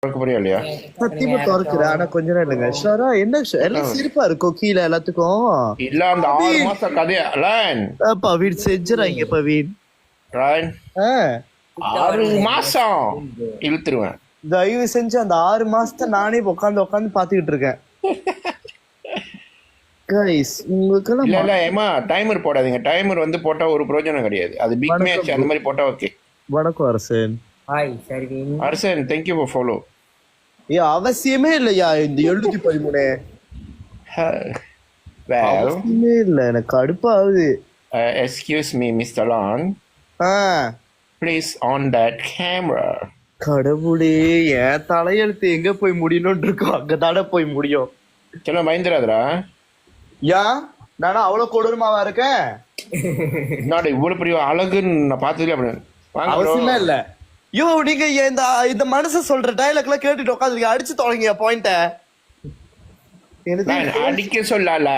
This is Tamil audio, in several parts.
திறக்க போறியா இல்லையா? சத்தியமா திறக்கிறேன். ஆனா கொஞ்ச நேரம் இல்லைங்க. ஷரா என்ன எல்லாம் சிரிப்பா இருக்கும் கீழே எல்லாத்துக்கும். இல்ல அந்த 6 மாசம் கதையா லைன் பவீன் செஞ்சுறாங்க பவீன். லைன் 6 மாசம் இழுத்துருவேன். தயவு செஞ்சு அந்த 6 மாசத்தை நானே உட்காந்து பாத்துக்கிட்டு இருக்கேன். கைஸ் உங்களுக்கெல்லாம் இல்ல ஏமா டைமர் போடாதீங்க. டைமர் வந்து போட்டா ஒரு பிரயோஜனம் கிடையாது. அது பிக் மேட்ச் அந்த மாதிரி போட்டா ஓகே. வணக்கம் அரசன். ஹாய் சர்வீன். அரசன் thank you for follow. அவசியமே இல்லையா இந்த 713? Well, அவசியமே இல்ல, எனக்கு கடுப்பாகுது. excuse me Mr. Lan, please on that camera. கடவுளே, என் தலையெழுத்து எங்க போய் முடியணும்னு இருக்கோம் அங்கதானே போய் முடியும். சொல்ல பயந்துராதரா. ஏன் நானா அவ்வளவு கொடூரமாவா இருக்கேன்? நான் இவ்வளவு பெரிய அழகுன்னு நான் பார்த்ததுல அப்படி அவசியமே இல்ல. யோ நீங்க இந்த மனுஷன் சொல்ற டயலாக் எல்லாம் கேட்டுட்டு உட்காந்துருக்கீங்க. அடிச்சு தொலைங்க பாயிண்ட. அடிக்க சொல்லல.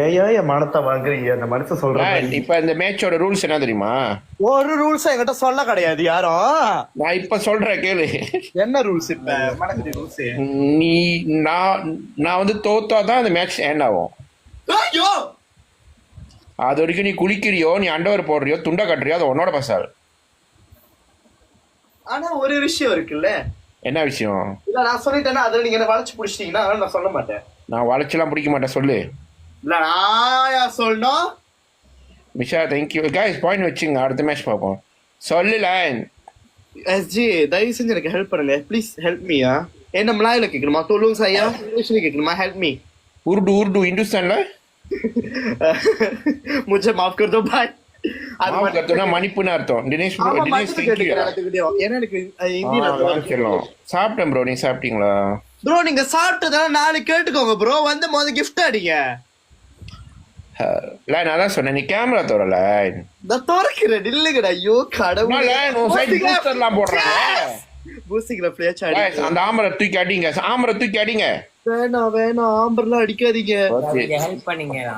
ஏன் மனத்தை வாங்குறீங்க? அந்த மனுஷன் சொல்றேன். இப்ப இந்த மேட்சோட ரூல்ஸ் என்ன தெரியுமா? ஒரு ரூல்ஸ் என்கிட்ட சொல்ல கிடையாது யாரும். நான் இப்ப சொல்றேன் கேளு. என்ன ரூல்ஸ்? இப்ப மனக்கடி ரூல்ஸ். நீ நான் வந்து தோத்தாதான் அந்த மேட்ச் எண்ட் ஆகும். ஐயோ அது வரைக்கும் நீ குளிக்கிறியோ, நீ அண்டவர் போடுறியோ, துண்டை கட்டுறியோ, அது உன்னோட பசால். ஆனா ஒரு விஷயம் இருக்குல்ல. என்ன விஷயம்? இல்ல நான் சொல்லிட்டேன்னா அதுல நீங்க என்ன வளைச்சு பிடிச்சிட்டீங்கன்னா நான் சொல்ல மாட்டேன். நான் வளைச்செல்லாம் பிடிக்க மாட்டேன். சொல்லு. இல்ல நான் சொல்லணும். மிஷா தேங்க்யூ கைஸ். பாயிண்ட் வச்சுங்க, அடுத்த மேட்ச் பார்ப்போம். சொல்லு லைன். எஸ்ஜி தயவு செஞ்சு எனக்கு ஹெல்ப் பண்ணுங்க ப்ளீஸ். ஹெல்ப் மீயா. என்ன மலாயில கேட்கணுமா? தொழும் சையா இங்கிலீஷ்ல கேட்கணுமா? Help me. உருது இந்துஸ்தான்ல मुझे माफ कर दो भाई. மாஃப் கர்த்தோனா மன்னிப்புன்னு அர்த்தம். தினேஷ் சாப்பிட்டேன் ப்ரோ. நீ சாப்பிட்டீங்களா ப்ரோ? நீங்க சாப்பிட்டதால நாலு கேட்டுக்கோங்க ப்ரோ. வந்து முதல்ல கிஃப்ட் அடிங்க. லைன் அதான் சொன்னேன். நீ கேமரா தோறல நான் திறக்கிறேன். இல்லைங்கடா. ஐயோ கடவுளே, போடுறாங்க. பூசிக்கல பிளேச் அடி. அந்த ஆமரை தூக்கி அடிங்க. ஆமரை தூக்கி அடிங்க. வேணாம் ஆம்பர்லாம் அடிக்காதீங்க. ஹெல்ப் பண்ணீங்களா?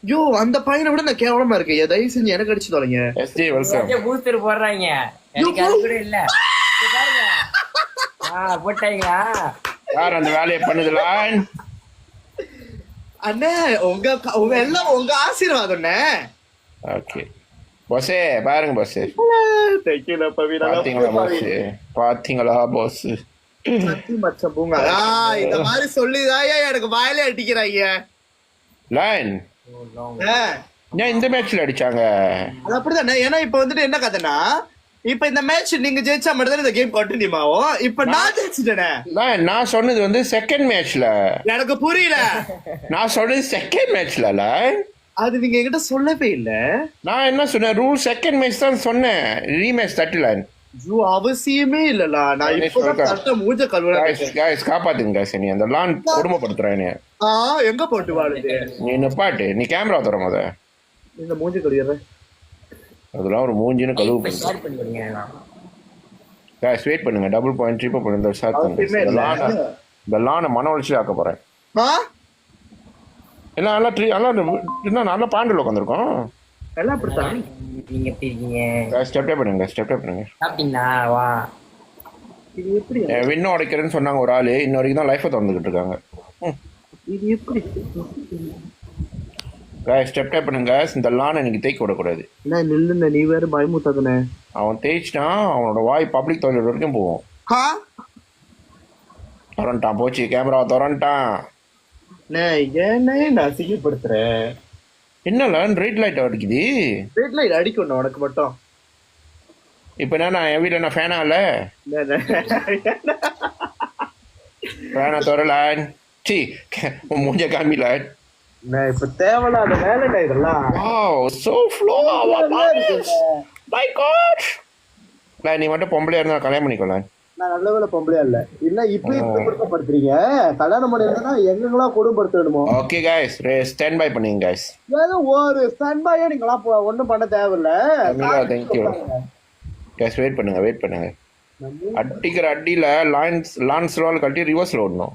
ஐயோ அந்த பையனை விட நான் கேவலமா இருக்கேன். தயவு செஞ்சு எனக்கு அடிச்சு தொலைங்க. SG welcome. பூஸ்டர் போடுறாங்க. எனக்கு அது கூட இல்ல. பாருங்க. போட்டாங்களா? யார் அந்த வேலையை பண்ணுதுல? அண்ணே உங்க எல்லாம் உங்க ஆசீர்வாதம் அண்ணே. ஓகே பாஸே, பாருங்க பாஸே. தேங்க்யூ பவினா. பாத்தீங்களா பாஸ்? பாத்தீங்களா பாஸ்? சத்தி மச்ச பூங்க. இந்த மாதிரி சொல்லிதாயா எனக்கு வாயிலே அடிக்கிறாங்க. லைன் ஏன் இந்த மேட்ச்ல அடிச்சாங்க? அது அப்படிதானே. ஏன்னா இப்ப வந்துட்டு என்ன கதைனா, இப்ப இந்த மேட்ச் நீங்க ஜெயிச்சா மட்டும் தான் இந்த கேம் கண்டினியூ ஆகும். இப்ப நான் ஜெயிச்சிட்டேனே. நான் சொன்னது வந்து செகண்ட் மேட்ச்ல. எனக்கு புரியல. நான் சொன்னது செகண்ட் மேட்ச்ல. அது நீங்க என்கிட்ட சொல்லவே இல்ல. நான் என்ன சொன்னேன்? ரூல் செகண்ட் மேட்ச் தான் சொன்னேன். ரீமேட்ச் தட்டல. அவசியமே இல்லடா. நான் இப்பதான் தட்ட மூஞ்ச கழுவுறேன். गाइस காப்பாத்துங்க गाइस. நீ அந்த லான் கொடுமைப்படுத்துறானே. எங்க போட்டு வாழுது? நீ நிப்பாட்டு. நீ கேமரா தர முத. இந்த மூஞ்சி கழுவுறேன். அதெல்லாம் ஒரு மூஞ்சின கழுவு. ஷேர் பண்ணிடுங்க. गाइस வெயிட் பண்ணுங்க. டபுள் பாயிண்ட் ட்ரிபிள் பாயிண்ட் இந்த ஷாட் பண்ணுங்க. இந்த லான மன உளைச்சல் ஆக்க போறேன். எல்லாம் நல்லா பாண்டில் உட்காந்துருக்கோம். எல்லாம் அப்படித்தான். நீங்க எப்படி இருக்கீங்க? ஸ்டெப் பண்ணுங்க. சாப்பிட்டீங்களா? வா. இது எப்படி வின்னும் உடைக்கிறேன்னு சொன்னாங்க ஒரு ஆளு. இன்ன வரைக்கும் தான் லைஃபை திறந்துகிட்டு இருக்காங்க. இது எப்படி ஸ்டெப் பண்ணுங்க. இந்த லான் எனக்கு தேய்க்க விடக்கூடாது. நில்லுண்ணே, நீ வேற பயமுத்தாதுனே. அவன் தேய்ச்சிட்டான், அவனோட வாய் பப்ளிக் டாய்லெட் வரைக்கும் போவோம். திறன்ட்டான். போச்சு கேமரா திறன்ட்டான். ஏன்னே நான் அசிங்கப்படுத்துறேன். என்ன ரெட் லைட் அடிக்குது? ரெட் லைட் அடிக்கணும் உனக்கு மட்டும். இப்ப என்ன என் வீட்டுல என்ன ஃபேனா இல்ல? ஃபேனா தோறல. சி மூஞ்ச காமில. இப்ப தேவையில்லாத வேலைடா இதெல்லாம். Wow so flow. My god. நீ மட்டும் பொம்பளையா இருந்தா கல்யாணம் பண்ணிக்கோல. நான் நல்ல வேலை பொம்பளையா இல்ல. இல்ல இப்ப கொடுமைப்படுத்துறீங்க. கல்யாணம் பண்ணிருந்தா எங்கெங்களா கொடுமைப்படுத்தணுமோ? ஓகே गाइस ஸ்டாண்ட் பை பண்ணுங்க गाइस. ஏதோ ஒரு ஸ்டாண்ட் பையா நீங்களா ஒண்ணும் பண்ண தேவையில்ல. Thank you guys. வெயிட் பண்ணுங்க. அடிக்கிற அடியில லான்ஸ் ரோல் கட்டி ரிவர்ஸ்ல ஓடணும்.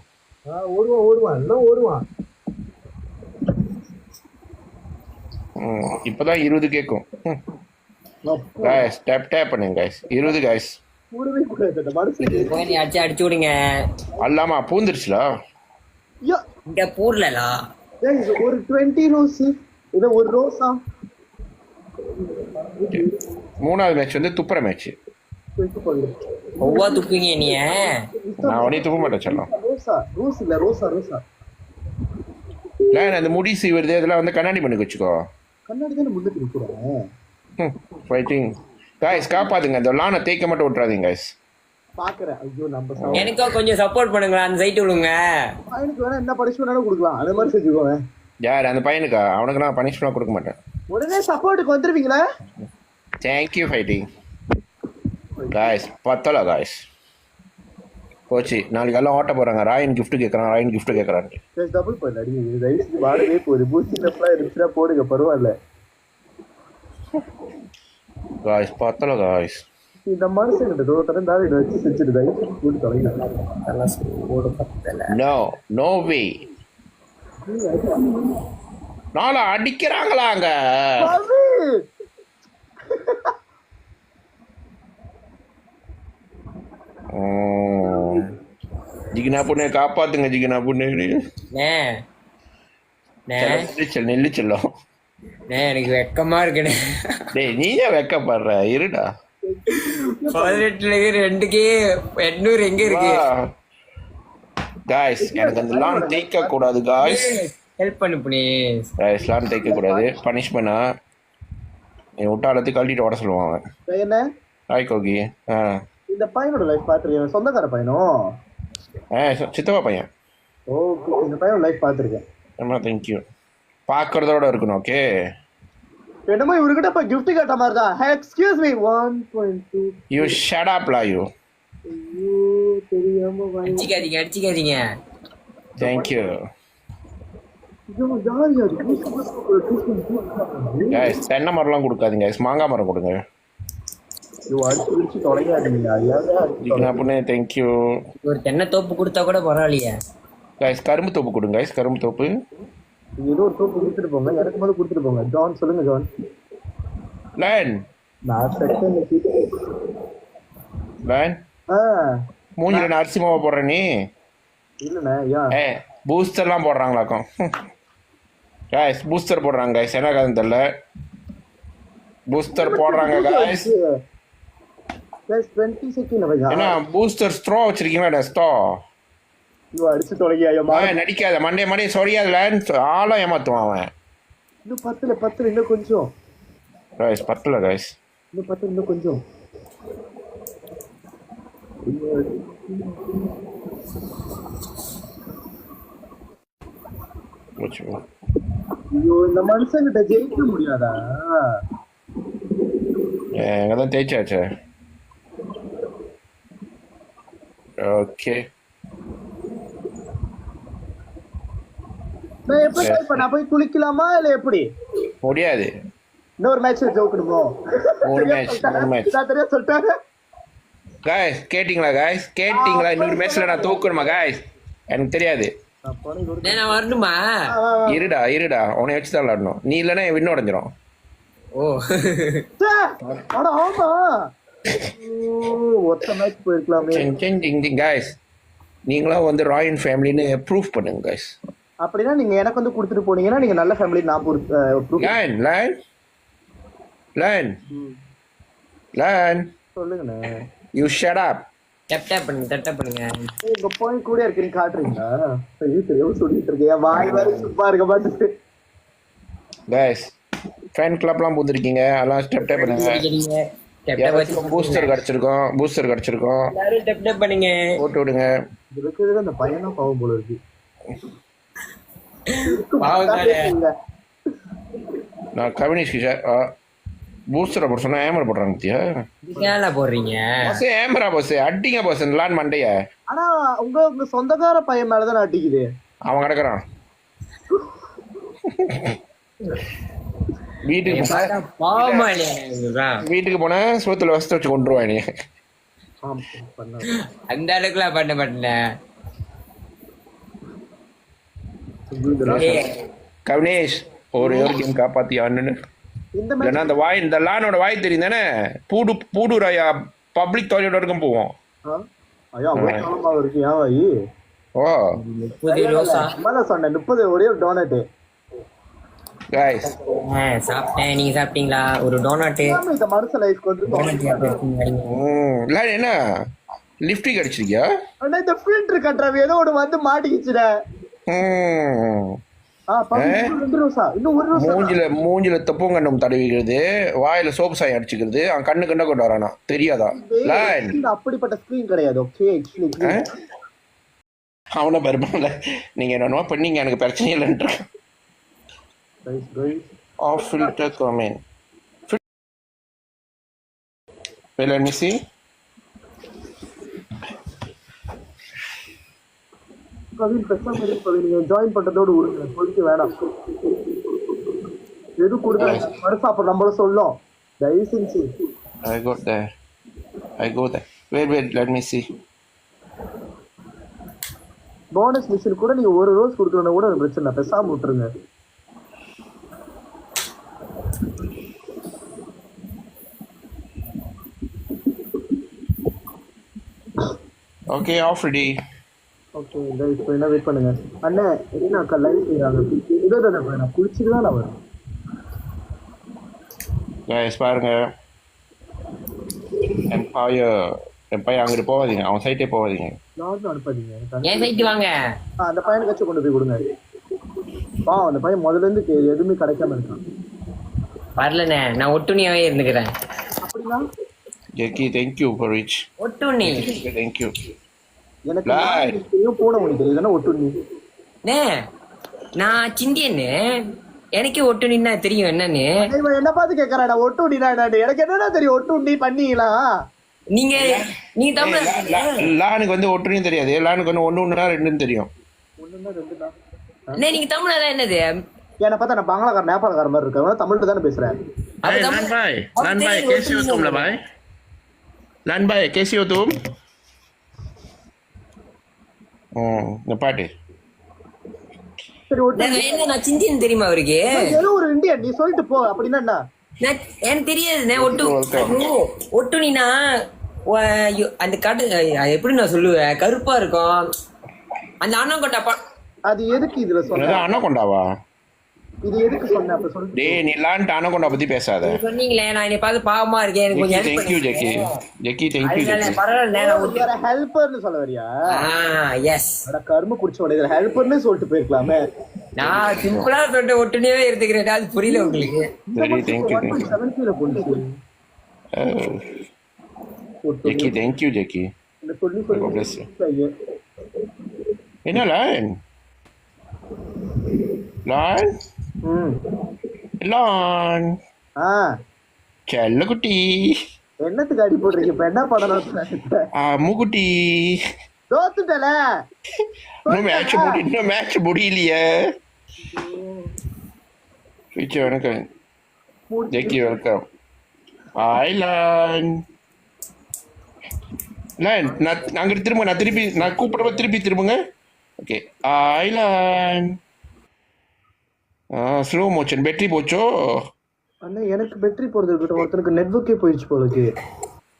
ஓடுவான். இப்பதான் 20 கேக்கும். गाइस டேப் பண்ணுங்க गाइस. 20 गाइस. கூடவே கூடாது அந்த மனுஷன். போய் நீ அடிச்சு விடுங்க. அல்லாமா பூந்துருச்சுல. ஐயோ இங்க பூர்லலா guys, ஒரு 20 ரோஸ் இத ஒரு ரோஸா. மூணாவது மேட்ச் வந்து துப்புற மேட்ச். ஒவ்வொரு துப்புங்க நீ. நான் உடனே துப்ப மாட்டேன் சொல்லலாம். ரோஸா ரோஸ் இல்ல ரோஸா ரோஸா. இல்லை அந்த முடி சீவுறது இதெல்லாம் வந்து கண்ணாடி பண்ணிக்க வச்சுக்கோ. கண்ணாடி தானே முன்னுக்கு நிற்கிறேன். ஃபைட்டிங் காய்ஸ் காப்பாத்துங்க. இந்த லானை தேய்க்க மட்டும் விட்டுறாதீங்க காய்ஸ். பாக்குறேன். ஐயோ நம்ம எனக்கும் கொஞ்சம் சப்போர்ட் பண்ணுங்களா, அந்த சைட்டு விடுங்க. பையனுக்கு வேணா என்ன பனிஷ்மெண்ட் கொடுக்கலாம், அந்த மாதிரி செஞ்சுக்கோங்க. யார் அந்த பையனுக்கா? அவனுக்கு நான் பனிஷ்மெண்ட் கொடுக்க மாட்டேன். உடனே சப்போர்ட்டுக்கு வந்துருவீங்களா? Thank you fighting guys. பத்தல காய்ஸ் போச்சு. நாளைக்கு எல்லாம் ஓட்ட போறாங்க. ராயன் கிஃப்ட் கேட்கறான், ராயன் கிஃப்ட் கேட்கறான். டபுள் பாயிண்ட் அடிங்க. ரைஸ் வாடவே போகுது. பூஸ்டி லெஃப்ட்லாம் இருந்துச்சுன்னா போடுங்க, பரவாயில்ல. காய்ஸ் பத்தல காய்ஸ். இந்த மனுஷங்கிட்ட தோத்தரம் தான் இதை வச்சு செஞ்சுட்டு ரைஸ் போட்டு தொலைங்க. நோ நோ வே. நாளை அடிக்கிறாங்களாங்க. ஜிகினா பொண்ணு காப்பாத்துங்க. ஜிகினா பொண்ணு நெல்லு செல்லும். எனக்கு வெக்கமா இருக்குண்ணே. டேய் நீ ஏன் வெக்கப்படுற? இருடா. 18 2K 800 எங்க இருக்கு? காய்ஸ் எனக்கு அந்த லான் தேய்க்க கூடாது காய்ஸ். ஹெல்ப் பண்ணு ப்ளீஸ். காய்ஸ் லான் தேய்க்க கூடாது. பனிஷ்மெண்டா நீ விட்டாலத்தையும் கழட்டிட்டு ஓட சொல்லுவாங்க. என்ன ஹாய் கோகி. இந்த பையனோட லைஃப் பாத்துருக்கேன். சொந்தக்கார பையனும் சித்தப்பா பையன். ஓகே இந்த பையன் லைஃப் பாத்துருக்கேன். ஆமா தேங்க்யூ. பார்க்கறதோட இருக்கணும். ஓகே என்னமோ இவர்கிட்ட இப்ப கிஃப்ட் கேட்ட மாதிரி தான். Excuse me 1.2. You shut up லா யூ. ஐயோ தெரியாம அடிச்சிக்காதீங்க அடிச்சிக்காதீங்க. தேங்க்யூ ஐயோ ஜாலியா இருக்கு. गाइस தென்னை மரம்லாம் கொடுக்காதீங்க गाइस. மாங்காய் மரம் கொடுங்க. ஐயோ அடிச்சு அடிச்சு தொலைக்காதீங்க. ஐயாடா ஜிகினா பொண்ணு தேங்க்யூ. ஒரு தென்னை தோப்பு கொடுத்தா கூட பரவாயில்லையே. गाइस கரும்பு தோப்பு கொடுங்க गाइस. கரும்பு தோப்பு ஏதோ ஒரு தோப்பு கொடுத்துட்டு போங்க. எனக்கு முதல்ல கொடுத்துட்டு போங்க. ஜான் சொல்லுங்க ஜான். லைன் நான் செகண்ட் லைன் மூஞ்சில அரிசி மாவை போடுற நீ. இல்லண்ணே யா பூஸ்டர்லாம் போடுறாங்களாக்கும். गाइस பூஸ்டர் போடுறாங்க गाइस. என்ன காரணம் தெரியல. பூஸ்டர் போடுறாங்க गाइस. गाइस 20 செகண்ட் பையா. என்ன பூஸ்டர் ஸ்ட்ரா வச்சிருக்கீங்களா? ஸ்ட்ரா ஐயோ அடிச்சு தொலைங்க. ஐயோ நடிக்காத. மண்டே சொரியாத லைன். ஆளா ஏமாத்துவான் அவன். இன்னும் 10 இன்னும் கொஞ்சம். गाइस பத்தல गाइस. இன்னும் 10 இன்னும் கொஞ்சம். ஐயோ இந்த மனுஷங்கிட்ட ஜெயிக்க முடியாதா? எங்கதான் தேய்ச்சாச்சு. ஓகே நான் எப்படி ட்ரை பண்ண? போய் குளிக்கலாமா இல்ல எப்படி? முடியாது. இன்னொரு மேட்ச் ஜெயிக்கணுமோ? மூணு மேட்ச் நான் தெரியா சொல்லிட்டாங்க. गाइस கேட்டிங்களா गाइस? கேட்டிங்களா? இன்னொரு மேட்ச்ல நான் தூக்கணுமா गाइस? எனக்கு தெரியாது. நான் வரணுமா? இருடா உன்னை வச்சு தான் விளாடணும். நீ இல்லைன்னா வின் உடஞ்சிரும். ஓ அட ஆமா ஒத்த மேட்ச் போயிருக்கலாமே. गाइस நீங்களும் வந்து ராயன் ஃபேமிலின்னு ப்ரூஃப் பண்ணுங்க गाइस. அப்படின்னா நீங்க எனக்கு வந்து கொடுத்துட்டு போனீங்கன்னா நீங்க நல்ல ஃபேமிலி. நான் லைன் சொல்லுங்கண்ணே. You shut up. டப் பண்ணுங்க. உங்க பாயிண்ட் கூட இருக்கு. நீங்க காட்டுறீங்களா? தெரியாம சொல்லிட்டு இருக்கேன். வாய் வேற சும்மா இருக்க மாட்டேங்குது. गाइस ஃபேன் கிளப்லாம் பூந்திருக்கீங்க. அதெல்லாம் ஸ்டெப் பண்ணுங்க. பூஸ்டர் கிடைச்சிருக்கோம். எல்லாரும் டப் பண்ணுங்க. போட்டு விடுங்க. இருக்கிறது அந்த பையனா பாவம் போல இருக்கு. நான் கவினிஷ் பூஸ்டரை போட சொன்னா ஏமர் போடுறாங்க பத்தியா? ஏன்ல போடுறீங்க? ஏமரா பாஸ் அடிங்க பாஸ். லான் மண்டைய. ஆனா உங்க சொந்தக்கார பையன் மேலதான் அடிக்குது. அவன் கிடக்குறான். வீட்டுக்கு போன சோத்துல வசதி வச்சு கொண்டுருவா நீ. அந்த அளவுக்குலாம் பண்ண மாட்டேன். கவினேஷ் ஒரு கேம் காப்பாத்தி அண்ணனு. அந்த வாய் இந்த லானோட வாய் தெரியும் தானே? பூடு ராயா பப்ளிக் டாய்லெட் வரைக்கும் போவோம். ஐயா அவ்வளவு காலமா இருக்கு ஏன் வாயி ஓ 30 ரோசா. மேல சொன்னேன் 30 ஒரே ஒரு டோனட் கைஸ் சாப்பிட்டேன். நீங்க சாப்பிட்டீங்களா? ஒரு டோனட். இந்த மனுஷ லைஃப்க்கு வந்து இல்லை என்ன லிஃப்டிக் அடிச்சிருக்கியா? ஆனா இந்த ஃபில்டர் கட்டுறவ ஏதோ ஒன்று வந்து மாட்டிக்கிச்சுடா. இன்னும் ஒரு ரோசா மூஞ்சில தப்பங்கண்டம் தடவிக்கிறது, வாயில சோப்பு சாயம் அடிச்சுக்கிறது, அவன் கண்ணு கண்ட கொண்டு வரானா தெரியாதா? அப்படிப்பட்ட ஸ்கிரீன் கிடையாது. ஓகே அவனை பருமால நீங்க என்னமா பண்ணீங்க, எனக்கு பிரச்சனை இல்லைன்ற off filter comment let me see. Kavin பெருசா நீங்க ஜாயின் பண்றதோடு விடுங்க, சொல்லிக்க வேணாம். எது கொடுங்க வருஷம் அப்ப நம்மள சொல்லும். தயவு செஞ்சு I go there. Wait, let me see. Bonus machine கூட நீங்க ஒரு ரோஸ் கொடுக்கலன்னா கூட பிரச்சனை இல்லை, பேசாம விட்டுருங்க. Okay, off ready. ஓகே இப்போ என்ன வெயிட் பண்ணுங்க. அண்ணே என்ன அக்கா லைவ் செய்யறாங்க. இதோ நான் குளிச்சுட்டு தான் நான் வரேன். Guys பாருங்க, எம்பையர் அங்கிட்டு போவாதீங்க, அவன் சைட்டே போவாதீங்க. நானும் அனுப்பாதீங்க, ஏன் சைட்டு வாங்க. அந்த பையனை கட்சி கொண்டு போய் கொடுங்க. அந்த பையன் முதல்ல இருந்து எதுவுமே கிடைக்காம இருக்கான். வரலண்ணே, நான் ஒட்டுணியாவே இருந்துக்கிறேன். அப்படின்னா Jackie thank you for reach. ஒட்டுண்ணி thank you. எனக்கு தெரியும் போன உனக்கு தெரியுதுன்னா ஒட்டுண்ணி. நான் சிந்தியன்னு எனக்கே ஒட்டுண்ணின்னா தெரியும் என்னன்னு. என்ன பார்த்து கேட்கறாடா ஒட்டுண்ணினா எனக்கு என்னடா தெரியும் ஒட்டுண்ணி பண்ணீங்களா? நீங்க தமிழ் லானுக்கு வந்து ஒட்டுண்ணியும் தெரியாது, லானுக்கு வந்து ஒண்ணுன்னா ரெண்டுன்னு தெரியும். நீங்க தமிழ் என்னது? என்ன பார்த்தா நான் பங்களாக்கார நேபாளக்கார மாதிரி இருக்கேன், தமிழ்ல தானே பேசுறேன். लान भाई कैसी हो तुम? பாட்டு நான் சிந்தியன் தெரியுமா அவருக்கு? ஏதோ ஒரு இந்தியன் நீ சொல்லிட்டு போ. அப்படின்னா எனக்கு தெரியாது. ஒட்டுனா அந்த காட்டு எப்படி நான் சொல்லுவேன், கருப்பா இருக்கும் அந்த அண்ணாங்கொண்டா. அது எதுக்கு இதுல சொன்ன? அண்ணாங்கொண்டாவா? இது எதுக்கு சொன்ன? அப்ப சொல்லு. டேய் நீ லான்ட் அண்ணாங்கொண்டா பத்தி பேசாத. சொன்னீங்களே நான் என்னை பார்த்து பாவமா இருக்கேன், எனக்கு கொஞ்சம் thank you Jackie thank you. பரவாயில்லை, நான் ஒரு ஹெல்ப்பர்னு சொல்ல வரியா? எஸ். அட கர்ம குடிச்சவனே, இதுல ஹெல்ப்பர்னு சொல்லிட்டு போயிருக்கலாமே. நான் சிம்பிளா சொல்லிட்டு ஒட்டுனே எடுத்துக்கிறேன், அது புரியல உங்களுக்கு. சரி thank you 1.7 கிலோ போடுச்சு. Jackie thank you Jackie. இந்த சொல்லி என்ன லான் லான் செல்ல குட்டி என்னத்துக்கு அடி போடுறீங்க? இப்ப என்ன பண்ணணும்? மூக்குட்டி தோத்துட்டல. இன்னும் மேட்ச் முடியலையே. வணக்கம் ஜெக்கி, வெல்கம். அங்கிட்டு திரும்ப, நான் கூப்பிடுறப்ப திரும்புங்க. Okay island slow motion. Battery போச்சோ? அண்ணா எனக்கு பேட்டரி போறது இருக்கட்டும், ஒருத்தருக்கு நெட்வொர்க்கே போயிடுச்சு போலக்கு.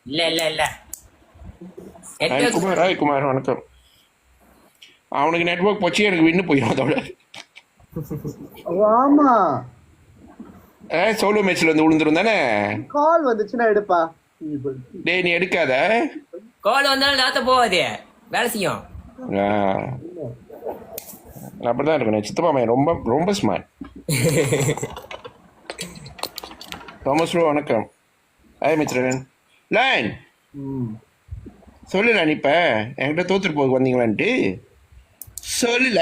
இல்ல குமார் வணக்கம். அவனுக்கு நெட்வொர்க் போச்சு, எனக்கு வின்னு போயிடும் அதோட. ஆமா சோலோ மேட்ச்ல வந்து விழுந்துரும் தானே. கால் வந்துச்சுன்னா எடுப்பா. டேய் நீ எடுக்காத. கால் வந்தாலும் நாத்த போவாதே, வேலை செய்யும். அப்படிதான் இருக்கணும். சித்தப்பா மையன் ரொம்ப ரொம்ப ஸ்மார்ட். தாமஸ் ரோ வணக்கம். மித்ரன் லைன் சொல்லு. நான் இப்ப என்கிட்ட தோத்துட்டு போக வந்தீங்களான்ட்டு சொல்லல.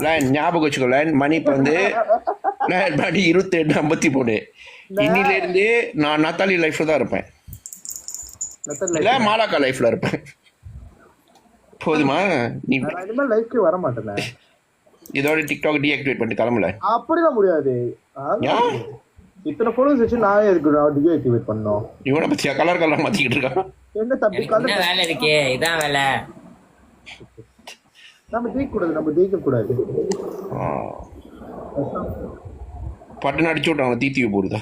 லைன் ஞாபகம் வச்சுக்கோ. லைன் மணி இப்ப வந்து மணி 28:53. இன்னில இருந்து நான் நத்தாலி லைஃப்ல தான் இருப்பேன், இல்ல மாலாக்கா லைஃப்ல இருப்பேன். போதுமா? நீ லைஃப்க்கு வர மாட்டேன். இதோட டிக்டாக் டீஆக்டிவேட் பண்ணிட்டு கிளம்பல. அப்படிலாம் முடியாது. இத்தனை போட்டோஸ் வச்சு நான் எதுக்கு டீஆக்டிவேட் பண்ணோம்? இவனை பத்தியா கலர் மாத்திக்கிட்டு இருக்கான். என்ன தப்பு என்ன வேலை இருக்கே? இதான் வேலை. நம்ம ஜெயிக்க கூடாது. பட்டன் அடிச்சு விட்டாங்க தீத்திய போடுதா.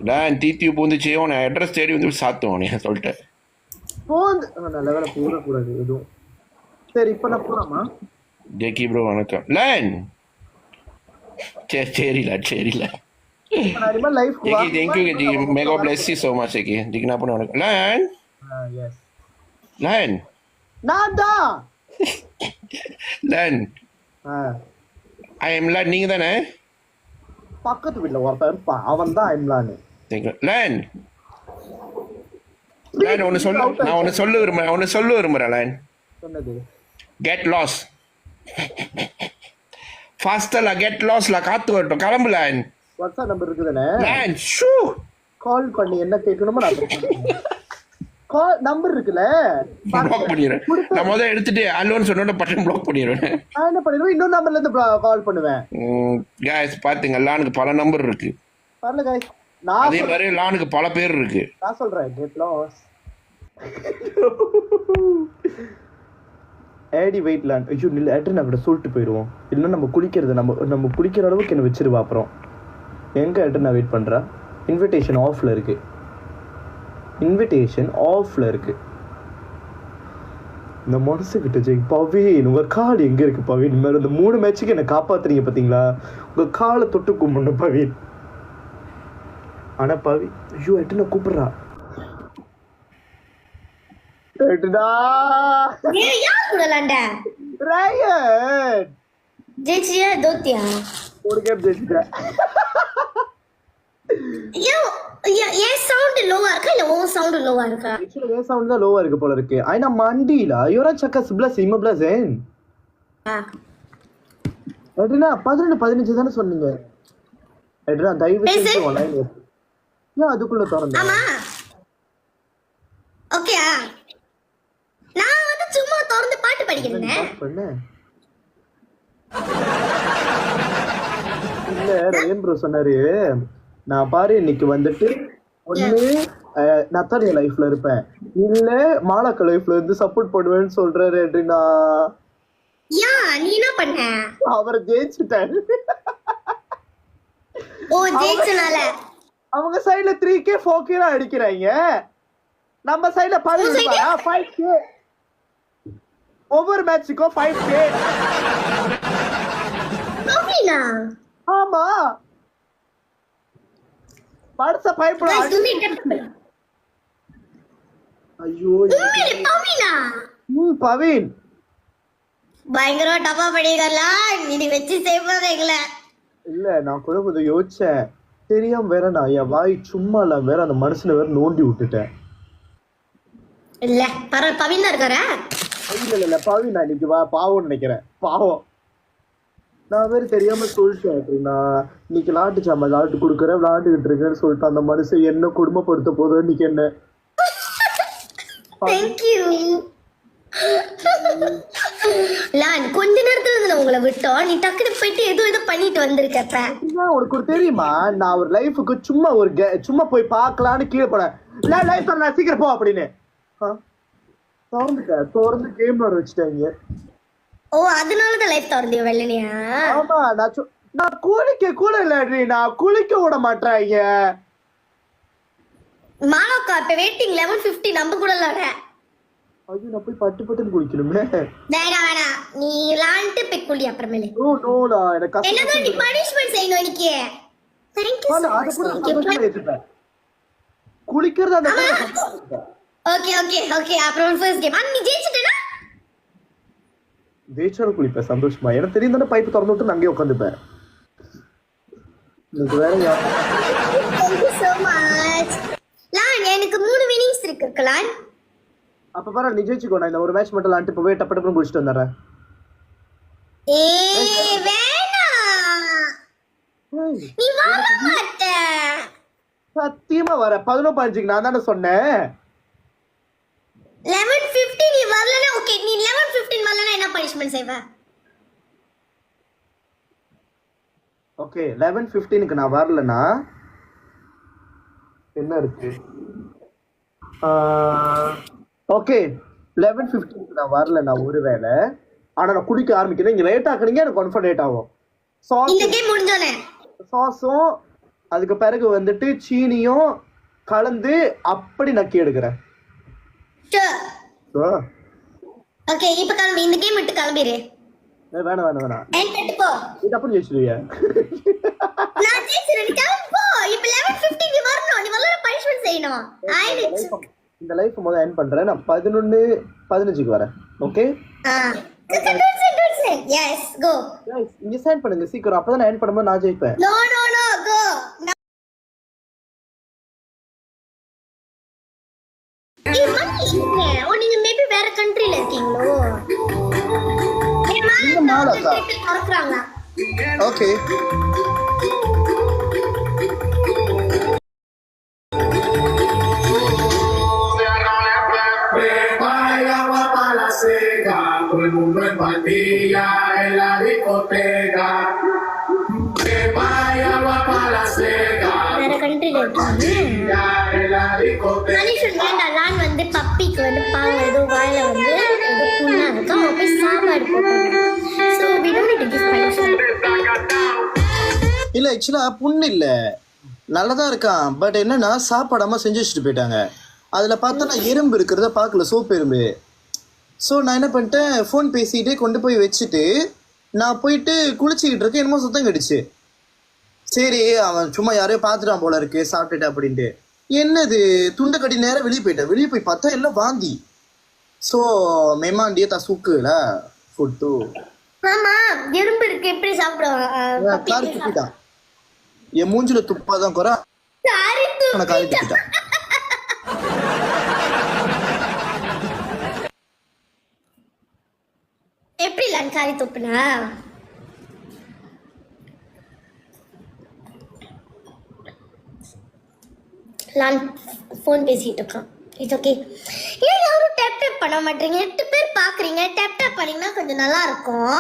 லேன் டிடியூ பூந்துச்சு உன அட்ரஸ் தேடி வந்து சாத்துவான் நீ சொல்லிட்டேன். போந்து நல்ல வேலை போடக்கூடாது எதுவும். சரி இப்ப நான் போறாமா? ஜேகி ப்ரோ வணக்கம். லேன் சரில life Jackie thank you ji mega plus you so much Jackie ஜிக்னா பண்ண வணக்கம். லேன் எஸ் லேன் நான் தான் லேன் ஐ எம் லேன் நீங்க தானே? பக்கத்து வீட்டுல ஒருத்தன் இருப்பான் அவன் தான் ஐம்லான்னு. லேன் லேன் ஒன்னு சொல்லு நான் ஒன்னு சொல்ல விரும்புறேன் லேன். சொன்னது கெட் லாஸ் ஃபாஸ்டா கெட் லாஸ்ல காத்து வரட்டும் கிளம்பு லேன். வாட்ஸ்அப் நம்பர் இருக்குதானே? லேன் ஷூ கால் பண்ணி என்ன கேட்கணுமோ நான் கால் நம்பர் இருக்குல்ல பிளாக் பண்ணிடுறேன். நான் முதல்ல எடுத்துட்டு அல்லோன்னு சொன்னோட பட்டன் பிளாக் பண்ணிடுவேன். நான் என்ன பண்ணிடுவேன் இன்னொரு நம்பர்ல இருந்து கால் பண்ணுவேன். गाइस பாத்தீங்க லானுக்கு பல நம்பர் இருக்கு. வரல गाइस நான் அதே மாதிரி லானுக்கு பல பேர் இருக்கு. நான் சொல்றேன் கெட் லாஸ் ஏடி வெயிட் லேண்ட். ஐயோ நில்ல அட்ரன் அப்படி சொல்லிட்டு போயிடுவோம். இல்லைன்னா நம்ம குளிக்கிறது நம்ம குளிக்கிற அளவுக்கு என்ன வச்சிருவா. அப்புறம் எங்கே அட்ரன் நான் வெயிட் பண்ணுறேன். இன்விடேஷன் ஆஃப்ல இருக்கு. இந்த மனசுக்கிட்ட ஜெய் பவின் உங்கள் கால் எங்கே இருக்கு பவின்? மேலே இந்த 3 மேட்சுக்கு என்னை காப்பாத்துறீங்க பார்த்தீங்களா? உங்கள் காலை தொட்டு கும்பிடணும் பவின். ஆனால் பவி ஐயோ அட்ரனை கூப்பிட்றா. யார் கூட விளையாண்ட? Ryan ஜெயிச்சியா தோத்தியா? ஒரு கேம் ஜெயிச்சிட்டேன். ஏன் சவுண்ட் லோவா இருக்கா இல்ல ஓ சவுண்ட் லோவா இருக்கா? ஆக்சுவலி ஏ சவுண்ட் தான் லோவா இருக்கு போல இருக்கு. ஐனா மண்டில யோரா சக்கா சிப்ளஸ் இம்மப்ளஸேன். எட்ரினா 11-15 தான சொன்னீங்க. எட்ரினா தயவு செஞ்சு ஆன்லைன் ஏ அதுக்குள்ள தரணும். ஆமா ஓகே நான் வந்து சும்மா திறந்து பாட்டு படிக்கிறேன். இல்ல ரயன் ப்ரோ சொன்னாரு நான் பாரு இன்னைக்கு வந்துட்டு ஒண்ணு நத்தானியா லைஃப்ல இருப்பேன் இல்ல மாலாக்கா லைஃப்ல இருந்து சப்போர்ட் பண்ணுவேன்னு சொல்றாரு. எட்ரினா யா நீ என்ன பண்ண? அவரை ஜெயிச்சிட்டாரு. ஓ ஜெயிச்சனால அவங்க சைடுல 3K 4K அடிக்கிறாங்க. நம்ம சைடுல 5K ஒவ்வொரு மேட்சுக்கும் 5K. அப்படினா ஆமா படுத்த பைப்ல ஐயோ பவினா பவின் பயங்கர டப்பா படிக்கலாம் நீ வச்சு செய்வாதீங்கள. இல்ல நான் கூட கொஞ்சம் யோசிச்சேன். தெரியாம வேற நான் என் வாய் சும்மா இல்ல வேற அந்த மனுஷனை வேற நோண்டி விட்டுட்டேன். இல்ல பவின் தான் இருக்காரா? இல்ல பவின் நான் இன்னைக்கு பாவம் நினைக்கிறேன். பாவம் நான் வேற தெரியாம சொல்லிட்டேன். நான் இன்னைக்கு விளாட்டு சாமா விளாட்டு கொடுக்குறேன் விளாண்டுகிட்டு இருக்கேன்னு சொல்லிட்டு அந்த மனுஷன் என்ன குடும்பப்படுத்த போதும் இன்னைக்கு என்ன. தேங்க்யூ லான் கொஞ்ச நேரத்துல இருந்து உங்களை விட்டோம். நீ டக்குனு போயிட்டு ஏதோ பண்ணிட்டு வந்திருக்கப்ப. உனக்கு ஒரு தெரியுமா நான் ஒரு லைஃபுக்கு சும்மா போய் பார்க்கலான்னு கீழே போனேன். லைஃப் நான் சீக்கிரம் போ அப்படின்னு திறந்து கேம் விளாட வச்சுட்டாங்க. ஓ அதனாலதான் லைஃப் திறந்தியோ வெள்ளனியா? ஆமா நான் குளிக்க கூட இல்ல நான் குளிக்க விட மாட்டாங்க. மாலாக்கா இப்ப வெயிட்டிங் 11:50 நம்ம கூட விளையாட. ஐயோ நான் போய் பட்டுன்னு குளிக்கணுமே. வேணாம் நீ விளையாண்டு போய் குளி அப்புறமேலே. ஓ நோடா எனக்கு என்னதான் நீ பனிஷ்மென்ட் செய்யணும் இன்னைக்கு. தேங்க்யூ அது கூட சந்தோஷமா ஏத்துப்பேன். குளிக்கிறது அந்த ஓகே அப்புறம் ஃபர்ஸ்ட் கேம் நீ ஜெயிச்சிட்டேனா? ஜெயிச்சாலும் குளிப்பேன் சந்தோஷமா. எனக்கு தெரியும் தானே பைப்பு திறந்து விட்டு அங்கேயே உட்காந்துப்பேன். வேற தேங்க்யூ சோ மச் லான். எனக்கு 3 வினிங்ஸ் இருக்கு லான். அப்ப பாரு நீ ஜெயிச்சுக்கோ. நான் இந்த ஒரு மேட்ச் மட்டும் விளாண்டு போய் டப்பு குடிச்சிட்டு வந்துடுறேன். வேணாம் நீ வர மாட்ட. சத்தியமா வர 11:15 நான் தானே சொன்னேன். 11:50 நீ வரலனா ஓகே. நீ 11:15 வரலனா என்ன பனிஷ்மென்ட் செய்வ? ஓகே 11:15க்கு நான் வரலனா என்ன இருக்கு? ஓகே 11:15க்கு நான் வரலனா ஒருவேளை ஆனா நான் குடிக்க ஆரம்பிக்கிறேன். இங்க லேட் ஆக்குறீங்க எனக்கு கான்ஃபிடன்ட் ஆகும். இந்த கேம் முடிஞ்சோனே சாஸும் அதுக்கு பிறகு வந்துட்டு சீனியும் கலந்து அப்படி நக்கி எடுக்கிறேன். ஓகே இப்போ கிளம்பி இந்த கேம் விட்டு கிளம்பிடு. வேணாம் வேணாம் வேணாம் என் கட்டு போ. இது அப்படி ஜெயிச்சிருவியா? நான் ஜெயிச்சிரேன் கிளம்பி போ. இப்போ 11:50 நீ வரணும். நீ வரல பனிஷ்மென்ட் செய்யணும். ஆயிடுச்சு. இந்த லைஃப் முதல்ல எண்ட் பண்றேன். நான் 11:15க்கு வரேன். ஓகே எஸ் கோ. गाइस இங்க சைன் பண்ணுங்க சீக்கிரம். அப்பதான் நான் எண்ட் பண்ணும்போது நான் ஜெயிப்பேன். No no no go. நீங்க மேபி வேற கண்ட்ரில இருக்கீங்களோ? நீங்க மாலாக்கா பார்க்கறாங்க. Okay todo el mundo en pandilla en la discoteca. Que vaya va para la seca. வேற கண்ட்ரில இருக்கீங்க. En la discoteca. மனுஷன் வேண்டாம் வந்து பப்பிக்கு வந்து பாவம் ஏதோ வாயில வந்து ஏதோ புண்ணா இருக்கு. அவன் போய் சாப்பாடு போட்டாங்க. So we don't need to give punishment. இல்ல ஆக்சுவலா புண்ணு இல்ல நல்லதான் இருக்கான். பட் என்னன்னா சாப்பாடாம செஞ்சு வச்சுட்டு போயிட்டாங்க. அதுல பார்த்தா நான் எறும்பு இருக்கிறத பார்க்கல, சோப்பு எறும்பு. ஸோ நான் என்ன பண்ணிட்டேன், ஃபோன் பேசிகிட்டே கொண்டு போய் வச்சுட்டு நான் போயிட்டு குளிச்சுக்கிட்டு இருக்கேன். என்னமோ சுத்தம் கடிச்சு. சரி அவன் சும்மா யாரையோ பார்த்துட்டான் போல இருக்கு சாப்பிட்டுட்டு அப்படின்ட்டு. என்னது துண்டை கட்டி நேரம் வெளியே போயிட்டேன். வெளியே போய் பார்த்தா எல்லாம் வாந்தி. ஸோ மெமாண்டியே தசுக்குல ஃபுட்டு. ஆமா எறும்பு இருக்கு எப்படி சாப்பிடுவாங்க? காரி துப்பிட்டான். என் மூஞ்சில துப்பாதான் குறை. காரி துப்பிட்டான். எப்படி லங்காரி துப்புனா? நான் ஃபோன் பேசிட்டு இருக்கேன். It's okay. ஏன் யாரும் டேப் டேப் பண்ண மாட்டீங்க? 8 பேர் பார்க்குறீங்க. டேப் டேப் பண்ணிங்கன்னா கொஞ்சம் நல்லா இருக்கும்.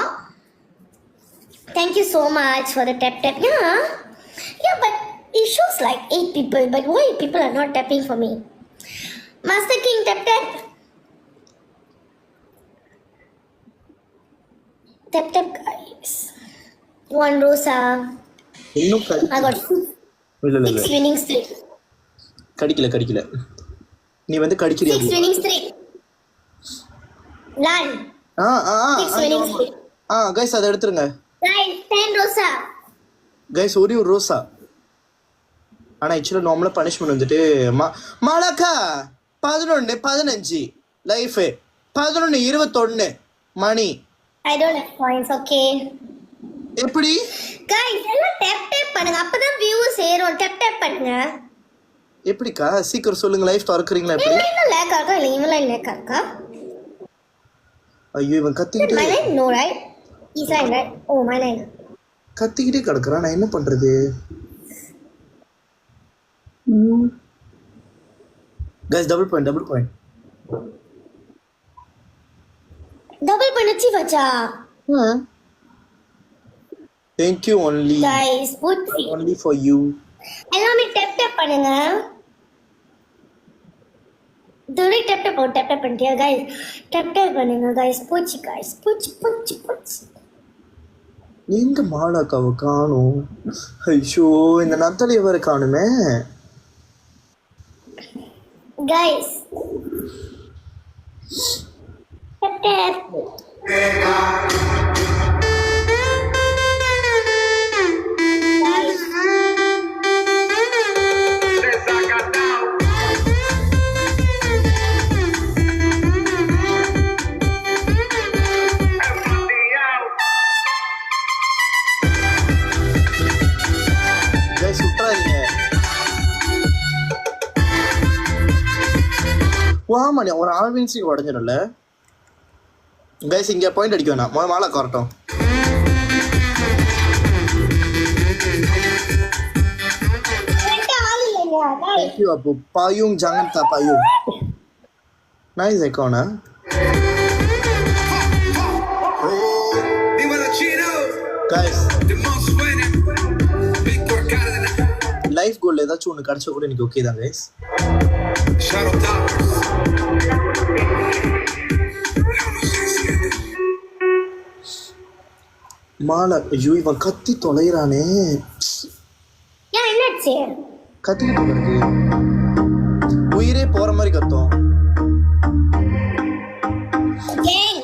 Thank you so much for the tap tap. Yeah but it shows like 8 people, but why people are not tapping for me? Master King tap tap. Tap tap guys. One Rosa. இன்னும் I got 6 winning streak. கடிக்கல நீ வந்து கடிக்கிறியா? 6 winning streak. Land. 6 winning streak. Guys அதை எடுத்துருங்க. Guys 10 Rosa. गाइस ஒரே ஒரு ரோசா. ஆனா ஆக்சுவலா நார்மலா பனிஷ்மென்ட் வந்துட்டு மாலாக்கா 11 15 லைஃப் 11 21 மணி. I don't have points. Okay. எப்படி? Guys எல்லாம் tap tap பண்ணுங்க. அப்பதான் views ஏறும். tap tap பண்ணுங்க. எப்படிக்கா சீக்கிரம் சொல்லுங்க. லைஃப் திறக்கறீங்களா எப்படி? இல்ல லேக் ஆகா இல்ல இவள லேக் ஆகா. ஐயோ இவன் கத்திக்கிட்டே. My line no right. Is line right? Oh my line. கத்திக்கிட்டே கிடக்குறான். நான் என்ன பண்றது? Guys double point. Double point achieve acha. Thank you only. Guys put Only for you. எல்லாமே tap tap பண்ணுங்க. Dori tap tap பண்ணிட்டியா guys? Tap tap பண்ணுங்க guys. போச்சு guys. போச்சு. எங்க மாலாக்காவை காணோம். ஐயோ இந்த நத்தலைய வர காணுமே. Guys tap tap. வாமணி ஒரு ஆல்வின்ஸுக்கு உடஞ்சிடும்ல. கைஸ் இங்கே பாயிண்ட் அடிக்க வேணாம். மாலை கரட்டும். Thank you Apu. Payung jangan tak payung. Nice icon ah. Guys. Life goal ஏதாச்சும் ஒன்று கிடைச்சா கூட எனக்கு ஓகே தான் guys. மாலா ஐயோ இவன் கத்தி தொலைறானே. என்ன என்னாச்சு? கத்திக்கிட்டு இருக்கு. உயிரே போற மாதிரி கத்தும். ஏய்,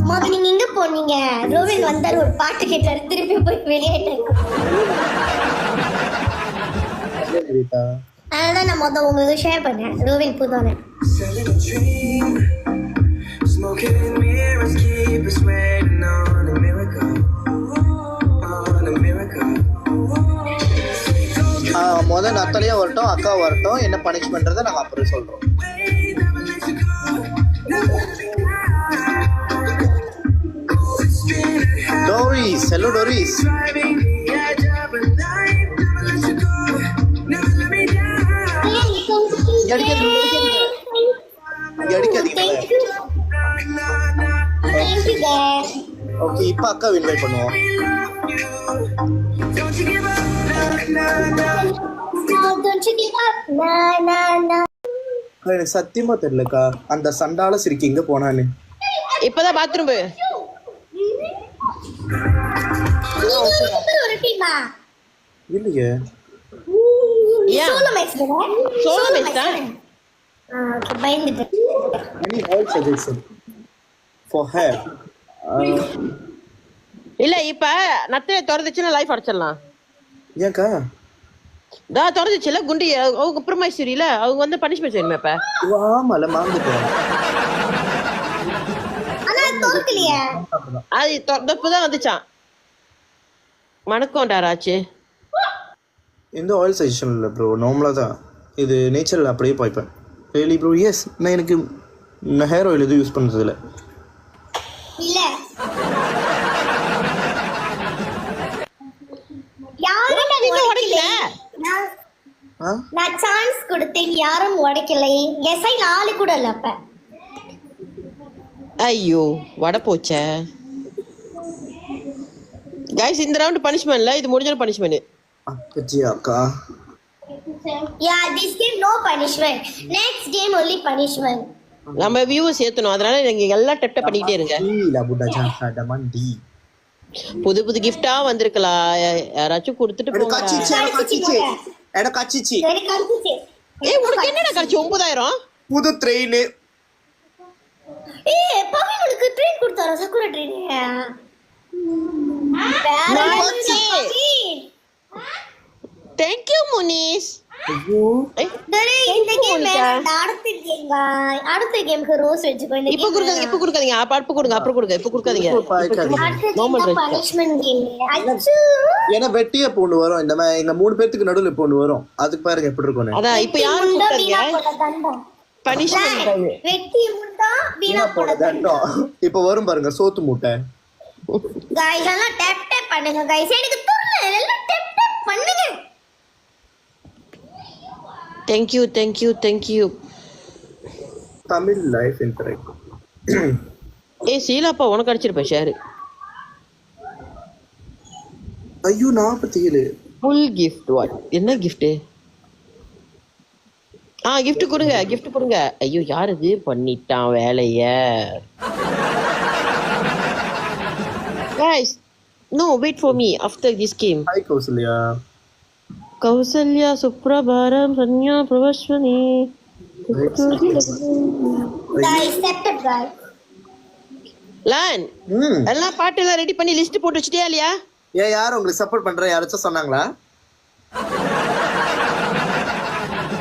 முதல்ல நீங்க எங்க போனீங்க? ரோவில் வந்தாரு, ஒரு பாட்டு கேட்டாரு, திருப்பி போய் வெளியேட்டாரு. அதனால நான் முதல்ல உங்களுக்கு ஷேர் பண்ணேன். ரோவில் புதானே. முதல் நத்தலையா வரட்டும், அக்கா வரட்டும், என்ன பனிஷ்மெண்ட்றத நாங்க அப்புறம் சொல்றோம். Tories, hello Tories. ஓகே, இப்ப அக்கா இன்வைட் பண்ணுவோம். எனக்கு சத்தியமா தெரியலக்கா, அந்த சண்டால சிரிக்கி எங்க போனான்னு. இப்பதான் பாத்ரூம் இல்லையே. இல்ல இப்ப நத்தைய திறந்துச்சுன்னா லைஃப் அடிச்சிடலாம். ஏன்க்கா? திறந்துச்சுல குண்டி அவங்க பிரமைசூரியில அவங்க வந்து பனிஷ்மெண்ட் செய்யணுமே. இப்ப ஆமால மறந்துட்டேன். அது இப்பதான் வந்துச்சான். வணக்கம் டாராச்சு. எந்த ஆயில் சஜஷன் இல்லை ப்ரோ, நார்மலா தான். இது நேச்சுரல் அப்படியே பாய்ப்பேன். Really bro, S. நான் எனக்கு ஹேர் ஆயில் எதுவும் யூஸ் பண்றது இல்லை. இல்ல யாரும் உடைக்கல. நான் சான்ஸ் கொடுத்தேன், யாரும் உடைக்கல. எஸ்ஐல ஆளு கூட இல்ல. அப்ப ஐயோ வட போச்சே. கைஸ் இந்த ரவுண்ட் பனிஷ்மென்ட்ல, இது முடிஞ்ச பனிஷ்மென்ட். அப்பச்சி அக்கா. Yeah, this game no punishment. Next game only punishment. நம்ம வியூஸ் ஏத்தணும், அதனால நீங்க எல்லாம் டெப் டெப் பண்ணிட்டே இருங்க. புது புது கிஃப்டா வந்திருக்கலாம், யாராச்சும் கொடுத்துட்டு போங்க. எனக்கு கச்சிச்சி. ஏய் உனக்கு என்னடா கழிச்சு 9000? புது ட்ரெயின். ஏய் பவி உனக்கு ட்ரெயின் கொடுத்தாரா? Sakura train. Thank you Munis. டேய் இந்த கேம் அடுத்த கேம்க்கு ரோஸ் வெச்சுக்கோ. இப்ப குடுக்காதீங்க. அப்ப கொடுங்க, அப்புறம் கொடுங்க. இப்ப குடுக்காதீங்க. Normal punishment game. அச்சோ, ஏனா வெட்டிய பொண்ணு வரும். இந்த மாதிரி எங்க மூணு பேருக்கு நடுவுல பொண்ணு வரும். அதுக்கு பாருங்க எப்படி இருக்கும்னு. அதான் இப்ப யாரு கூப்பிட்டீங்க? பனிஷ்மென்ட் வெட்டி முட்டா வீணா போட தண்டம். இப்ப வரும் பாருங்க சோத்து மூட்டை. गाइस எல்லாம் டேப் டேப் பண்ணுங்க गाइस. எனக்கு தெரியல, எல்லாம் டேப் டேப் பண்ணுங்க. Thank you. Tamil life interact. ஏய் சீலாப்பா உனக்கு அடிச்சிருப்பேன் ஷேர். ஐயோ 47 ஃபுல் gift. வாட் என்ன gift? gift கொடுங்க. ஐயோ யார் இது பண்ணிட்டான் வேலைய? Guys, no, wait for me after this game. Hi Kausalya, Suprabharam, Sanya, Pravashwani. Guys step up guys. லான் எல்லாம் பாட்டு எல்லாம் ரெடி பண்ணி லிஸ்ட் போட்டு வச்சிட்டியா இல்லையா? யார் உங்களுக்கு சப்போர்ட் பண்ற யாராச்சும் சொன்னாங்களா?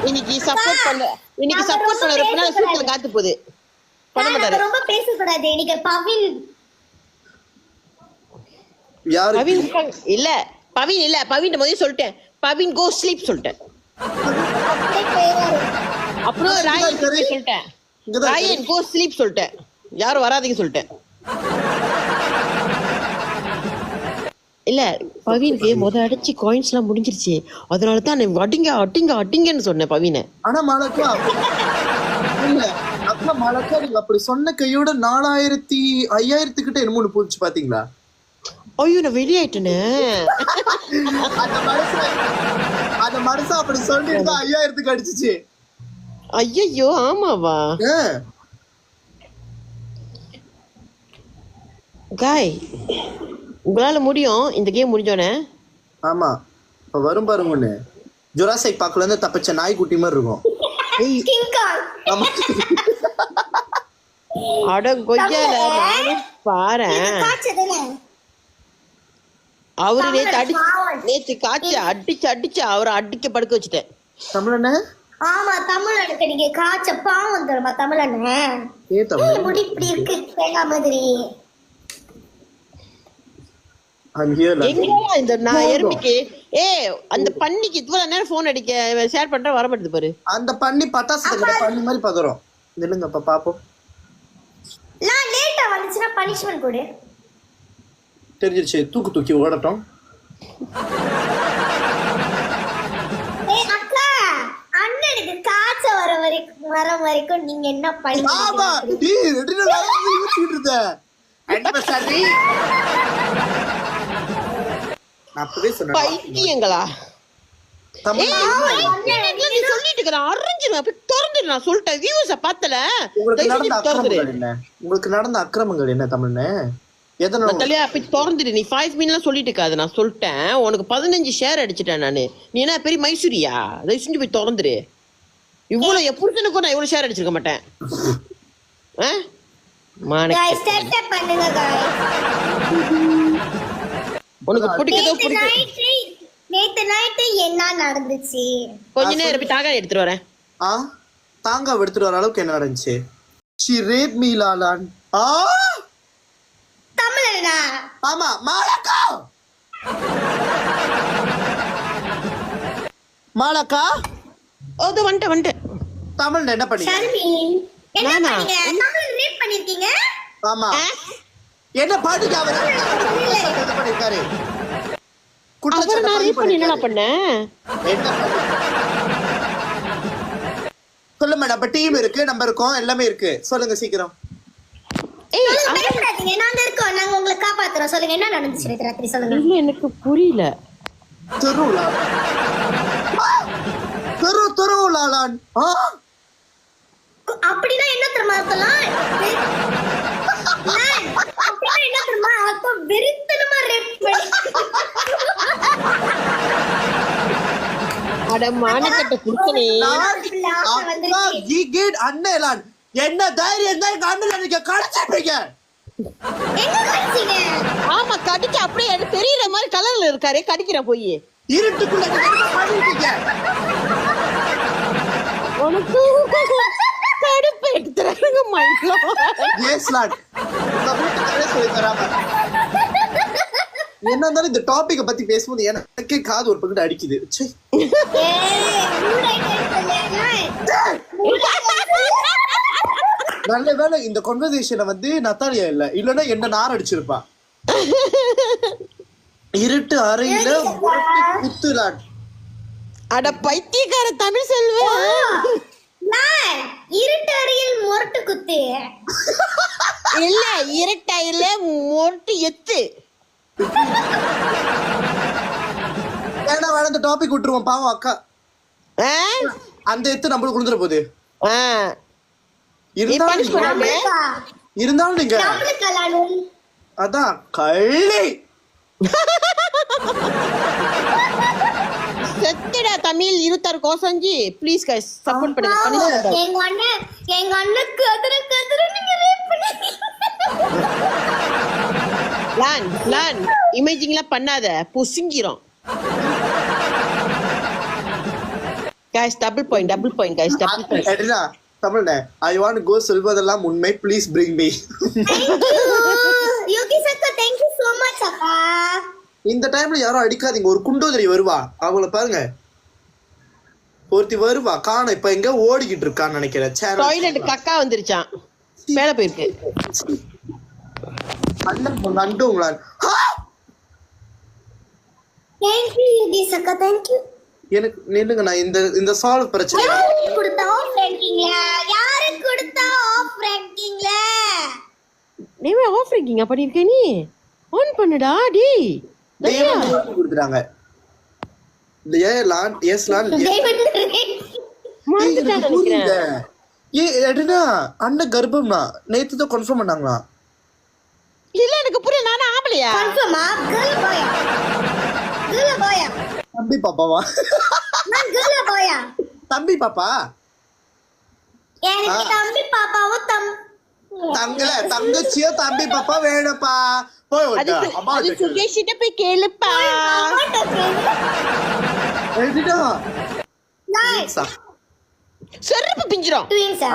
இன்னைக்கு சப்போர்ட் பண்ணறப்பனா சூட்ல காத்து போகுது. பண்ண மாட்டாரு. ரொம்ப பேச கூடாது. இன்னைக்கு பவின் யார்? பவின் இல்ல பவின் முதல்ல சொல்லிட்டேன். பவின் கோ ஸ்லீப் சொல்லிட்டேன். அப்புறம் ராயன் சொல்லிட்டேன். ராயன் கோ ஸ்லீப் சொல்லிட்டேன். யாரும் வராதீங்க சொல்லிட்டேன். இல்ல பவினுக்கு அடிச்சு காயின்ஸ் எல்லாம் முடிஞ்சிருச்சு. அதனாலதான் அடிங்கன்னு சொன்னேன் பவினை. ஆனா மாலக்கா இல்ல அக்கா மாலக்கா நீங்க அப்படி சொன்ன கையோட 4000 5000 கிட்ட என்னமோ போச்சு பாத்தீங்களா? ஐயோ நான் வெளியாயிட்டேனே. அந்த மனுஷன் அப்படி சொல்லிட்டு 5000 அடிச்சிச்சு. ஐயோ ஆமாவா? காய் உங்களால முடியும் இந்த கேம் முடிஞ்சோடனே. ஆமா இப்ப வரும் பாருங்க ஒண்ணு. ஜுராசிக் பார்க்ல இருந்து தப்பிச்ச நாய்க்குட்டி மாதிரி இருக்கும். கிங் காங். ஆமா. அட கொய்யால பாரேன். காச்சதுல அவரு நேத்து காய்ச்சி அடிச்சு அவரை அடிக்க படுக்க வச்சுட்டேன். தமிழ் என்ன? ஆமா தமிழ் எனக்கு நீங்க காய்ச்ச பாவம் தருமா தமிழ் அண்ணன். ஏ தமிழ் முடி இப்படி இருக்கு தேங்காய் மாதிரி. எங்கடா இந்த நான் எருமைக்கு அந்த பன்னிக்கு இவ்வளவு நேரம் போன் அடிக்க ஷேர் பண்ற வர மாட்டேது பாரு. அந்த பண்ணி பட்டாசு பண்ணி மாதிரி பதறோம். நில்லுங்க அப்ப பாப்போம். நான் லேட்டா வந்துச்சுன்னா பனிஷ்மென்ட் கொடு. தெரிஞ்சிருச்சு, தூக்கி ஓடட்டும். அக்கா அண்ணனுக்கு காய்ச்ச வர வரைக்கும் நீங்க என்ன ஆமா பண்ணீங்க? டீ ரெடில வந்து யூசிட்டு இருந்த அட்வர்சரி. நான் அப்பவே சொன்னேன் பைத்தியங்களா. தமிழ் சொல்லிட்டு இருக்கிறேன் அரைஞ்சிரும் அப்படி திறந்துடு. நான் சொல்லிட்டேன் வியூஸ பார்த்தல. உங்களுக்கு நடந்த அக்கிரமங்கள் என்ன தமிழ்னு? தலையா அப்படி திறந்துடு. நீ 5 மினிட்லாம் சொல்லிட்டு இருக்காது. நான் சொல்லிட்டேன் உனக்கு 15 ஷேர் அடிச்சிட்டேன் நானு. நீ என்ன பெரிய மைசூரியா? அதை செஞ்சு போய் திறந்துரு. இவ்வளவு என் புருஷனுக்கும் நான் இவ்வளவு ஷேர் அடிச்சிருக்க மாட்டேன். உனக்கு பிடிக்குதோ பிடிக்கும். நேத்து நைட்டு என்ன நடந்துச்சு? கொஞ்ச நேரம் போய் தாங்க எடுத்துட்டு வரேன். தாங்க எடுத்துட்டு வர அளவுக்கு என்ன நடந்துச்சு? she raped me லாலான். தமிழனா? ஆமா மாலக்கா. மாலக்கா ஓது வந்துட்டேன். தமிழ்ல என்ன பண்ணீங்க? ஷர்மி என்ன பண்ணீங்க? தமிழ் ரேப் பண்ணிருக்கீங்க? ஆமா. என்ன பாட்டுக்கு அவர் என்ன பண்ணிருக்காரு? அவர் நான் ரேப் பண்ணி என்ன பண்ணேன்? சொல்லுங்க மேடம். அப்ப டீம் இருக்கு, நம்பர் இருக்கும், எல்லாமே இருக்கு. சொல்லுங்க சீக்கிரம். நாங்க இருக்கோம், நாங்க உங்களை காப்பாத்துறோம். சொல்லுங்க என்ன நடந்துச்சு ராத்திரி சொல்லுங்க. இல்ல எனக்கு புரியல. தெருவுலாலான் அப்படின்னா என்ன தெரியுமா அர்த்தம்? அப்படின்னா என்ன தெரியுமா அர்த்தம்? வெறித்தனமா ரேப் பண்ணி. அட மானக்கட்ட குடுக்கனே. அண்ணன் என்ன தைரியம் தான் எங்க அண்ணன் நீங்க கடிச்சிருப்பீங்க. ஆமா கடிக்க அப்படியே தெரியற மாதிரி கலர்ல இருக்காரு. கடிக்கிற போய் இருட்டுக்குள்ள பண்ணிருக்கீங்க. உனக்கு கடுப்பு எடுத்துறாங்க மைண்ட்ல. எஸ் லாட். சொல்லி தராம என்ன இருந்தாலும் இந்த டாபிக்க பத்தி பேசும்போது எனக்கே காது ஒரு பக்கத்து அடிக்குது. நல்ல வேலை இந்த கான்வர்சேஷனை வந்து நத்தாலியா இல்லன்னா என்ன நார் அடிச்சிருப்பா. இருட்டு அறையில குத்துலாட். அட பைத்தியக்கார தமிழ் செல்வம். இருட்டு அறையில் முரட்டு குத்து இல்ல இருட்டையில முரட்டு எத்து. ஏன்னா வளர்ந்த டாபிக் விட்டுருவோம் பாவம் அக்கா. அந்த எத்து நம்மளுக்கு குடுத்துற போகுது. இருந்தாலும் நீங்க அதான் கள்ளி செத்துடா தமிழ் 26 கோசஞ்சி. ப்ளீஸ் गाइस சப்போர்ட் பண்ணுங்க. எங்க அண்ணன் கதற நீங்க ரேப் பண்ணீங்க. லான் இமேஜிங்லாம் பண்ணாத புசிங்கிரும். Guys double point guys double point. தமிழ்ல ஐ வாண்ட் கோ சொல்வதெல்லாம் உண்மை ப்ளீஸ் பிரிங் மீ. யோகி சக்கா thank you so much அக்கா. இந்த டைம்ல யாரும் அடிக்காதீங்க. ஒரு குண்டோதரி வருவா, அவங்கள பாருங்க. ஒருத்தி வருவா காண இப்ப எங்க ஓடிக்கிட்டு இருக்கான்னு நினைக்கிறேன். டாய்லெட் கக்கா வந்துருச்சான், மேல போயிருக்கு. அண்ணன் நண்டுங்களா? thank you யோகி சக்கா thank you. எனக்கு நில்லுங்க, நான் இந்த சால்வ் பிரச்சனை யாருக்கு கொடுத்தா ஆஃப் ரேங்கிங்ல? யாருக்கு கொடுத்தா ஆஃப் ரேங்கிங்ல? நீவே ஆஃப் ரேங்கிங் பண்ணிருக்க நீ? ஆன் பண்ணுடா டேய். தேவன் கொடுத்துறாங்க. லான் எஸ் லான் மாத்திட்டாங்க நினைக்கிறேன். எடுனா அண்ணன் கர்ப்பம்னா நேத்து தான் கன்ஃபார்ம் பண்ணாங்களா? இல்ல எனக்கு புரியல. நானா ஆம்பளையா? கன்ஃபார்மா? கேர்ள் பாயா? கேர்ள் பாயா? தம்பி பாப்பாவா? கேர்ளா பாயா? தம்பி பாப்பா எனக்கு தம்பி பாப்பாவும் தங்கச்சியோ தம்பி பாப்பா வேணும்ப்பா. போய் அது அம்மா அது சுகேஷ் கிட்ட போய் கேளுப்பா. எழுதிட்டா செருப்பு பிஞ்சிரும். ட்வின்ஸா?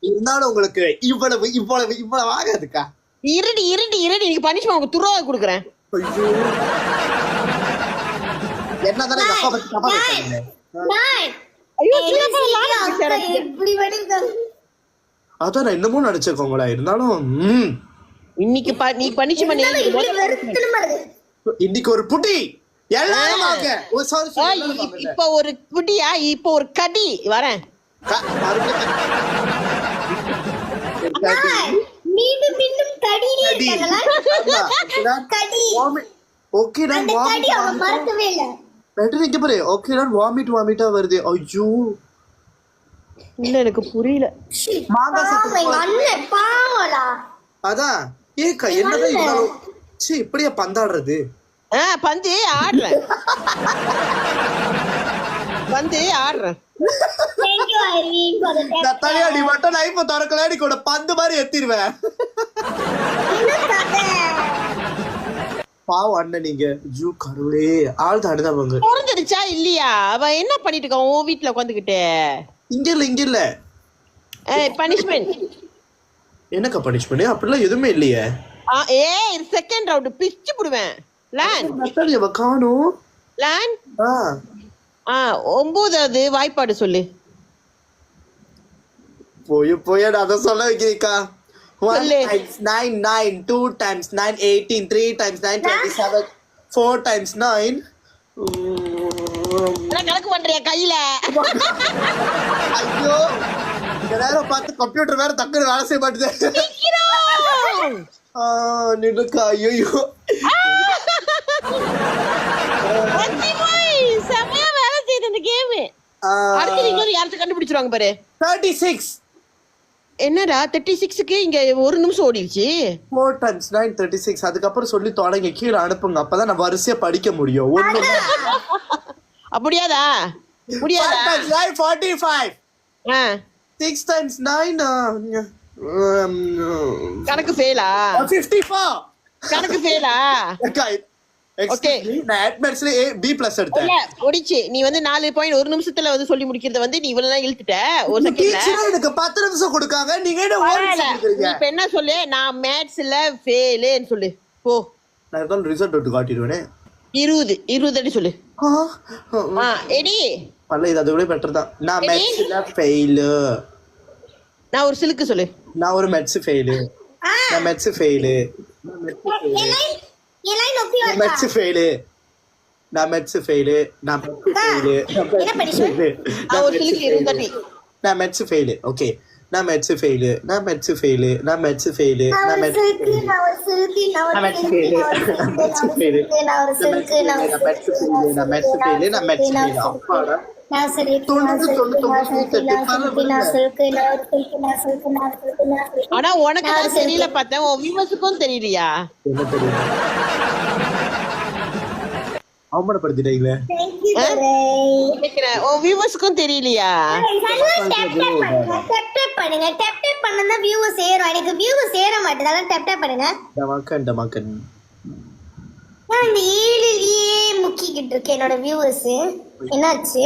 இருந்தாலும் உங்களுக்கு இவ்வளவு ஆகாதுக்கா. இருடி நீங்க பனிஷ்மெண்ட் உங்களுக்கு துரோக கொடுக்குறேன். ஐயோ என்னதானே எங்க அப்பா பத்தி தப்பா பேசுறீங்க? ஐயோ எப்படி வடிங்க? அதான் நான் என்னமோ நினைச்சுக்கோங்களா. இருந்தாலும் இன்னைக்கு நீ பனிஷ்மெண்ட் இன்னைக்கு ஒரு புட்டி எல்லாரும் வாங்க. இப்ப ஒரு குடியா, இப்ப ஒரு கடி வரேன். மீண்டும் மீண்டும் கடியிலே இருக்காங்களா? கடி. ஓகே நான் அந்த கடி அவ மறக்கவே இல்ல. பெட்டர் இங்க பாரு. ஓகே நான் வாமிட்டா வருது. ஐயோ இல்ல எனக்கு புரியல. பாவம் அண்ணன் பாவலா. அதான் ஏக்கா என்னதான் இவ்வளவு இப்படியா பந்தாடுறது? பந்து ஆடுறேன். Thank you Irene for the tip. நத்தாலியா நீ மட்டும் லைஃப் திறக்கல நீ கூட பந்து மாதிரி எத்திடுவேன். பாவம் அண்ணன் நீங்க. ஐயோ கடவுளே ஆள் தாடுதாங்க. பொறந்துடுச்சா இல்லையா? அவ என்ன பண்ணிட்டு இருக்கா உன் வீட்டுல உட்காந்துக்கிட்டு? இங்க இல்ல பனிஷ்மெண்ட். என்னக்கா பனிஷ்மெண்ட்? அப்படிலாம் எதுவுமே இல்லையே. செகண்ட் ரவுண்ட் பிச்சு புடுவேன். லேண்ட் நத்தாலியாவை காணோம். லேண்ட் 9வது வாய்ப்பாடு சொல்லு. போய் அதை சொல்ல வைக்கிறீக்கா. 1 சொல்லு. times 9 9, 2 times 9 18, 3 times 9 27, 4 times 9. கணக்கு பண்றியா கையில? ஐயோ நேரம் பார்த்து கம்ப்யூட்டர் வேற டக்குனு வேலை செய்ய மாட்டேது. நின்னுக்கா. ஐயோ செமையா வேலை செய்யுது இந்த கேம். அடுத்து இன்னொரு யாராச்சும் கண்டுபிடிச்சிருவாங்க பாரு. 36. என்னடா 36க்கு இங்க 1 நிமிஷம் ஓடிடுச்சு. 4 times 9 36. அதுக்கப்புறம் சொல்லி தொடங்க கீழே அனுப்புங்க. அப்பதான் நான் வரிசையா படிக்க முடியும். அப்படியாதா? முடியாதா? 5 times 9 45. 6 times 9 கணக்கு ஃபெயிலா? 54. கணக்கு ஃபெயிலா? ஓகே நான் அட்மிட்ஸ்ல B+ எடுத்தேன். இல்ல ஓடிச்சு. நீ வந்து 4 பாயிண்ட் 1 நிமிஷத்துல வந்து சொல்லி முடிக்கிறத வந்து நீ இவ்வளவு இழுத்துட்ட ஒரு செகண்ட்ல. எனக்கு 10 நிமிஷம் கொடுக்காங்க. நீங்க என்ன ஒரு நிமிஷம் நீ கொடுக்குறீங்க? இப்ப என்ன சொல்லு? நான் மேத்ஸ்ல ஃபெயில்னு சொல்லு. போ நான் ஏதோ ரிசல்ட் எடுத்து காட்டிடுவேனே. 20 அடி சொல்லு. எடி பல்ல இது அதுவே பெட்டர் தான். நான் மேத்ஸ்ல ஃபெயில். நான் ஒரு சிலுக்கு சொல்லு. நான் ஒரு மேத்ஸ் ஃபெயில். நான் மேத்ஸ் ஃபெயில். Maths fail. நான் மேத்ஸ் ஃபெயில். நான் ஒரு சிலுக்கு 20 அடி. நான் மேத்ஸ் ஃபெயில். ஓகே நான் மேத்ஸ் ஃபெயில். நான் மேத்ஸ் ஃபெயில். நான் மேத்ஸ் ஃபெயில். நான் மேத்ஸ் ஃபெயில். நான் மேத்ஸ் ஃபெயில். நான் மேத்ஸ் ஃபெயில். நான் மேத்ஸ் ஃபெயில். நான் மேத்ஸ் ஃபெயில். அப்பாடா ஆனா உனக்கு தான் தெரியல பார்த்தேன். உன் வியூவர்ஸுக்கும் தெரியலையா? என்ன தெரியும்? அவமானப்படுத்திட்டீங்களே. உன் வியூவர்ஸுக்கும் தெரியலையா? இந்த 7லயே முக்கிக்கிட்டு இருக்கு என்னோட வியூவர்ஸ். என்னாச்சு?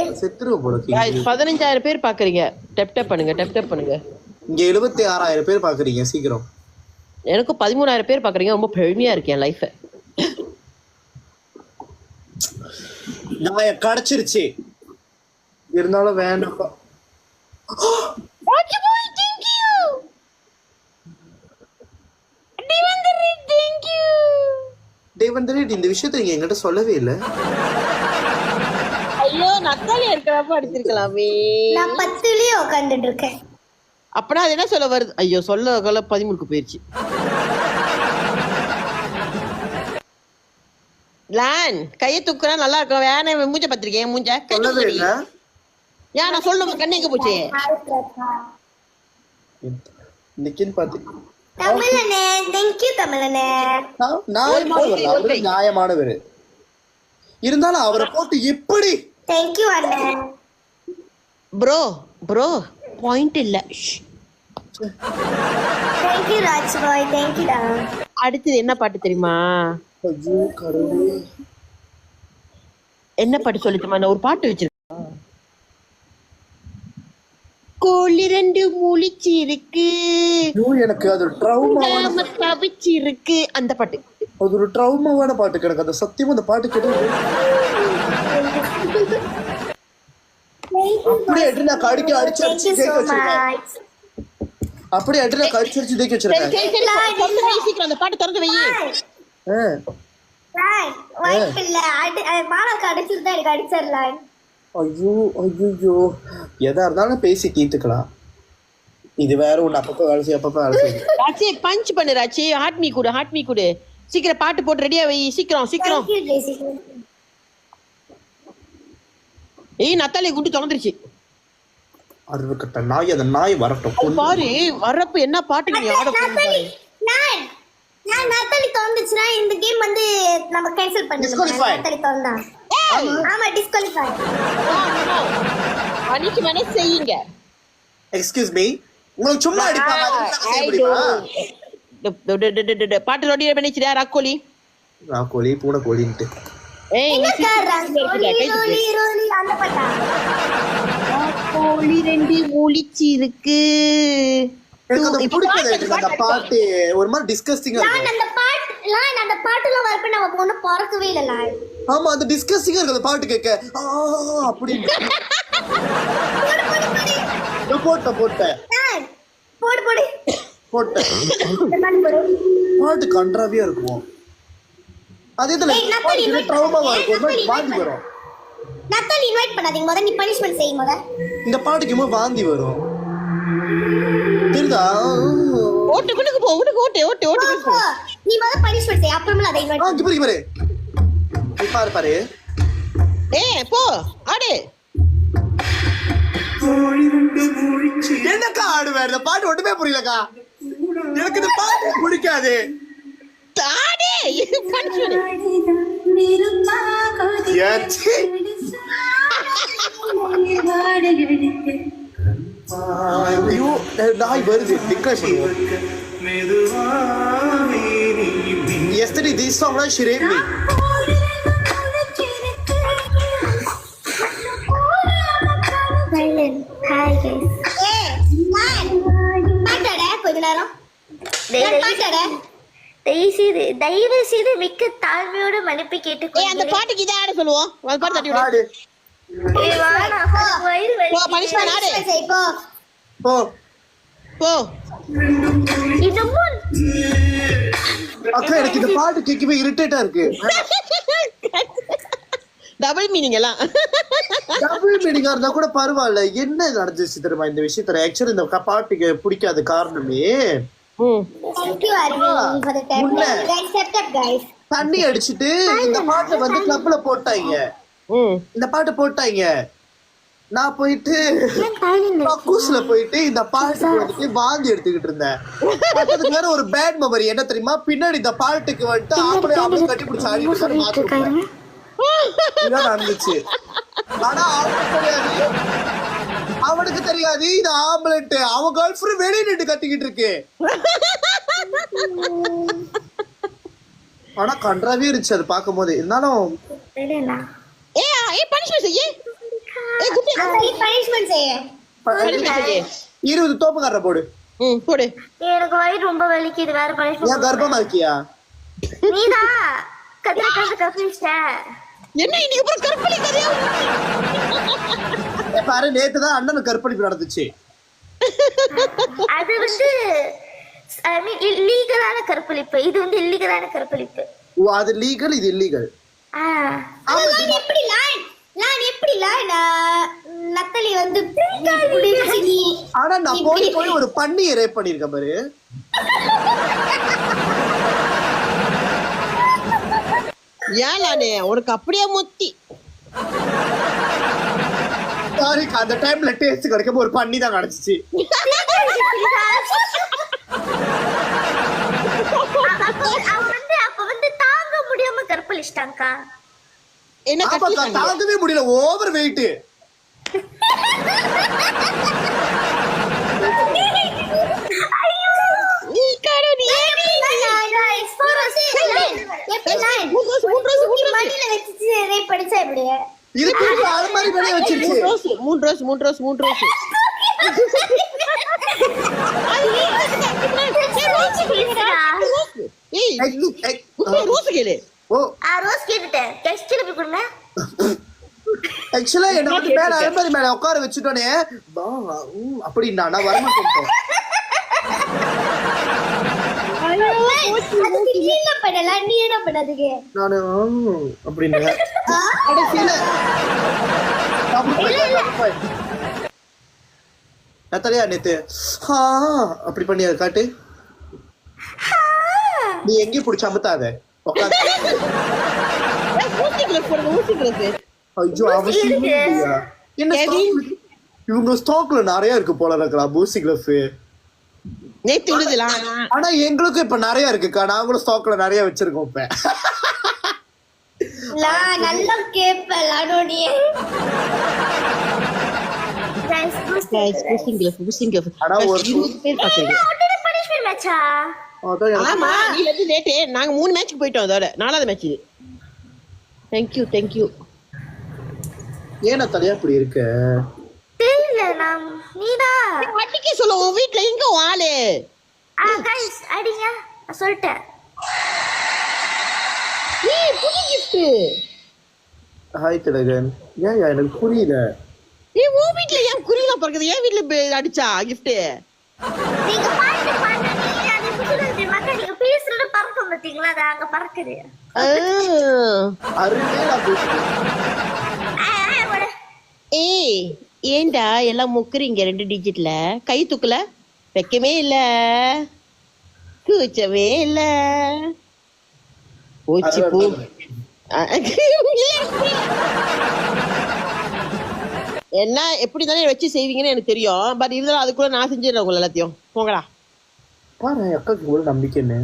15,000 பேர் பாக்குறீங்க. டப் டப் பண்ணுங்க. இங்க 76,000 பேர் பாக்குறீங்க. சீக்கிரம். எனக்கு 13,000 பேர் பாக்குறீங்க. ரொம்ப பெருமையா இருக்கு என் லைஃப். நான் கிடைச்சிருச்சு. இருந்தாலும் வேண்டாம்ப்பா. இந்த விஷயத்த நீங்க என்கிட்ட சொல்லவே இல்ல. ஐயோ நத்தாலியா இருக்கிறப்ப அடிச்சிருக்கலாமே. நான் 10லயே உட்கார்ந்துட்டு இருக்கேன். அப்பனா அது என்ன சொல்ல வருது? ஐயோ சொல்ல 13க்கு போயிருச்சு. லான் கையை தூக்குறா நல்லா இருக்கும். வேணா மூஞ்ச பத்திரிக்கேன். மூஞ்ச சொல்லவே இல்ல. ஏன் நான் சொல்லணும் கண்ணு எங்க போச்சு? நிக்கின் பாத்து தமிழனே. தேங்க் யூ தமிழனே. நியாயமானவர். இருந்தாலும் அவரை போட்டு எப்படி தேங்க்யூ அண்ணன். ப்ரோ பாயிண்ட் இல்ல. தேங்க்யூ ராஜ் பாய், தேங்க்யூடா. அடுத்தது என்ன பாட்டு தெரியுமா? ஐயோ கடவுளே. என்ன பாட்டு சொல்லிட்டுமா? நான் ஒரு பாட்டு வச்சிருக்கேன். கோழி ரெண்டு முழிச்சிருக்கு, ஐயோ எனக்கு அது ஒரு ட்ரௌமாவான தவிச்சிருக்கு, அந்த பாட்டு. அது ஒரு ட்ரௌமாவான பாட்டு. எனக்கு அந்த சத்தியமா அந்த பாட்டு கேட்டு அப்படியே எட்டு நான் கடிக்க அடிச்சு Thank you தேக்க so வச்சிருக்கேன். much. அப்படியே எட்டு நான் கடிச்சு அடிச்சு தேக்க வச்சிருக்கேன். திறந்து வை, சீக்கிரம் அந்த பாட்டு திறந்து வை. Right. வாய்ப்பு இல்ல. மாலாக்கு அடிச்சிருந்தா எனக்கு அடிச்சிடலாம். ஐயோ ஐயோ எதா இருந்தாலும் பேசி தீர்த்துக்கலாம். இது வேற ஒண்ணு. அப்பப்ப வேலை செய்ய அப்பப்ப வேலை செய்யும். ராச்சி பஞ்ச் பண்ணு ராச்சி. ஹார்ட் மீ கூடு. சீக்கிரம் பாட்டு போட்டு ரெடியா வை. சீக்கிரம். Thank you, Jessica. ஏய் நத்தாலி குண்டு திறந்துருச்சு. அறுவக்கட்ட நாய். அந்த நாய் வரட்டும். அது பாரு வரப்பு என்ன பாட்டு நீ ஆட போறீங்க. நான் நத்தாலி தோந்துச்சுனா இந்த கேம் வந்து நம்ம கேன்சல் பண்ணிடலாம். நத்தாலி தோந்தா ஆமா டிஸ்குவாலிஃபை. பனிஷ்மென்ட் செய்யுங்க. Excuse me. உங்களுக்கு சும்மா அடிப்பாங்க. பாட்டு ரெடி பண்ணிச்சிடா ராக்கோலி. ராக்கோலி பூனை கோலின்ட்டு. ஏய் அந்த பாட்டா? கோழி ரெண்டு முழிச்சிருக்கு. எனக்கு அது பிடிக்காது. அந்த பாட்டு ஒரு மாதிரி டிஸ்கஸ்டிங்கா இருக்கு. அந்த பாட்டுல வரப்ப நம்ம ஒண்ணு பறக்கவே இல்ல. ஆமா அந்த டிஸ்கஸ்டிங்கா இருக்கு அந்த பாட்டு கேட்க. அப்படி போட்டேன் போடு பாட்டு கன்றாவியா இருக்கும். அதே இதுல ட்ராமாவா இருக்கும். வாந்தி வரும். நத்தாலி இன்வைட் பண்ணாதீங்க. முத நீ பனிஷ்மென்ட் செய். முத இந்த பாட்டுக்கு வாந்தி வரும். தெரியுதா? ஓட்டு குடுக்கு போ. ஓட்டு நீ முத பனிஷ்மென்ட் செய், அப்புறமா அதை இன்வைட் பாரு. ஏய் போ ஆடு. என்னக்கா ஆடுவேன்? இந்த பாட்டு ஒண்ணுமே புரியலக்கா. எனக்கு இந்த பாட்டு பிடிக்காது. ஆடு பனிஷ்மென்ட். ஐயோ நாய் வருது. Yesterday this song she raped me. Hi guys. பாட்டடா கொஞ்ச நேரம். பாட்டடா தயவு செய்து மிக்க தாழ்மையோட மன்னிப்பு கேட்டுக்கொள்கிறேன். அந்த பாட்டுக்கு இத ஆட சொல்லுவோம். அந்த பாட்டு தட்டி விடு. ஏய் வாடா வயிறு வலி. போ பனிஷ்மென்ட் ஆடு. செய் போ. இதுவும் அக்கா எனக்கு இந்த பாட்டு கேட்கவே இரிட்டேட்டா இருக்கு. டபுள் மீனிங் எல்லாம். டபுள் மீனிங்கா இருந்தா கூட பரவாயில்ல. என்ன நடந்துச்சு தெரியுமா இந்த விஷயத்துல? ஆக்சுவலி இந்த பாட்டுக்கு பிடிக்காத காரணமே Thank you Arvind for the time. Guys, set up guys. தண்ணி அடிச்சிட்டு இந்த பாட்டை வந்து கிளப்ல போட்டாங்க. இந்த பாட்டு போட்டாங்க. நான் போயிட்டு கக்கூஸ்ல போயிட்டு இந்த பாட்டுக்கு வந்துட்டு வாந்தி எடுத்துக்கிட்டு இருந்தேன். அதுக்கு வேற ஒரு பேட் மெமரி என்ன தெரியுமா? பின்னாடி இந்த பாட்டுக்கு வந்துட்டு ஆம்பளை கட்டி பிடிச்சி ஆடிட்டு இதான் நடந்துச்சு. ஆனா அவனுக்கு தெரியாது இது ஆம்பளட். அவன் கேர்ள் ஃப்ரெண்ட் வெளியே நின்று கத்திக்கிட்டு இருக்கு. ஆனா கன்றாவே இருந்துச்சு அது பார்க்கும் போது. இருந்தாலும் பனிஷ்மென்ட் செய்ய. பனிஷ்மென்ட் செய்ய. 20 தோப்புக்காரரை போடு. போடு. எனக்கு வயிறு ரொம்ப வலிக்குது. வேற பனிஷ்மென்ட். ஏன் கர்ப்பமா இருக்கியா? நீதான் கத்திரிச்ச. என்ன இன்னைக்கு அப்புறம் கற்பழி கதையா? பாரு நேத்துதான் அண்ணனுக்கு கற்பழிப்பு நடந்துச்சு. அது வந்து இல்லீகலான கற்பழிப்பு. இது வந்து இல்லீகலான கற்பழிப்பு. ஓ அது லீகல் இது இல்லீகல். நத்தலி வந்து ஆனா நான் போய் ஒரு பண்ணியை ரேப் பண்ணிருக்கேன் பாரு. ஏன் உனக்கு அப்படியே முத்தி. சாரி அந்த டைம்ல டேஸ்ட் கிடைக்கும் ஒரு பண்ணி தான் கிடைச்சிச்சு. அப்ப வந்து தாங்க முடியாம கற்பழிச்சிட்டாங்கக்கா. என்ன ஆமாக்கா, கட்டி தாங்கவே முடியல, ஓவர் வெயிட். நீ காரோடி இது தூக்கி அலமாரி மேலே வச்சிருச்சு. மூணு ரோஸ் ஏய் ரோஸ் கேளு ஓ ரோஸ் கேட்டுட்டேன் டெஸ்ட் போய் கொடுங்க. ஆக்சுவலா என்ன வந்து மேல அலமாரி மேல உட்கார வச்சுட்டோனே அப்படின்னா நான் வரமாட்டேன். நீ என்ன பண்ணதுக்கு நானு அப்படின்னு கடைசியில நத்தாலியா நேத்து அப்படி பண்ணியா காட்டு. நீ எங்கேயும் பிடிச்ச அமுத்தாத உட்காந்து. ஐயோ அவசியம் இல்லையா? என்ன இவங்க ஸ்டாக்ல நிறைய இருக்கு போல இருக்கலாம் பூசி கிளப். நேத்து விடுதலாம். ஆனா எங்களுக்கும் இப்ப நிறைய இருக்குக்கா, நாங்களும் ஸ்டாக்ல நிறைய வச்சிருக்கோம் இப்ப. நல்லா கேப்பேன். ஆமா நீ வந்து லேட்டு. நாங்க 3 மேட்ச்க்கு போயிட்டோம். அதோட 4வது மேட்ச் இது. தேங்க்யூ ஏன்னா தலையா இப்படி இருக்கு? அடிக்க சொல்ல உன் வீட்டுல எங்க ஆளு? அடிங்க சொல்லிட்டேன். புது gift. ஹாய் திலகன். ஏன் எனக்கு புரியல. உன் வீட்டுல ஏன் குருவிலாம் பறக்குது? என் வீட்டுல அடிச்சா gift. நீங்க பாட்டு பாடுறீங்க, அது புதுசு மக்கள் நீங்க பேசுறது பறக்கும் பாத்தீங்களா? அது அங்க பறக்குது. அருமையா ஏய் ஏண்டா எல்லாம் முக்குறீங்க 2 டிஜிட்ல? கை தூக்கல, வைக்கவே இல்ல, கூச்சவே இல்ல. போச்சு போ. என்ன எப்படி தானே வச்சு செய்வீங்கன்னு எனக்கு தெரியும். பட் இருந்தாலும் அதுக்குள்ள நான் செஞ்சிடறேன் உங்களை எல்லாத்தையும். போங்கடா. பாரு அக்காக்கு கூட நம்பிக்கைன்னு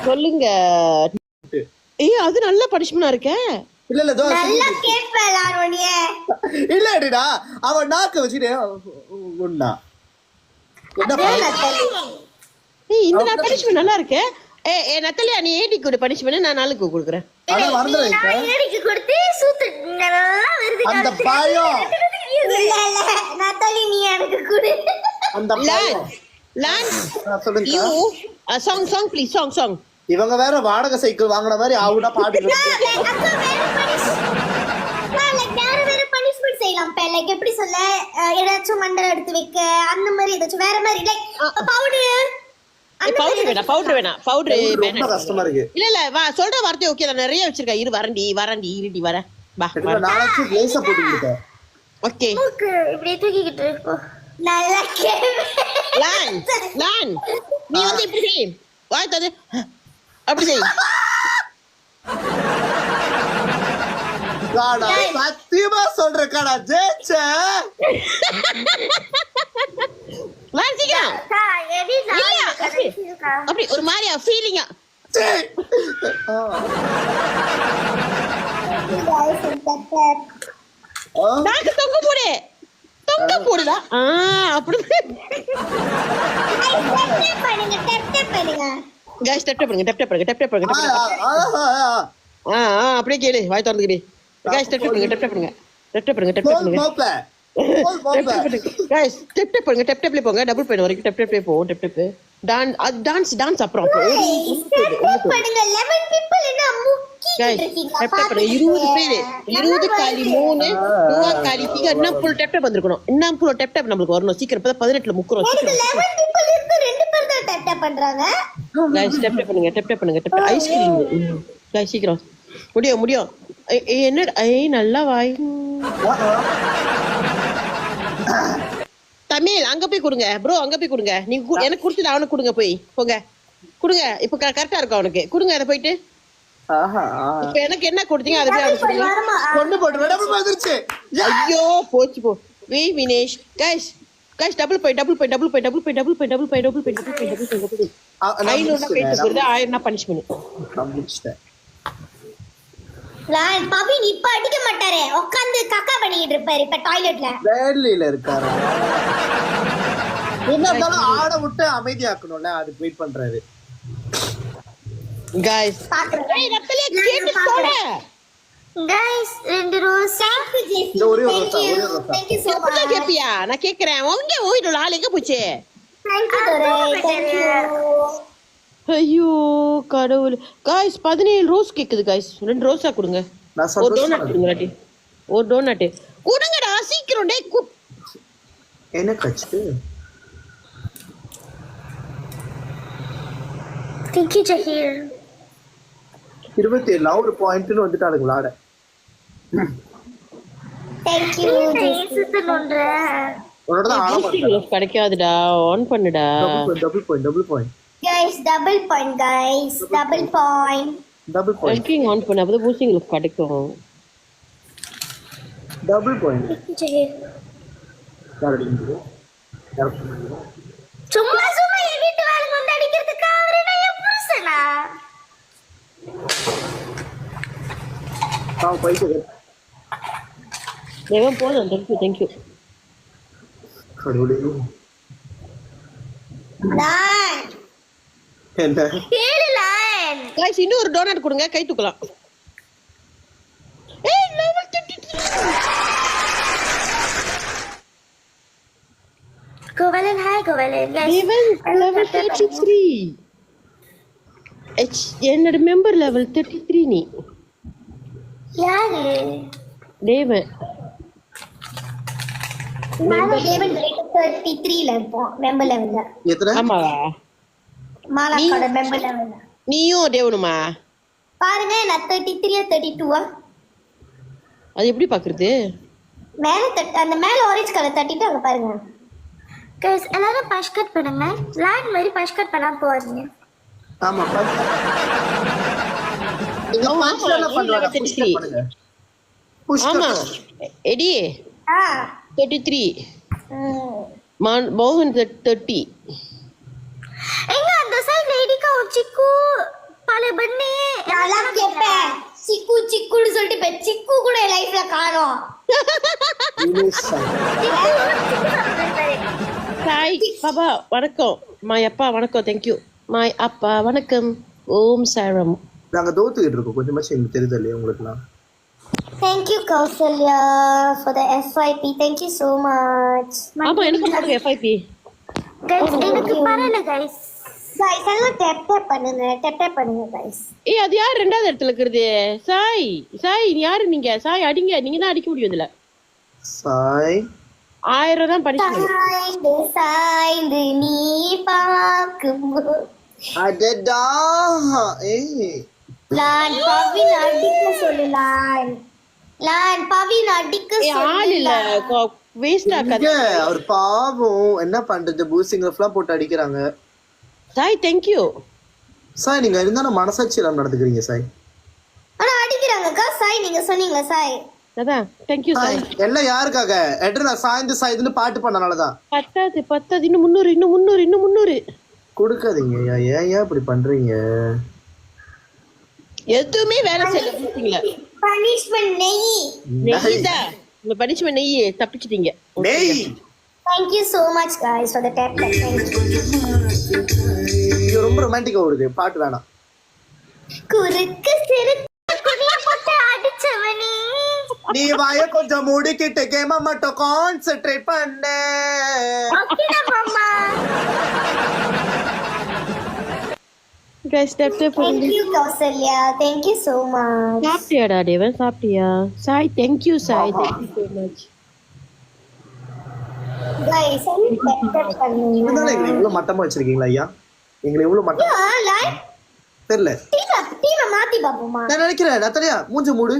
சொல்லுங்க. ஏய் அது நல்ல பனிஷ்மெண்டா இருக்க. இல்ல இல்ல நல்லா கேப்பேன். இல்ல அடிடா அவன் நாக்க வச்சுட்டே உண்ணா என்ன ஏய் இந்த நான் பனிஷ்மெண்ட் நல்லா இருக்கு. ஏய் நத்தலியா நீ ஏடி கூட பனிஷ்மெண்ட் நான் நாளுக்கு கொடுக்குறேன். அட வரதுல நான் ஏடிக்கு கொடுத்து சூத்து நல்லா வருது. அந்த பாயம் இல்ல நத்தலி நீ எனக்கு கொடு. அந்த பாயம் லேண்ட் யூ சாங் ப்ளீஸ் சாங். இவங்க வேற வாடகை சைக்கிள் வாங்குற மாதிரி ஆவுடா பாட்டு. லைக் எப்படி சொல்ல, ஏதாச்சும் மண்டல எடுத்து வைக்க அந்த மாதிரி ஏதாச்சும் வேற மாதிரி லைக் பவுடர் வேணாம். ரொம்ப கஷ்டமா இருக்கு. இல்ல வா சொல்ற வார்த்தை ஓகே தான். நிறைய வச்சிருக்கேன். இரு வரண்டி இருடி வர வா. நாளைக்கு லேசா போட்டுக்கிட்டேன். ஓகே இப்படி தூக்கிக்கிட்டு நல்லா லான் நீ வந்து இப்படி செய். வாய் தது அப்படி செய். காடா சத்தியமா சொல்றேன் காடா ஜெயிச்சேன். லான் சீக்கிரம். அப்படி ஒரு மாதிரியா ஃபீலிங்கா. நாக்கு தொங்க போடுடா. அப்படி गाइस टैप பண்ணுங்க. அப்படியே கேளு வாய் திறந்துக்கிடி. गाइस टैप பண்ணுங்க. गाइस टैप பண்ணுங்க. போங்க டபுள் பாயிண்ட் வரைக்கும் டேப் போவோம். டான்ஸ் அப்புறம் பண்ணுங்க. 11 people என்ன முக்கிட்டு இருக்கீங்க? டேப் பண்ணுங்க. 20 பேர் 20 காலி 3 2 காலி 3 இன்னும் ஃபுல் டேப் வந்திருக்கணும். இன்னும் ஃபுல் டேப் நமக்கு வரணும். சீக்கிரம் 18ல முக்குறோம். 11 people இருக்கு 2 பேர் தான் டேப் பண்றாங்க. गाइस टैप பண்ணுங்க. ஐஸ்கிரீம் गाइस சீக்கிரம் முடியும். என்ன நல்லா வாய். தமிழ் அங்க போய் கொடுங்க ப்ரோ. அங்க போய் கொடுங்க. நீங்க எனக்கு கொடுத்துட்டு அவனுக்கு கொடுங்க. போங்க கொடுங்க. இப்ப கரெக்டா இருக்கும் அவனுக்கு. கொடுங்க அதை போயிட்டு. இப்ப எனக்கு என்ன கொடுத்தீங்க அதை போய் அவனுக்கு கொடுங்க. கொண்டு போட்டு டபுள் வந்துருச்சு. ஐயோ போச்சு போ. Vinesh guys double point. 500 போயிட்டு 1000 பனிஷ்மெண்ட். பவின் இப்ப அடிக்க மாட்டாரு, உட்கார்ந்து கக்கா பண்ணிட்டு இருப்பாரு இப்ப டாய்லெட்ல. வேலையில இருக்காரு. என்ன இருந்தாலும் ஆட விட்டு அமைதியாக்கணும்ல, அதுக்கு வெயிட் பண்றாரு. गाइस ஏய் ரத்தலே கேட்டு போடு गाइस 2 ரோஸ். இந்த ஒரே ஒரு ரோசா, ஒரே ஒரு ரோசா. Thank you so எப்படா much. கேப்பியா நான் கேக்குறேன் உங்க ஓய்டல ஆளு எங்க போச்சு Thank you Dore. Thank you. ஐயோ கடவுளே गाइस 17 ரோஸ் கேக்குது गाइस 2 ரோஸா கொடுங்க நான் ஒரு டோனட் சந்தோஷமா கொடுங்க லாட்டி ஒரு டோனட் கொடுங்கடா சீக்கிரம் டேய் என்ன கச்சு? Thank you Jahir. 27 ஒரு பாயிண்ட்னு வந்துட்டானுங்க ஆட. Thank you. சுத்தணும்ன்ற. உன்னோட தான் ஆட மாட்டாங்க. கிடைக்காதுடா ஆன் பண்ணுடா double point. Guys, double point guys. Double point. Double point. Ranking on பண்ண அப்பதான் பூஸ்டிங் கிடைக்கும் double point. Thank you Jahir. யாரடிங்க? சும்மா சும்மா என் வீட்டு வேலை வந்து அடிக்கிறதுக்கு அவரே நான் என் புருஷனா? போயிட்டு தேவன் போதும் தேங்க் யூ கடவுளே. நான் என்ன கேளுலான். गाइस இன்னும் ஒரு டோனட் கொடுங்க கை தூக்கலாம் ஏய் level 33 Kovalan hi Kovalan. Level 33 என்னோட மெம்பர் லெவல் 33 நீ யாரு? தேவன் நான் லெவல் 33 ல இருப்போம் மெம்பர் லெவல்ல. எத்தனை? ஆமாவா மாலாக்கோட மெம்பர் லெவல்ல. நீயும் தேவனுமா பாருங்க நான் 33 32 அது எப்படி பாக்குறது மேல அந்த மேல ஆரஞ்சு கலர் தட்டிட்டு அங்க பாருங்க. गाइस எல்லாரும் பஷ் கட் பண்ணுங்க. லாட் மாதிரி பஷ் கட் பண்ணா போறீங்க. ஆமா நீங்க பாஸ்ல பண்றாங்க. புஷ் பண்ணுங்க. புஷ் ஆமா எடி ஆ 33 மோகன் 30 எங்க அந்த சைடுல எடிக்கா ஒரு சிக்கு பல பண்ணே நான் கேப்பேன். சிக்கு சிக்குன்னு சொல்லிட்டு இப்ப சிக்கு கூட லைஃப்ல காணோம். சாய் பாபா வணக்கம் மாய் அப்பா வணக்கம் தேங்க்யூ மாய் அப்பா வணக்கம் ஓம் சாரம் நாங்க தோத்துக்கிட்டு இருக்கோம் கொஞ்சமாச்சு எங்களுக்கு தெரியுது இல்லையா உங்களுக்குலாம். Thank you Kausalya for the FYP. Thank you so much. ஆமா எனக்கு போடுங்க FIP Guys எனக்கு பரல guys. Guys எல்லாம் டேப் பண்ணுங்க guys. ஏய் அது யார் ரெண்டாவது இடத்துல இருக்குது சாய் சாய் யாரு நீங்க சாய் அடிங்க நீங்க தான் அடிக்க முடியும் இதுல சாய் 1000 தான் படிச்சீங்க சாய்ந்து நீ பாக்கும்போது அடடா ஏய் லான் பவின் அடிக்க சொல்லலாம். லான் பவின் அடிக்க ஆள் இல்ல வேஸ்ட் ஆகாது அவர் பாவம் என்ன பண்றது பூசிங் எல்லாம் போட்டு அடிக்கிறாங்க. சாய் தேங்க்யூ சாய் நீங்க இருந்தா மனசாட்சி இல்லாம நடந்துக்கிறீங்க சாய். ஆனா அடிக்கிறாங்கக்கா சாய் நீங்க சொன்னீங்க சாய். அதான் தேங்க்யூ சாய் எல்லாம் யாருக்காக எட்ரா சாய்ந்து சாய்துன்னு பாட்டு பண்ணனாலதான். பத்தாது இன்னும் 300 கொடுக்காதீங்க ஏன் இப்படி பண்றீங்க? எதுவுமே வேலை செய்யல பூசிங்கள பனிஷ்மென்ட் நெய் தான் இந்த பனிஷ்மென்ட் நெய் தப்பிச்சிட்டீங்க டேய் Thank you so much guys for the tap. Thank you. இது ரொம்ப ரொமான்டிக்கா ஓடுது பாட்டு வேணாம். குறுக்கு சிறுக்கு குடிய போட்டு அடிச்சவனே நீ வாய கொஞ்சம் மூடிக்கிட்டு கேம மட்டும் கான்சென்ட்ரேட் பண்ணு. ஓகேடா மாமா. guys tap Thank you Kausalya. Thank you so much. சாப்பிட்டியாடா தேவன் சாப்பிட்டியா Sai thank you Sai thank you so much Guys tap பண்ணுங்க. இதனால எங்களை இவ்வளவு மட்டமா வச்சிருக்கீங்களா ஐயா? எங்களை இவ்வளவு மட்டமா லான் தெரியல. டீம் மாத்தி பாப்போமா? நான் நினைக்கிறேன் நத்தரியா மூஞ்ச மூடு.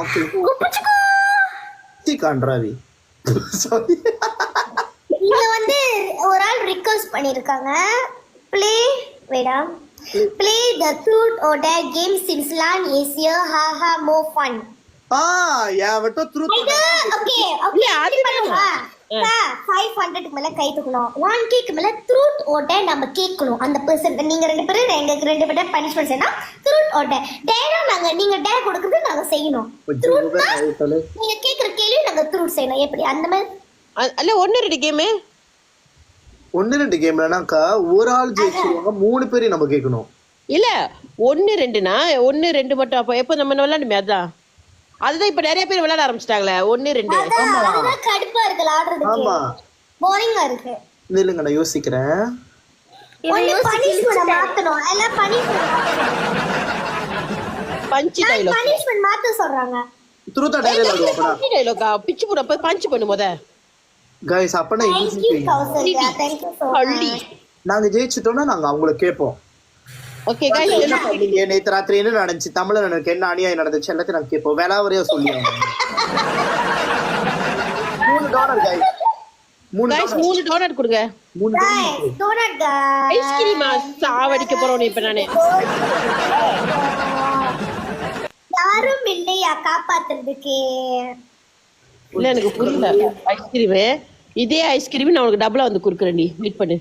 ஓகே குப்புச்சுக்கு டீ காண்றாவி. சாரி இங்க வந்து ஒரு ஆள் ரிக்வெஸ்ட் பண்ணிருக்காங்க. Play the truth or dare game since LAN is here. Haha more fun. யா வட்ட ட்ரூத். Okay, இல்ல, அது பண்ணுவா. 500க்கு மேல கை தூக்கணும். 1Kக்கு மேல த்ரூட் ஓட்ட நம்ம கேட்கணும். அந்த பர்சன் நீங்க 2 பேரும் எங்களுக்கு 2 பேரும் பனிஷ்மெண்ட் செய்யணும். த்ரூட் ஓட்ட டேரா நீங்க டே கொடுக்குறது நாங்க செய்யணும். த்ரூட்னா நீங்க கேக்குற கேள்வி நாங்க த்ரூட் செய்யணும். எப்படி அந்த மாதிரி அல்ல 1-2 கேம் 1-2 கேம்லனாக்கா ஒரு ஆள் ஜெயிச்சிருவாங்க, 3 பேரையும் நம்ம கேட்கணும். இல்ல 1-2னா 1-2 மட்டும். அப்ப எப்ப நம்ம விளையாடுமே அதுதான் இப்ப நிறைய பேர் விளையாட ஆரம்பிச்சிட்டாங்களே 1-2. அதுதான் கடுப்பா இருக்கு ஆடுறதுக்கு. ஆமா போரிங்கா இருக்கு. இல்லங்க நான் யோசிக்கிறேன். பனிஷ்மென்ட் மாத்தணும். எல்லாம் பஞ்ச் டைலாக் பனிஷ்மென்ட் மாத்த சொல்றாங்க. த்ரூட்டா டயலாக் ஆடுவோம். பஞ்ச் டைலாக்கா பிச்சு போற பஞ்ச் பண்ணு முத. गाइस அப்பனா Thank you Kausalya. Thank you so much. நாங்க ஜெயிச்சிட்டோம்னா நாங்க அவங்கள கேட்போம். ஓகே गाइस என்ன பண்ணீங்க நேத்து ராத்திரி என்ன நடந்துச்சு, தமிழ்ல எனக்கு என்ன அநியாயம் நடந்துச்சு எல்லாத்தையும் நாங்க கேட்போம். வேளாவரியா சொல்லுங்க. $3 गाइस. மூணு டோனட் கொடுங்க. Guys, donut guys. ஐஸ்கிரீமா சாவடிக்க போறோம் இப்ப நானே. யாரும் இல்லையா காப்பாத்துறதுக்கு? இல்ல எனக்கு புரியல. ஐஸ்கிரீம் இதே ஐஸ்கிரீம் நான் உனக்கு டபுளா வந்து குடுக்குறேன். நீ வெயிட் பண்ணு.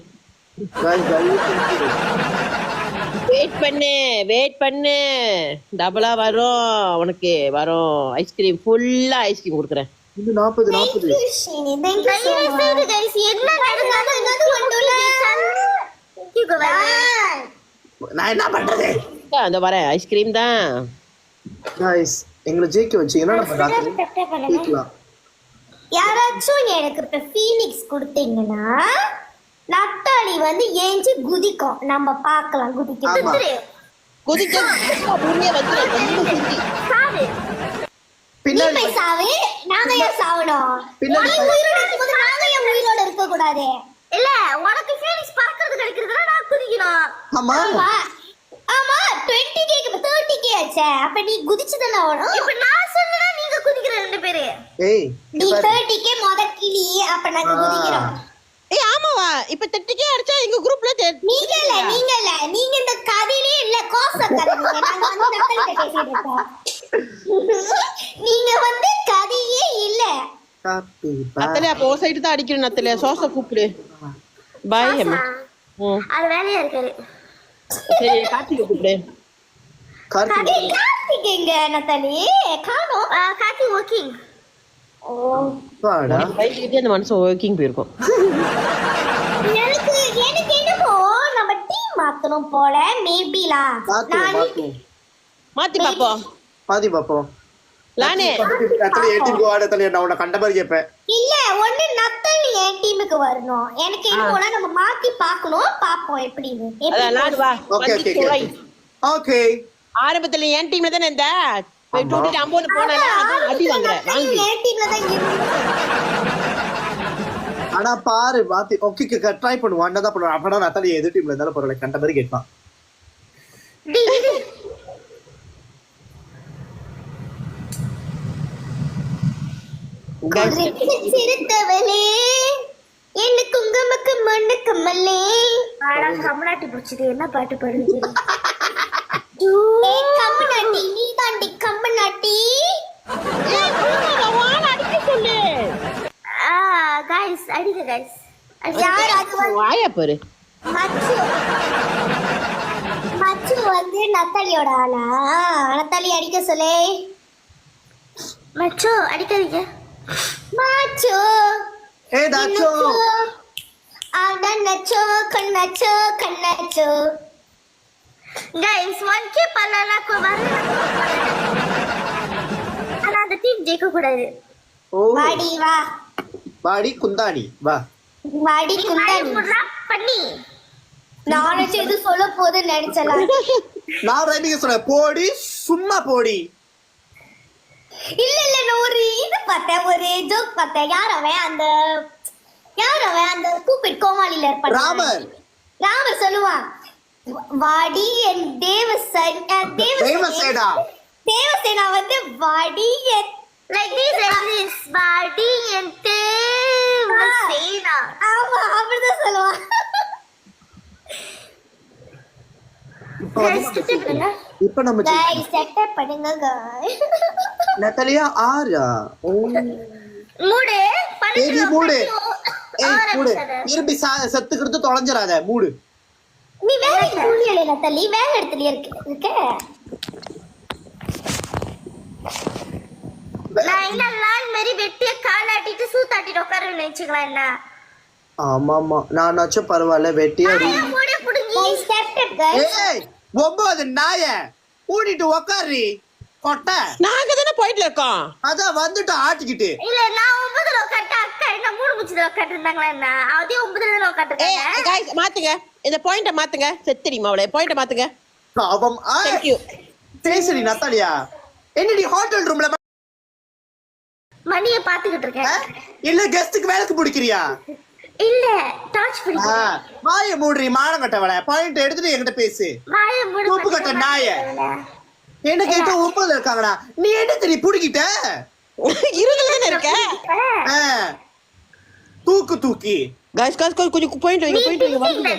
வெயிட் பண்ணு டபுளா வரும் உனக்கு. வரும் ஐஸ்கிரீம் ஃபுல்லா ஐஸ்கிரீம் குடுக்குறேன். இது 40 Thank you Shini. Thank you so much. Guys, என்ன நடந்தாலும் ஏதாவது ஒண்ணுல. Thank you guys. நான் என்ன பண்றது? அந்த வரேன் ஐஸ்கிரீம் தான். गाइस எங்களை ஜெயிக்க வச்சீங்கன்னா நம்ம ராத்திரி கேட்கலாம். யாராச்சும் எனக்கு இப்ப ஃபீனிக்ஸ் கொடுத்தீங்கன்னா நத்தாலி வந்து ஏஞ்சி குதிக்கும். நம்ம பார்க்கலாம் குதிக்க. குதிக்க பூமியே வந்து பின்னாடி சாவு. நாங்க ஏன் சாவணும்? பின்னாடி நீ உயிரோட இருக்கும்போது நாங்க ஏன் உயிரோட இருக்க கூடாது? இல்ல உனக்கு ஃபீனிக்ஸ் பறக்கிறது கிடைக்கிறதுனா நான் குதிக்கணும். ஆமா ஆமா 20K 30K ஆச்சே. அப்ப நீ குதிச்சுதானே ஆகணும். இப்ப நான் சொன்னா நீங்க குதிக்கிற 2 பேரு. ஏய் நீ 30K மொத கிளி. அப்ப நாங்க குதிக்கிறோம். ஏய் ஆமாவா இப்ப 30K அடிச்சா எங்க குரூப்ல நீங்க இல்ல நீங்க இந்த கதையிலே இல்ல கோச கதை. நாங்க வந்து நக்கல் பேசிட்டு இருக்கோம். நீங்க வந்து கதையே இல்ல. காப்பி நத்தலே அப்போ சைடு தான் அடிக்கணும். நத்தலே சோச கூப்பிடு. பாய் அம்மா. அது வேலையா இருக்காரு. சரி கார்த்திகை கூப்பிடு. கார்த்திக் எங்க நத்தாலி காணோம். கார்த்திக் வாக்கிங். ஓ பாடா பைக்கிட்டே அந்த மனுஷன் வாக்கிங் போயிருக்கோம். எனக்கு என்னமோ நம்ம டீம் மாத்தணும் போல. மேபிலா மாத்தி பாப்போம். பாதி பாப்போம். லானே அத்தனை ஏடிக்கு வாட தலிய நான் உன்னை கண்ட மாதிரி கேட்பேன். இல்ல ஒண்ணு நத்தலி என் டீமுக்கு வரணும். எனக்கு என்னமோனா நம்ம மாத்தி பார்க்கணும். பாப்போம் எப்படின்னு. லான் வா. ஓகே ஆரம்பத்துல என் டீம்ல தானே இந்த டூட்டி அம்போன்னு போனால அதான் அடி வாங்குற. வாங்கி என் டீம்ல தான் ஆனா பாரு மாத்தி ஓகே ட்ரை பண்ணுவோம். அண்ணா தான் பண்ணுவோம். அப்படா நத்தாலி எது டீம்ல இருந்தாலும் பரவாயில்ல கண்ட மாதிரி கேட்பான். சிறுத்தவளே என்ன குங்குமக்கு மண்ணுக்கு மல்லே. ஆனா கமநாட்டி பிடிச்சது என்ன பாட்டு பாடுது? கம்மநாட்டி நீ தாண்டி கம்மநாட்டி. அடிக்க சொல்லு. கைஸ் அடிங்க கைஸ். யார் அது? வாயா பாரு. மச்சு வந்து நத்தாலியோட ஆளா? நத்தாலி அடிக்க சொல்லு. மச்சு அடிக்காதீங்க. மாச்சோ ஏ தாச்சோ ஆனா நச்சோ கண்ணாச்சோ கண்ணாச்சோ. गाइस 1K பண்ணலனா வரல. ஆனா அந்த டீம் ஜெயிக்க கூடாது. ஓ வாடி வா. வாடி குந்தாணி வா. வாடி குந்தாணி பண்ணி. நான் எது சொல்ல போது நினைச்சலாம். நான் ரெடிங்க சொல்ல போடி சும்மா போடி. இல்ல நான் ஒரு இது பார்த்தேன். ஒரு ஜோக் பார்த்தேன். யார் அவன் அந்த கூப்பிட் கோமாளில இருப்பான். ராமர் சொல்லுவான் வாடி என் தேவசேனா வந்து வாடி என் லைக் திஸ் வாடி என் தேவசேனா. ஆமா அப்படிதான் சொல்லுவான். இப்ப நம்ம செட்டப் பண்ணுங்க நத்தாலியா ஆரா. ஓ மூடு பண்ண ஏய் நீ மூடு ஏய் மூடு இருப்பி செத்துக்கிட்டு தொலைஞ்சிராத மூடு நீ வேலைக்கு போகலையே நத்தாலி, வேலை இடத்துல இருக்க. நான் என்ன லால் மாதிரி வெட்டிய காலாட்டிட்டு சூத்தாட்டிட்டு உட்காருன்னு நினைச்சுக்கலாம் என்ன? ஆமாமா நானாச்சும் பரவாயில்ல வெட்டியா மூடி புடுங்கி ஸ்டெப் ஏய் ஒன்பது நாய ஊடிட்டு உக்காரி கொட்டை நாங்க தானே போயிட்டு இருக்கோம். அதான் வந்துட்டு ஆட்டிக்கிட்டு. இல்ல நான் 9ல உட்கார்ந்தா அக்கா என்ன 3 முச்சில உட்கார்ந்து இருந்தாங்களா என்ன? அதே 9ல உட்கார்ந்துட்டாங்க. guys மாத்துங்க இந்த பாயிண்ட மாத்துங்க. செத்துறீமா அவளே பாயிண்ட மாத்துங்க. பாவம் Thank you. பேசுறீ நத்தாலியா என்னடி ஹோட்டல் ரூம்ல மணியை பாத்துக்கிட்டு இருக்கேன். இல்ல கெஸ்டுக்கு வேலைக்கு பிடிக்கிறியா? இல்ல டார்ச் பிடிக்க. வாய மூடுறி மானம் கட்டவள பாயிண்ட் எடுத்துட்டு என்கிட்ட பேசு. வாய மூடு. உப்பு கட்ட நாய என்ன கேட்ட 9ல இருக்காங்கடா நீ என்ன தெரி புடிக்கிட்ட? இருந்துல இருக்க. தூக்கி guys கொஞ்சம் பாயிண்ட் வைங்க வந்து.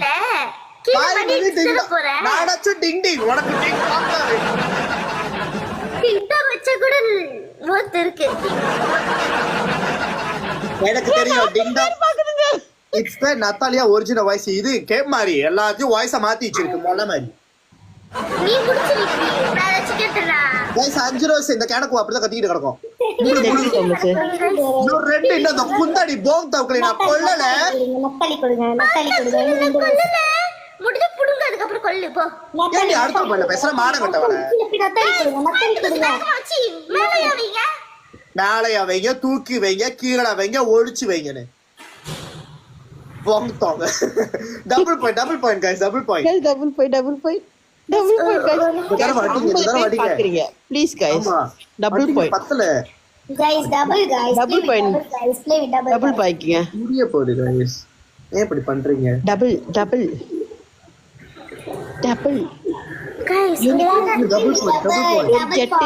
நாடாச்சு டிங் டிங் உனக்கு டிங் பாக்காது. டிண்டா வச்ச கூட மூத்து இருக்கு. எனக்கு தெரியும் டிங் டாங் பாக்குதுங்க. It's the Natalia original voice. இது கேம் மாதிரி எல்லாத்தையும் வாய்ஸா மாத்தி வச்சிருக்கு மொல்ல மாதிரி. நீ குடிச்சிருக்கீ நான் வச்சிட்டேனா गाइस 5 ரோஸ் இந்த கேனக்கு அப்படியே கத்திட்டு கிடக்கும். இன்னும் ரெண்டு இன்னும் அந்த குந்தாடி போங் தவக்கல நான் கொல்லல. நத்தாலி கொடுங்க முடிஞ்சு புடுங்க அதுக்கு அப்புறம் கொல்லு போ. ஏன்டி அடுத்த பண்ண பேசுற மானம் கட்டவள. நத்தாலி கொடுங்க வச்சி மேலையா வைங்க. மேலையா வைங்க தூக்கி வைங்க கீழ வைங்க ஒளிச்சு வைங்கனே. போங் தவங்க. Double point guys double point guys. பாக்குறீங்க ப்ளீஸ் guys. டபுள் பாயிண்ட் பத்தல guys double point guys play with double பாய்க்கிங்க. முடிய போகுது guys. ஏன் இப்படி பண்றீங்க? Double guys double point jet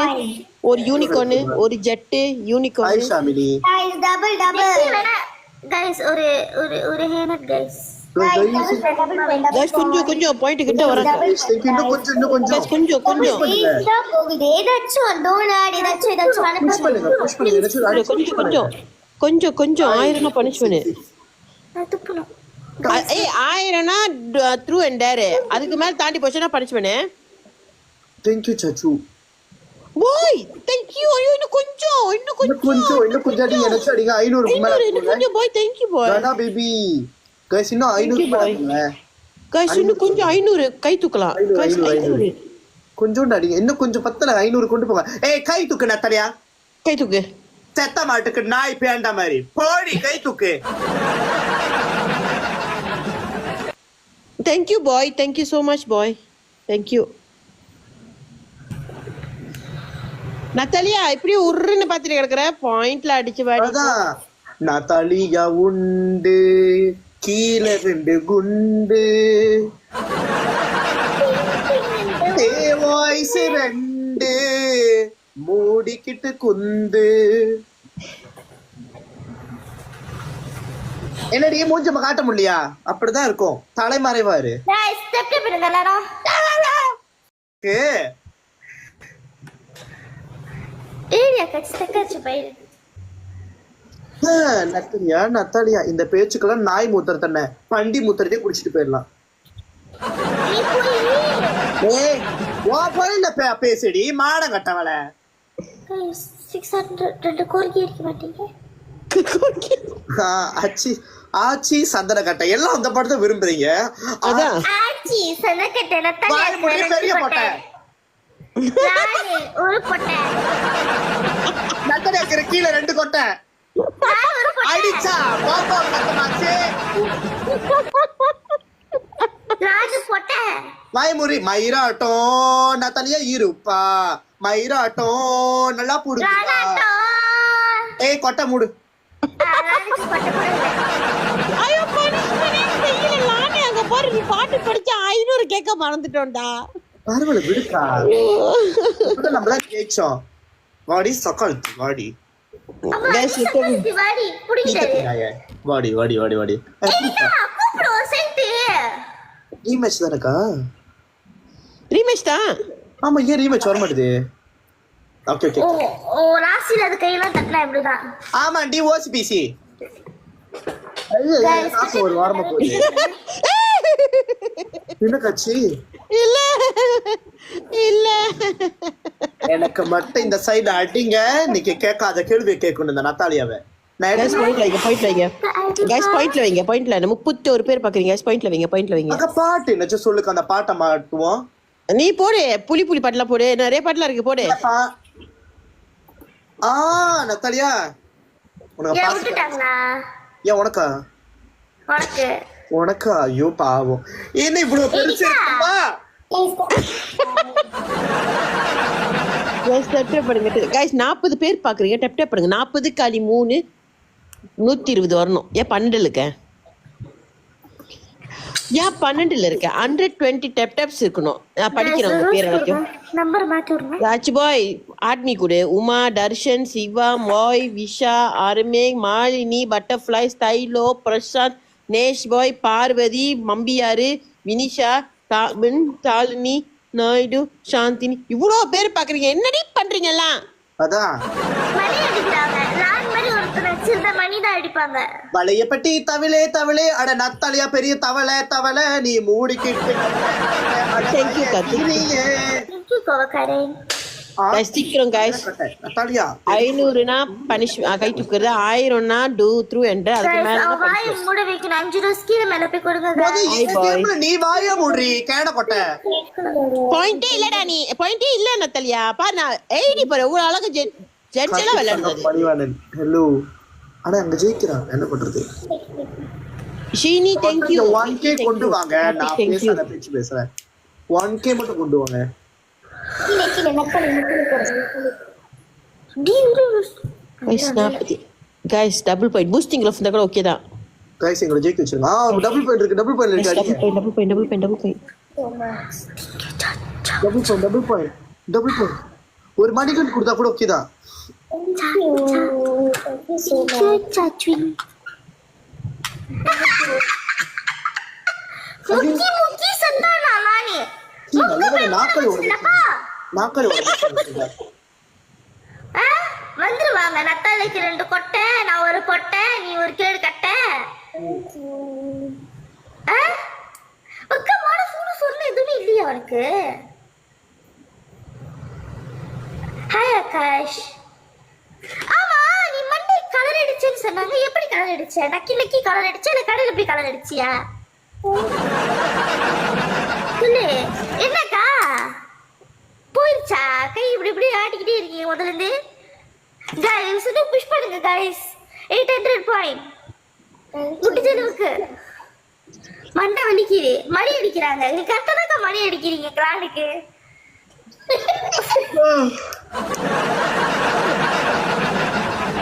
ஒரு யூனிகார்ன் ஒரு jet unicorn. Hi Shamini. guys double guys ஒரு ஹேனட் guys guys கொஞ்சம் பாயிண்ட் கிட்ட வராங்க. இன்னும் கொஞ்சம் guys கொஞ்சம் இதா போகுது. ஏதாச்சும் டோனாட் ஏதாச்சும் புஷ் பண்ணுங்க கொஞ்சம் 1000 பனிஷ்மென்ட். நான் துப்புணும். ஏய் 1000னா த்ரூ அண்ட் டேர். அதுக்கு மேல தாண்டி போச்சுனா punishment. Thank you Sachu. Bye thank you. ஐயோ இன்னும் கொஞ்சம் அடி எனக்கு அடிங்க 500 மேல கொஞ்சம் பாய் thank you bye. Tata baby. Guys இன்னும் 500 பண்ணுங்க. guys இன்னும் கொஞ்சம் 500 கை தூக்கலாம். guys 500 கொஞ்சம் அடிங்க இன்னும் கொஞ்சம் பத்தல 500 கொண்டு போங்க. ஏய் கை தூக்கு நத்தரியா கை தூக்கு. செத்த மாட்டுக்கு நாய் பேண்ட மாதிரி போடி கை தூக்கு. thank you boy thank you so much boy thank you. நத்தாலியா இப்படி உருன்னு பாத்துட்டு கிடக்குற பாயிண்ட்ல அடிச்சு வாடி. அதான் நத்தாலியா உண்டு கீழ 2 குண்டு வாய்ஸ் 2 மூடிக்கிட்டு குந்து. என்னடி மூஞ்ச காட்ட முடியலையா? அப்படிதான் இருக்கும் தலைமறைவாரு. guys ஸ்டெப் பண்ணுங்க எல்லாரும். ஏரியா கட்சி போயிடு. நத்தாலியா இந்த பேச்சுக்கெல்லாம் நாய் மூத்திர தண்ண பண்டி மூத்திரத்தையே குடிச்சிட்டு போயிடலாம். பேசடி மானம் கட்டவள. 600 கோரிக்கை இருக்க மாட்டீங்க. ஆச்சி சந்தன கட்டை எல்லாம் அந்த படத்தை விரும்புறீங்க. ஆச்சி சந்தன கட்டை பெரிய போட்ட ஒரு கொட்டை நத்தடியா கீழே 2 கொட்டை அடிச்சா பாப்பா கட்டமாச்சு. ராஜு கொட்டை வாய்முறி மயிராட்டம் நத்தாலியா இருப்பா மயிராட்டம் நல்லா புடுங்கா. ஏய் கொட்டை மூடு. ஐயோ பனிஷ்மென்ட் செய்யல நானே அங்க பாரு நீ பாட்டு படிச்ச 500 கேக்க மறந்துட்டோம்டா. பரவாயில்ல விடுக்கா. இப்ப நம்மள கேச்சோம் வாடி சக்கல் வாடி. guys வாடி புடிங்கடே. வாடி கூப்டு சென்ட் ரீமேட்ச் தானக்கா? ரீமேட்ச் தான். ஆமா ஏன் ரீமேட்ச் வர மாட்டேது? ஓகே ஓ ராசில அது கையில தட்டனா இப்படிதான். ஆமா டி ஓசிபிசி காசு ஒரு வாரமா போகுது. என்ன கட்சி இல்ல இல்ல எனக்கு மட்டும் இந்த சைடு அடிங்க. இன்னைக்கு கேட்காத கேள்வியை கேட்கணும் இந்த நத்தாலியாவை. நான் கைஸ் பாயிண்ட்ல வைங்க, பாயிண்ட்ல வைங்க. கைஸ் பாயிண்ட்ல வைங்க, பாயிண்ட்ல. 31 பேர் பாக்குறீங்க. கைஸ் பாயிண்ட்ல வைங்க, பாயிண்ட்ல வைங்க. அங்க பாட்டு என்னச்சு சொல்லுக்கு, அந்த பாட்டை மாட்டுவோம். நீ போடு, புலி புலி பாட்டுலாம் போடு, நிறைய பாட்டுலாம் இருக்கு, போடு. நத்தாலியா உனக்கு ஏன் பாட்டு விட்டுட்டாங்களா ஏன் உனக்கா உனக்கு உனக்கா? ஐயோ பாவம், என்ன இவ்வளவு பெருசு இருக்குமா? கைஸ் டப் டப் பண்ணுங்க. கைஸ் 40 பேர் பாக்குறீங்க, டப் டப் பண்ணுங்க. 40 × 3 120 வரணும். ஏன் 12 இருக்க? ஏன் 12 இருக்க? 120 டப் டப்ஸ் இருக்கணும். நான் படிக்கிறேன் உங்க பேர் எல்லாத்தையும். நம்பர் மாத்தி விடுங்க. ராஜ் பாய் ஆட்மி கூட உமா, தர்ஷன், சிவா, மாய், விஷா, அருமே, மாலினி, பட்டர்ஃப்ளை, ஸ்டைலோ, பிரசாந்த், நேஷ் பாய், பார்வதி, மம்பியாரு, வினிஷா, தாலினி, நாயுடு, சாந்தினி, இவ்வளோ பேர் பாக்குறீங்க. என்னடி பண்றீங்க எல்லாம்? அதான் மணி அடிக்கிறாங்க. நான் மாதிரி ஒருத்தர் வச்சிருந்த மணி தான் அடிப்பாங்க. வளைய பட்டி தவிலே தவிலே, அட நத்தாலியா பெரிய தவளை தவளை, நீ மூடிக்கிட்டு தேங்க்யூ கார்த்திக். Thank you, கோவக்காரன். சீக்கிரம் கைஸ். நத்தாலியா 500னா பனிஷ் கை தூக்குறது, 1000னா டூ த்ரூ என்ற. அதுக்கு Guys, மேல அவ வாயை மூட வைக்கணும். 5 ரூபா கீழே மேல போய் கொடுங்க guys. நீ வாய மூடுறி கேட கொட்டை. பாயிண்டே இல்லடா, நீ பாயிண்டே இல்ல நத்தலியா. பாரு நான் 80 பாரு, ஒரு அழகு ஜெட்ஜெல்லாம் விளையாடுறது. மணிவாணன் ஹலோ. ஆனா அங்க ஜெயிக்கிறான், என்ன பண்றது? ஷீனி தேங்க்யூ. 1k கொண்டு வாங்க. நான் பேசுற பேச்சு பேசுறேன். 1k மட்டும் கொண்டு வாங்க. கீழே மக்கள் guys double point boosting loaf இருந்தா கூட ஓகே தான். கைஸ் எங்களை ஜெயிக்க வச்சிருங்க. டபுள் பாயிண்ட் இருக்கு, டபுள் பாயிண்ட் இருக்கு. டபுள் டபுள் பாயிண்ட் ஒரு மணிக்கு கொடுத்தா கூட ஓகே தான். முக்கி சந்தானா நானே வந்துருவாங்க. நத்தாலைக்கு 2 கொட்டை, நான் ஒரு கொட்டை, நீ ஒரு கேடு கட்டை. பக்கமான சூடு சொன்ன எதுவுமே இல்லையா அவனுக்கு? ஹாய் ஆகாஷ். ஆமா, நீ மண்டே கலர் அடிச்சேன்னு சொன்னாங்க. எப்படி கலர் அடிச்ச? நக்கி கலர் அடிச்சா இல்ல கடையில போய் கலர் அடிச்சியா? சொல்லு. என்னக்கா போயிருச்சா? கை இப்படி இப்படி ஆட்டிக்கிட்டே இருக்கீங்க முதல்ல இருந்து. கைஸ் புஷ் பண்ணுங்க கைஸ். 800 பாயிண்ட் முடிஞ்சதுக்கு. மண்டை வலிக்குது. மணி அடிக்கிறாங்க. நீ கரெக்டா மணி அடிக்கிறீங்க கிராண்டுக்கு.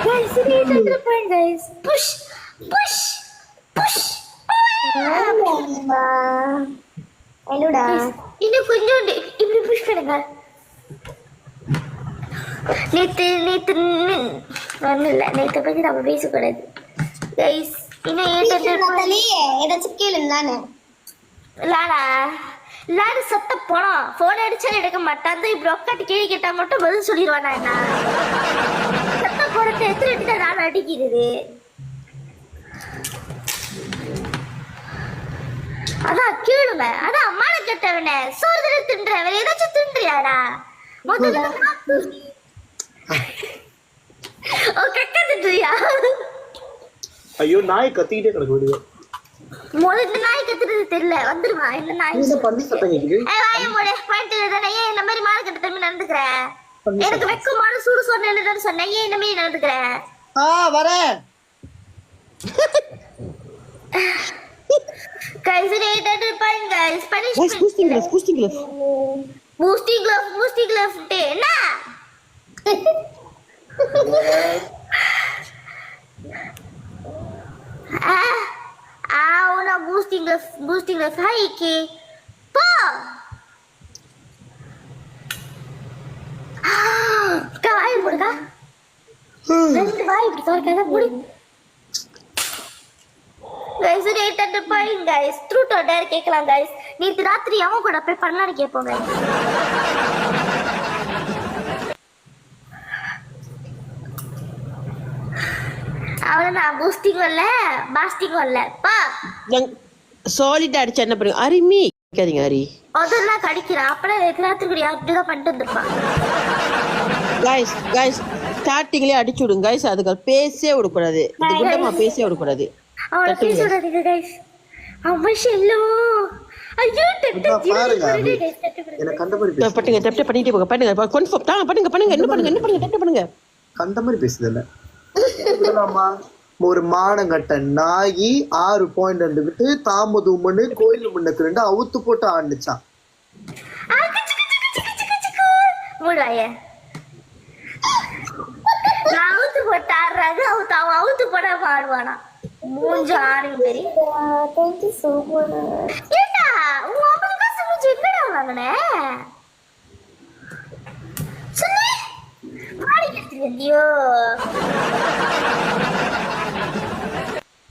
Guys 800 point guys. Push push push. என்னடா இன்னும் கொஞ்சம் இப்படி புஷ் பண்ணுங்க. நேத்து பத்தி நம்ம பேசக்கூடாது கைஸ். இன்னும் ஏதாச்சும் கேளுங்களானு லாடு சத்த போனோம். போன் அடிச்சாலும் எடுக்க மாட்டான். இப்படி உட்காந்து கேள்வி கேட்டா மட்டும் பதில் சொல்லிடுவானா? என்ன சத்த போறத எத்தனை நான் அடிக்கிறது? அதான் கேளுங்க. அதான் அம்மான கேட்டவன சோறு தடவை தின்ற. வேற ஏதாச்சும் தின்றியாடா? முதல்ல கக்க தின்றியா? ஐயோ நாய் கத்திக்கிட்டே கிடக்கு வெளியே. முதல்ல நாய் கத்துறது தெரியல. வந்துருமா இந்த நாய்? பண்ணி சத்தம் கேக்குது. வாய மூடு. பாயிண்ட் தானே. ஏன் இந்த மாதிரி மாலை கட்ட திரும்பி நடந்துக்கிற? எனக்கு வெக்கமான சூடு சொன்னேன்னு சொன்னேன். ஏன் இந்த மாதிரி நடந்துக்கிற? வரேன். Guys, 800 points guys. Punishment. boosting glove. என்ன? una boosting glove. Hi Ki. Po. Kawai muda. Nanti bye இப்படி தோற்காத முடி. Guys, 800 point guys. Truth or dare கேக்கலாம் guys. நேத்து ராத்திரி அவன் கூட போய் பண்ணலான்னு கேட்போம் guys. அவ்வளவுதான் பூஸ்டிங் வரல பாஸ்டிங் வரல பா சாலிட் அடிச்சா என்ன பண்ணுங்க அரிமி கேட்காதீங்க ஹரி. அதெல்லாம் கடிக்கிறான் அப்பெல்லாம் ராத்திரி அப்படிதான் பண்ணிட்டு வந்திருப்பான். கைஸ் ஸ்டார்டிங்லயே அடிச்சு விடுங்க கைஸ். அதுக்கு பேசவே விடக்கூடாது. இந்த குண்டமா பேசவே விடக்கூடாது. அவனை பேச விடாதீங்க கைஸ். அவன் செல்லோ ஐயோ எனக்கு கண்ட மாதிரி பேசு. பண்ணுங்க டெப்ட் பண்ணிட்டே போங்க. பண்ணுங்க கன்ஃபார்ம் தான் பண்ணுங்க என்ன பண்ணுங்க டெப்ட் பண்ணுங்க. கண்ட மாதிரி பேசுது இல்ல ஒரு மானங்கட்ட நாயி 6 பாயிண்ட் இருந்துகிட்டு தாமதுமனு கோயில் முன்னுக்கு 2 அவுத்து போட்டு ஆண்டுச்சான். அவுத்து போட்டு ஆடுறாங்க அவுத்து போட ஆடுவானா மூஞ்சு ஆறு பேரு. Thank you so much. ஏண்டா உங்க அம்மா காசு மூஞ்சி எங்கடா வாங்குனே சொல்லு பாடி கட்டியோ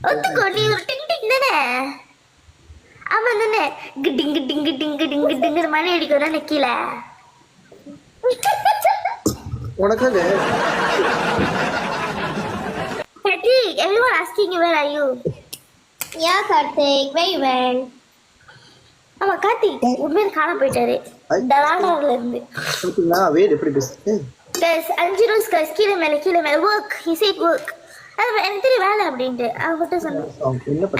ஒத்துக்கோ நீ ஒரு டிங் டிங் தானே அவன் தானே கிட்டிங் கிட்டிங் கிட்டிங் கிட்டிங் கிட்டிங்கிற மணி அடிக்கிறதா கீழே உனக்காக Karthik, everyone asking you where are you? Yeah, Karthik, very well. ஆமா கார்த்திக் உண்மையில காண போயிட்டாரு டலானால இருந்து. பாத்தீங்களா வேட் எப்படி பேசுது guys 5 ரூல்ஸ் guys கீழ மேல work he said work. அது எனக்கு தெரிய வேலை அப்படின்ட்டு அவகிட்ட சொன்னேன்.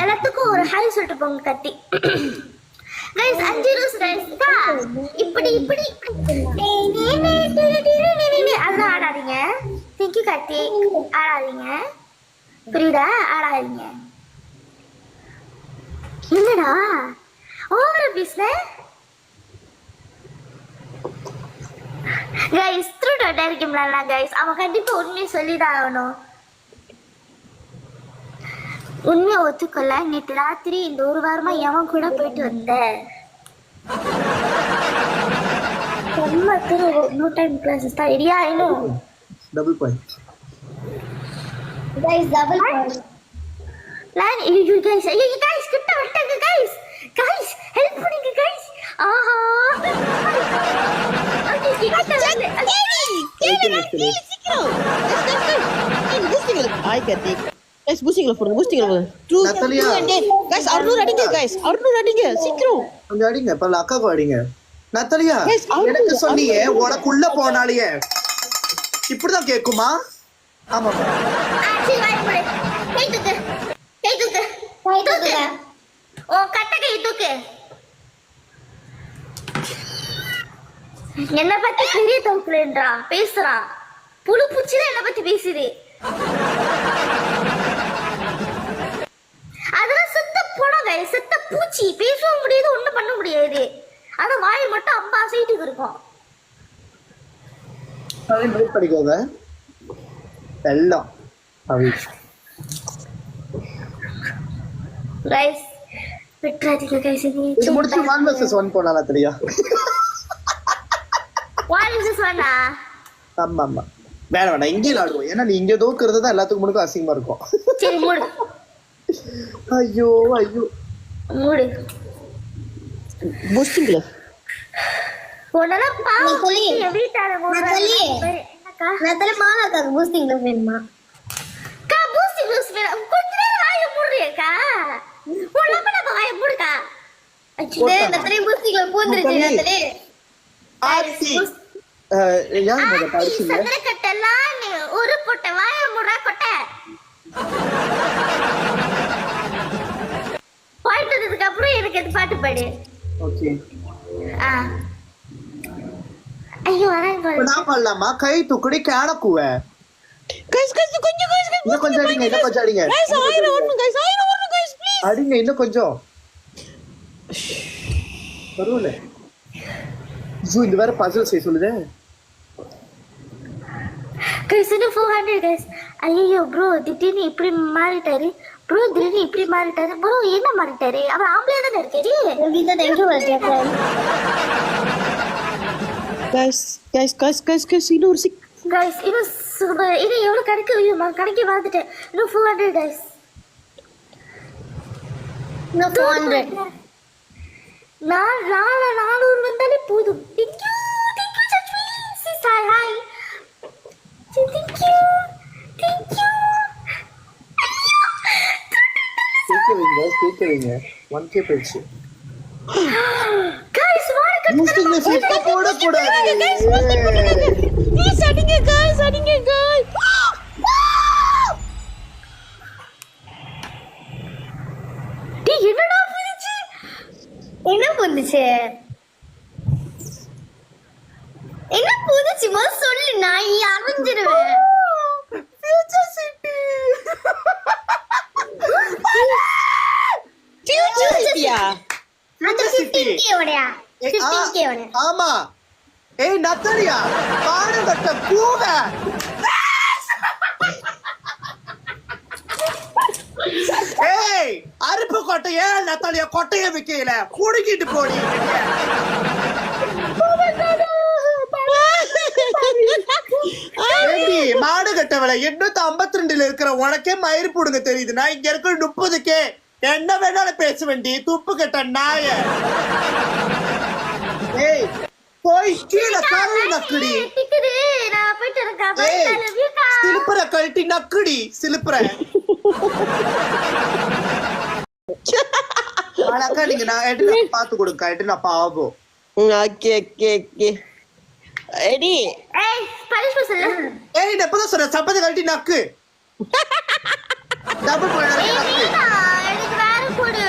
எல்லாத்துக்கும் ஒரு ஹாய் சொல்லிட்டு போங்க கார்த்திக். guys 5 ரூல்ஸ் guys இப்படி அதெல்லாம் ஆடாதீங்க. தேங்க்யூ கார்த்திக் ஆடாதீங்க புரியுதா ஆடாதீங்க. என்னடா ஓவரா பேசுன கைஸ் த்ரூ டைரக்ட் கேம் விளையாடலாம் கைஸ். அவன் கண்டிப்பா உண்மையை சொல்லிதான் ஆகணும். உண்மையை ஒத்துக்கொள்ள நேற்று ராத்திரி இந்த ஒரு வாரமா எவன் கூட போயிட்டு வந்த நோ டைம் கிளாஸஸ் தான் இடியா இன்னும் double point guys double point line you guys கிட்ட வந்துங்க guys help பண்ணுங்க guys ஆஹா ஓகே ஹாய் கார்த்திக் கைஸ் பூஸ்டிங்ல போடுங்க ட்ரூ கைஸ் 600 அடிங்க கைஸ் 600 அடிங்க சீக்கிரம் கொஞ்சம் அடிங்க பல்ல அக்காக்கு அடிங்க நத்தலியா எனக்கு சொன்னியே உனக்குள்ள போனாலியே இப்படிதான் கேக்குமா ஆமா ஆச்சி வாய் போடு கை தூக்கு ஓ கட்ட கை தூக்கு. என்ன பத்தி பெரிய தம்புன்றா பேசுறா புழு பூச்சிதான் என்ன பத்தி பேசுது. அதெல்லாம் செத்த போனங்க செத்த பூச்சி பேசவும் முடியாது ஒண்ணும் பண்ண முடியாது. ஆனா வாய் மட்டும் அம்பா சைட்டுக்கு இருக்கும். அதை நோட் பண்ணிக்கோங்க எல்லாம் ரைஸ் விட்றாதீங்க கைஸ். இது முடிச்சு 1 vs 1 போனால தெரியா 1 vs 1 ஆமா வேணாம் இங்கே விளையாடுவோம். ஏன்னா நீ இங்க தோக்குறது தான் எல்லாத்துக்கும் முழுக்க அசிங்கமா இருக்கும். சரி மூடு ஐயோ மூடு பூஸ்டிங்ல ஒண்ணலாம் பாவு சொல்லி வீட்டால மூடு என்னக்கா நதல மாலாக்கு பூஸ்டிங்ல வேணுமா கா பூஸ்டிங் வேணும் கொஞ்ச நேரம் வாய மூடுறியக்கா ஒண்ணலாம் நம்ம வாய மூடுக்கா அச்சே நதல பூஸ்டிங்ல போந்துருச்சு நதல ஆர்சி யார் மொத பாடுறீங்க சந்திர கட்டலாம் ஒரு பொட்ட வாய மூடுறா கொட்டை பாயிட்டதுக்கு அப்புறம் எனக்கு இது பாட்டு பாடு. ஓகே ஐயோ வரேன் நான் பண்ணலாமா கை துக்கடி கேடக்குவ கைஸ் கொஞ்சம் அடிங்க கைஸ் ஆயிரம் வரணும் கைஸ் ப்ளீஸ் அடிங்க இன்னும் கொஞ்சம் பரவாயில்ல. இந்த வேற பசில் செய்ய சொல்லுதே கைஸ் இன்னும் 400 கைஸ். ஐயோ ப்ரோ திடீர்னு இப்படி மாறிட்டாரு ப்ரோ ப்ரோ என்ன மாறிட்டாரு அவர் ஆம்பளையா தானே இருக்காரு. கைஸ் இன்னொரு கைஸ் இன்னும் எவ்வளவு கணக்கு வாழ்ந்துட்டேன். இன்னும் 400 கைஸ் இன்னும் 400 400 வந்தாலே போதும். தேங்க்யூ சச்வி சிஸ் ஹாய் தேங்க்யூ வைங்க 1K போயிடுச்சு. Guys, வாங்க பூஸ்டிங்ல சீட் போடக்கூடாது. Please அடிங்க guys, அடிங்க guys. டேய் என்னடா புரிச்சு? என்ன புரிச்சு? என்ன புரிச்சு மொத சொல்லு நான் அறிஞ்சிருவேன். Future city. Future City-யா? அந்த 15K ஓடயா? 15K ஓட. ஆமா. ஏய் நத்தாலியா, பாடுகட்ட பூவ. ஏய் அருப்பு கொட்டைய நத்தாலியா கொட்டைய விக்கல குடிக்கிட்டு போடி. ஏடி மாடு கட்டவள 852ல இருக்கிற உனக்கே மயிர் புடுங்க தெரியுதுன்னா இங்க இருக்கிற 30K என்ன வேணாலும் பேச வேண்டி துப்பு கட்ட நாய. ஏய் போய் கீழே கரவு நக்குடி. டிக்கெட் நான் போயிட்டு இருக்கேன். பை ஏய் லவ் யூ கா. சிலுப்புற கழட்டி நக்குடி சிலுப்புற. அழகா நீங்க நான் எடுத்து பாத்து கொடுங்க எடுத்து நான் பாவோம். Okay okay okay. எடி ஏய் பரிசு சொல்லு. ஏய் நான் இப்பதான் சொல்றேன் சப்பதி கழட்டி நக்கு. டபுள் போயிடு நக்கு. எனக்கு வேற கொடு.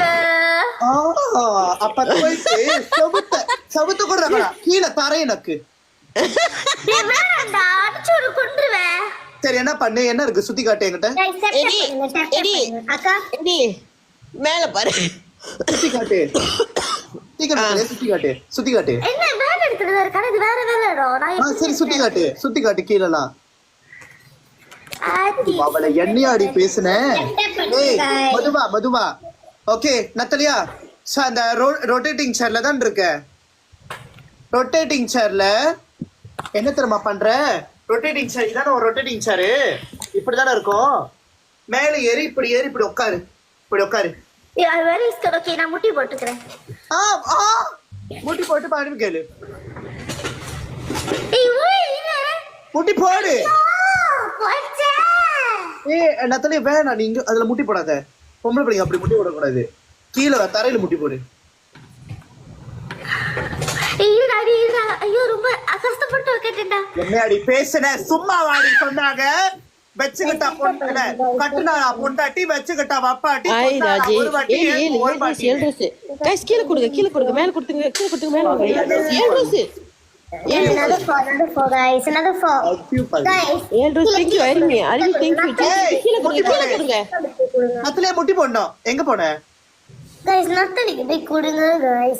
அப்ப போயிட்டு சவுத்து கொடுறா கீழே தரைய நக்கு. டேய் வேறடா அடிச்சு ஒரு கொன்றுவேன். சரி என்ன பண்ணு என்ன இருக்கு சுத்தி காட்டு என்கிட்ட. எடி அக்கா எடி மேல பாரு. சுத்தி காட்டு சுத்தி காட்டு சுத்தி காட்டு. என்ன பேக் எடுத்துட்டு இருக்க இது வேற வேற இடம். நான் சரி சுத்தி காட்டு கீழலாம். அவளை எண்ணியாடி பேசுனேன். ஏய் மதுவா ஓகே நத்தலியா அந்த ரொட்டேட்டிங் சேர்ல தான் இருக்க. ரொட்டேட்டிங் சேர்ல என்ன தெரியுமா பண்ற? ரொட்டேட்டிங் சேர் இதான ஒரு ரொட்டேட்டிங் சேரு இப்படிதானே இருக்கும். மேல ஏறி இப்படி உட்காரு வேற இஸ் ஓகே நான் முட்டி போட்டுக்கிறேன். முட்டி போட்டு பாரு கேளு. ஏய் ஓய் முட்டி போடு. போச்சே. ஏய் நத்தலியா வேணாம் நீங்க அதுல முட்டி போடாத. பொம்பளை பிள்ளைங்க அப்படி முட்டி போடக்கூடாது. கீழே தரையில முட்டி போடு. இருடா ஐயோ ரொம்ப கஷ்டப்பட்டு கேட்டேன்டா. என்னடி பேசுன சும்மா வாடி சொன்னாங்க. வெச்சுக்கிட்டா பொண்ணு கட்டுனா பொண்டாட்டி வெச்சுக்கிட்டா வப்பாட்டி ஐ ராஜி ஒரு வாட்டி ஒரு வாட்டி. गाइस கீழ கொடுங்க மேல கொடுத்துங்க மேல வாங்க. 7 rose Another four guys. Another four. Guys. 7 rose thank you very much. Arvi thank you. கீழ கொடுங்க. அதுலயே முட்டி போடணும். எங்க போன? Guys நத்தலிக்கு போய் கொடுங்க guys.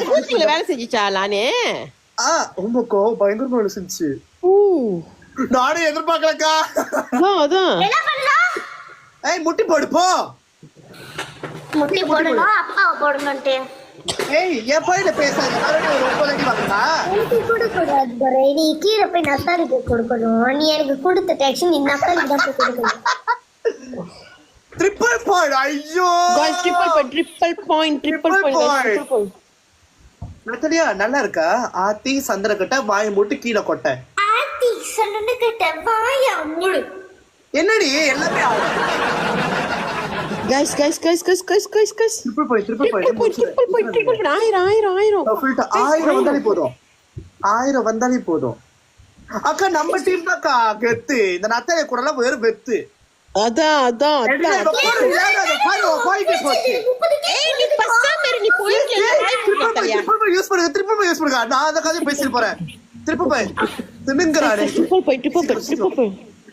கூட்டில வேலை செஞ்சிச்சா லானே? உமக்கோ பயங்கரமா வேலை செஞ்சு. நானே எதிர்பார்க்கலக்கா. அதான் என்ன பண்ணலாம்? ஏய் முட்டி போடு போ. முட்டி போடணும் அப்பாவை போடணும்ட்டு. ஏய் என் பையன பேசாத. மறுபடியும் ஒரு 9 அடி வாங்கடா. எனக்கு கொடுக்கூடாது பாரு. நீ கீழே போய் நத்தாலிக்கு கொடுக்கணும். நீ எனக்கு கொடுத்த டெக்ஷன் நீ நத்தாலிக்கு தான் போய் கொடுக்கணும். Triple point. ஐயோ गाइस ட்ரிபிள் பாயிண்ட். நத்தலியா நல்லா இருக்கா? ஆத்தி சந்திரகிட்ட வாயை மூட்டு கீழே கொட்ட. ஆத்தி சந்திரகிட்ட வாயை மூடு. என்னடி எல்லாமே गाइस ட்ரிபிள் பாயிண்ட். ஆயிரம் 1000 வந்தாலே போதும். அக்கா நம்ம டீம் தான்க்கா கெத்து. இந்த நத்தலியா கூட எல்லாம் வெறும் வெத்து. அதான் போயிட்டு போச்சு. யூஸ் பண்ணுங்க. நான் அந்த கதை பேசிட்டு போறேன். திருப்பி போய் தின்னுங்கிறானே.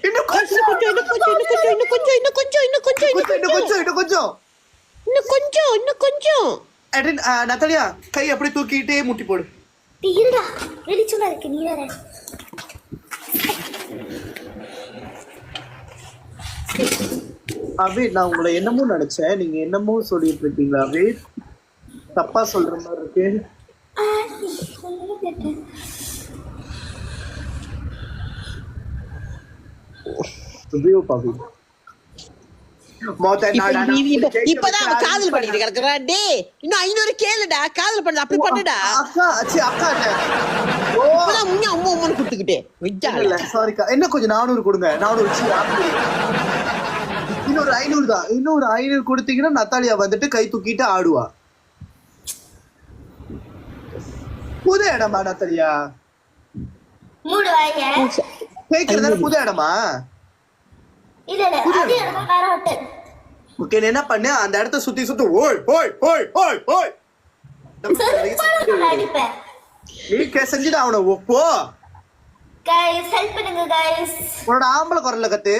இன்னும் கொஞ்சம். நத்தாலியா கை அப்படியே தூக்கிட்டே முட்டி போடு. இருடா வெளிச்சமா இருக்கு நீ வேற. அவே நான் உங்களை என்னமோ நினைச்சேன். நீங்க என்னமோ சொல்லிட்டு இருக்கீங்களா? அவே தப்பா சொல்ற மாதிரி இருக்கு. இப்பதான் அவன் காதல் பண்ணிட்டு கிடக்குறா. டேய் இன்னும் 500 கேளுடா. காதல் பண்ண அப்படி பண்ணுடா. அக்கா இப்பதான் முன்ன அம்மா கொடுத்துக்கிட்டே சாரிக்கா. என்ன கொஞ்சம் 400 கொடுங்க. 400 இன்னொரு 500 தான். இன்னொரு 500 கொடுத்தீங்கன்னா நத்தாலியா வந்துட்டு கை தூக்கிட்டு ஆடுவா. புது இடமா நத்தாலியா? மூடு வாங்க. கேக்குறதால புது இடமா? இல்ல அது இடமா வேற ஹோட்டல். ஓகே, நீ என்ன பண்ணு, அந்த இடத்த சுத்தி சுத்தி ஓய் ஓய் ஓய் ஓய் ஓய் அடிப்பேன். நீ செஞ்சுட்டு அவனை போ. கைஸ் ஹெல்ப் பண்ணுங்க கைஸ். உன்னோட ஆம்பளை குரல்ல கத்து.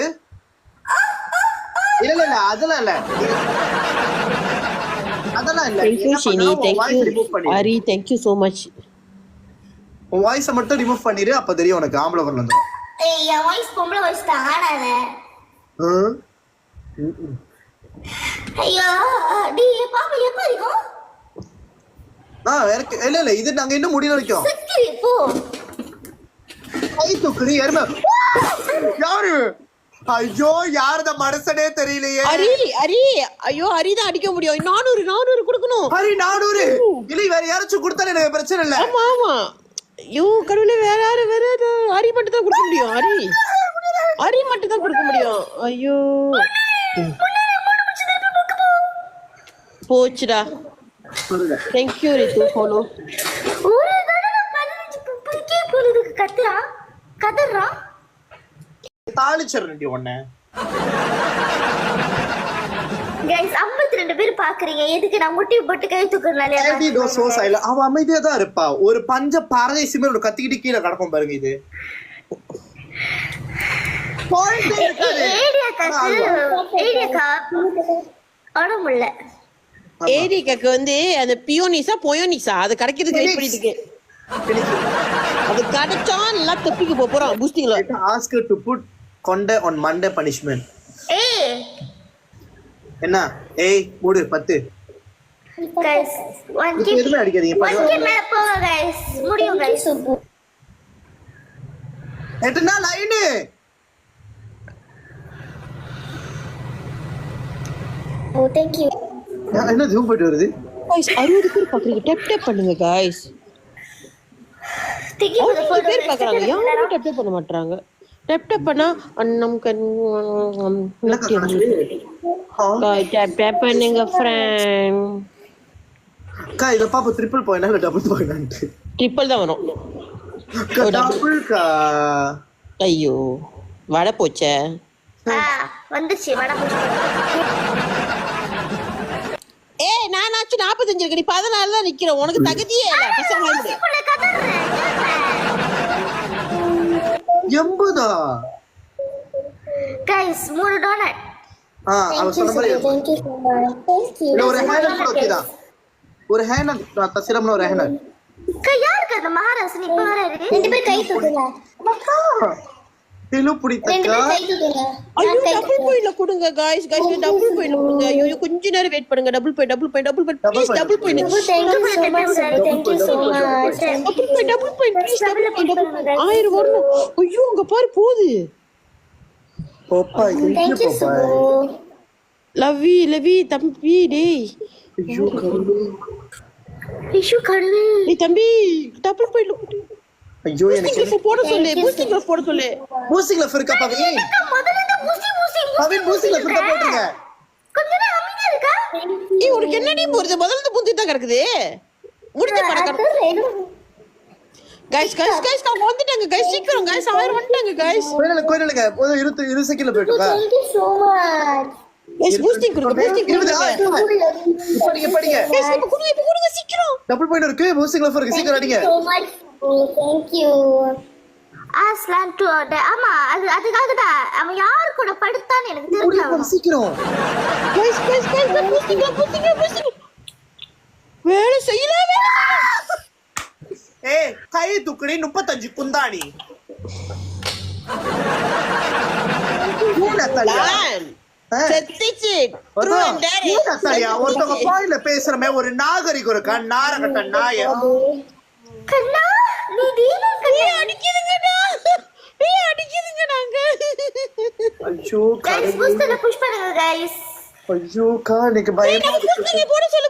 இல்ல இல்ல அதெல்லாம் இல்ல, அதெல்லாம் இல்ல. Thank you Shini, thank you Ari, thank you so much. உன் வாய்ஸ மட்டும் ரிமூவ் பண்ணிரு, அப்ப தெரியும் உனக்கு ஆம்பளை குரல் வந்துரும். ஏய் என் வாய்ஸ் பொம்பளை வாய்ஸ் தான் ஆடாத. ஐயோ டி பாப்பா எப்ப இருக்கும்? இல்ல இல்ல, இது நாங்க இன்னும் முடியல வைக்கும். சக்கரி போ. கை தூக்குடி எருமை. யாரு? ஐயோ யாரத மனசனே தெரியலையே. அரி அரி ஐயோ அரி தான் அடிக்க முடியும். 400 கொடுக்கணும். அரி 400 இல்ல, வேற யாராச்சும் கொடுத்தா எனக்கு பிரச்சனை இல்ல. ஆமா ஆமா. ஐயோ கடவுளே, வேற யாரு அரி மட்டும் தான் கொடுக்க முடியும். அரி மட்டும் தான் கொடுக்க முடியும். ஐயோ போச்சுடா. Thank you Ritu, follow. ஒரு தடவை 15 புடிக்கே போலுது. கதறா தாளிச்சறண்டி ஒண்ணே. கைஸ் 52 பேர் பாக்குறீங்க. எதுக்கு நான் முட்டி போட்டு கை தூக்குறனால? ஏடி டோ சோ சைலண்ட். அவ அமைதியா தான் இருப்பா. ஒரு பஞ்ச பாரதேசி மாதிரி ஒரு கத்திக்கிட்டு கீழ கடக்கும் பாருங்க. இது பாயிண்ட் இருக்காது. ஏரியாக்கா அடமுல்ல. ஏரிக்காக்கு வந்து அந்த பொயோனிசா அது கிடைக்கிறதுக்கு வெயிட் பண்ணிட்டு இருக்கு. அது கிடைச்சா நல்லா தப்பிக்க போறோம். பூஸ்டிங்ல ask her to put konde on Monday punishment. என்ன மூடு 10. கைஸ் 1k எதுமே அடிக்காதீங்க. 1k மேல போங்க கைஸ். முடியும் கைஸ். எட்டனா லைன். Oh thank you. என்ன ஜூம் போட்டு வருது? गाइस 60 பேர் பாக்குறீங்க. டேப் பண்ணுங்க guys. thank you for the follow. பேர் பாக்குறாங்க. யாரும் டேப் பண்ண மாட்டறாங்க. டேப் பண்ணா அண்ணம் டேப் பண்ணுங்க फ्रेंड. கா இத பாப்பா ட்ரிபிள் பாயிண்ட் இல்ல டபுள் பாயிண்ட்? ட்ரிபிள் தான் வரும். டபுள் கா. ஐயோ வட போச்சே. வந்துச்சு வட போச்சு. ஏய் நானாச்சு 45 இருக்கு. நீ 14 தான் நிக்கிற. உனக்கு தகுதியே இல்ல. பசங்க வந்து 80. Guys 3 dollar. அவ சொன்ன மாதிரி. thank you so much. thank you. ஒரு ஹேண்ட் ஓகேதா. ஒரு ஹேண்ட் தசிரம்ல ஒரு ஹேண்ட். யாருக்கு அந்த மகாராஷ்டிரா இப்ப வர இருக்கு? 2 பேர் கை தூக்குங்க. ஹலோ புடித்தக்கா. 2 பேர் கை தூக்குங்க. ஐயோ டபுள் பாயிண்ட்ல கொடுங்க गाइस டபுள் பாயிண்ட்ல கொடுங்க. ஐயோ கொஞ்ச நேரம் வெயிட் பண்ணுங்க. Double point please double point. thank you so much sir. thank you so much. Double point please double point. 1000 வரணும். ஐயோ அங்க பாரு போகுது. போப்பா thank you so லவி தம்பி டேய். ஐயோ கடவுளே. ஐயோ கடவுளே. டேய் தம்பி டபுள் பாயிண்ட்ல கொடு. ஐயோ எனக்கு போட சொல்லு. பூஸ்டிங்ல போட சொல்லு. பூஸ்டிங்ல இருக்கா பவின்? முதல்ல இந்த பூசி பவின் பூஸ்டிங்ல போட்டுருங்க. கொஞ்ச நேரம் அமைதியா இருக்கா? நீ உனக்கு என்னடி போறது? முதல்ல புந்தி தான் கிடக்குது. முடிஞ்ச படக்க. गाइस அவங்க வந்துட்டாங்க गाइस. சீக்கிரம் गाइस 1000 வந்துட்டாங்க गाइस. கோயிலுங்க 20 செகண்ட்ல போயிடுங்க. thank you so much. Guys boosting கொடுங்க. படிங்க. गाइस இப்ப கொடுங்க சீக்கிரம். டபுள் பாயிண்ட் இருக்கு. பூஸ்டிங்ல இருக்கு. சீக்கிரம் அடிங்க. so much. thank you. அஸ்லான் டு ஆமா அதுக்காக தான் அவன் யார் கூட படுத்தான்னு எனக்கு தெரியல. சீக்கிரம் गाइस பூஸ்டிங் வேலை செய்யல. கை துக்குடி 35 குந்தாணி. செத்திச்சு ஒருத்தவங்க பாயில பேசுறமே ஒரு நாகரிகம் இருக்கா? நாரகட்ட நாய. கண்ணா நீ அடிக்குதுங்கடா. நாங்க. ஐயோ गाइस பூஸ்டர் புஷ் பண்ணுங்க गाइस. ஐயோ எனக்கு பயமா இருக்கு. பூஸ்டிங் போட சொல்லு.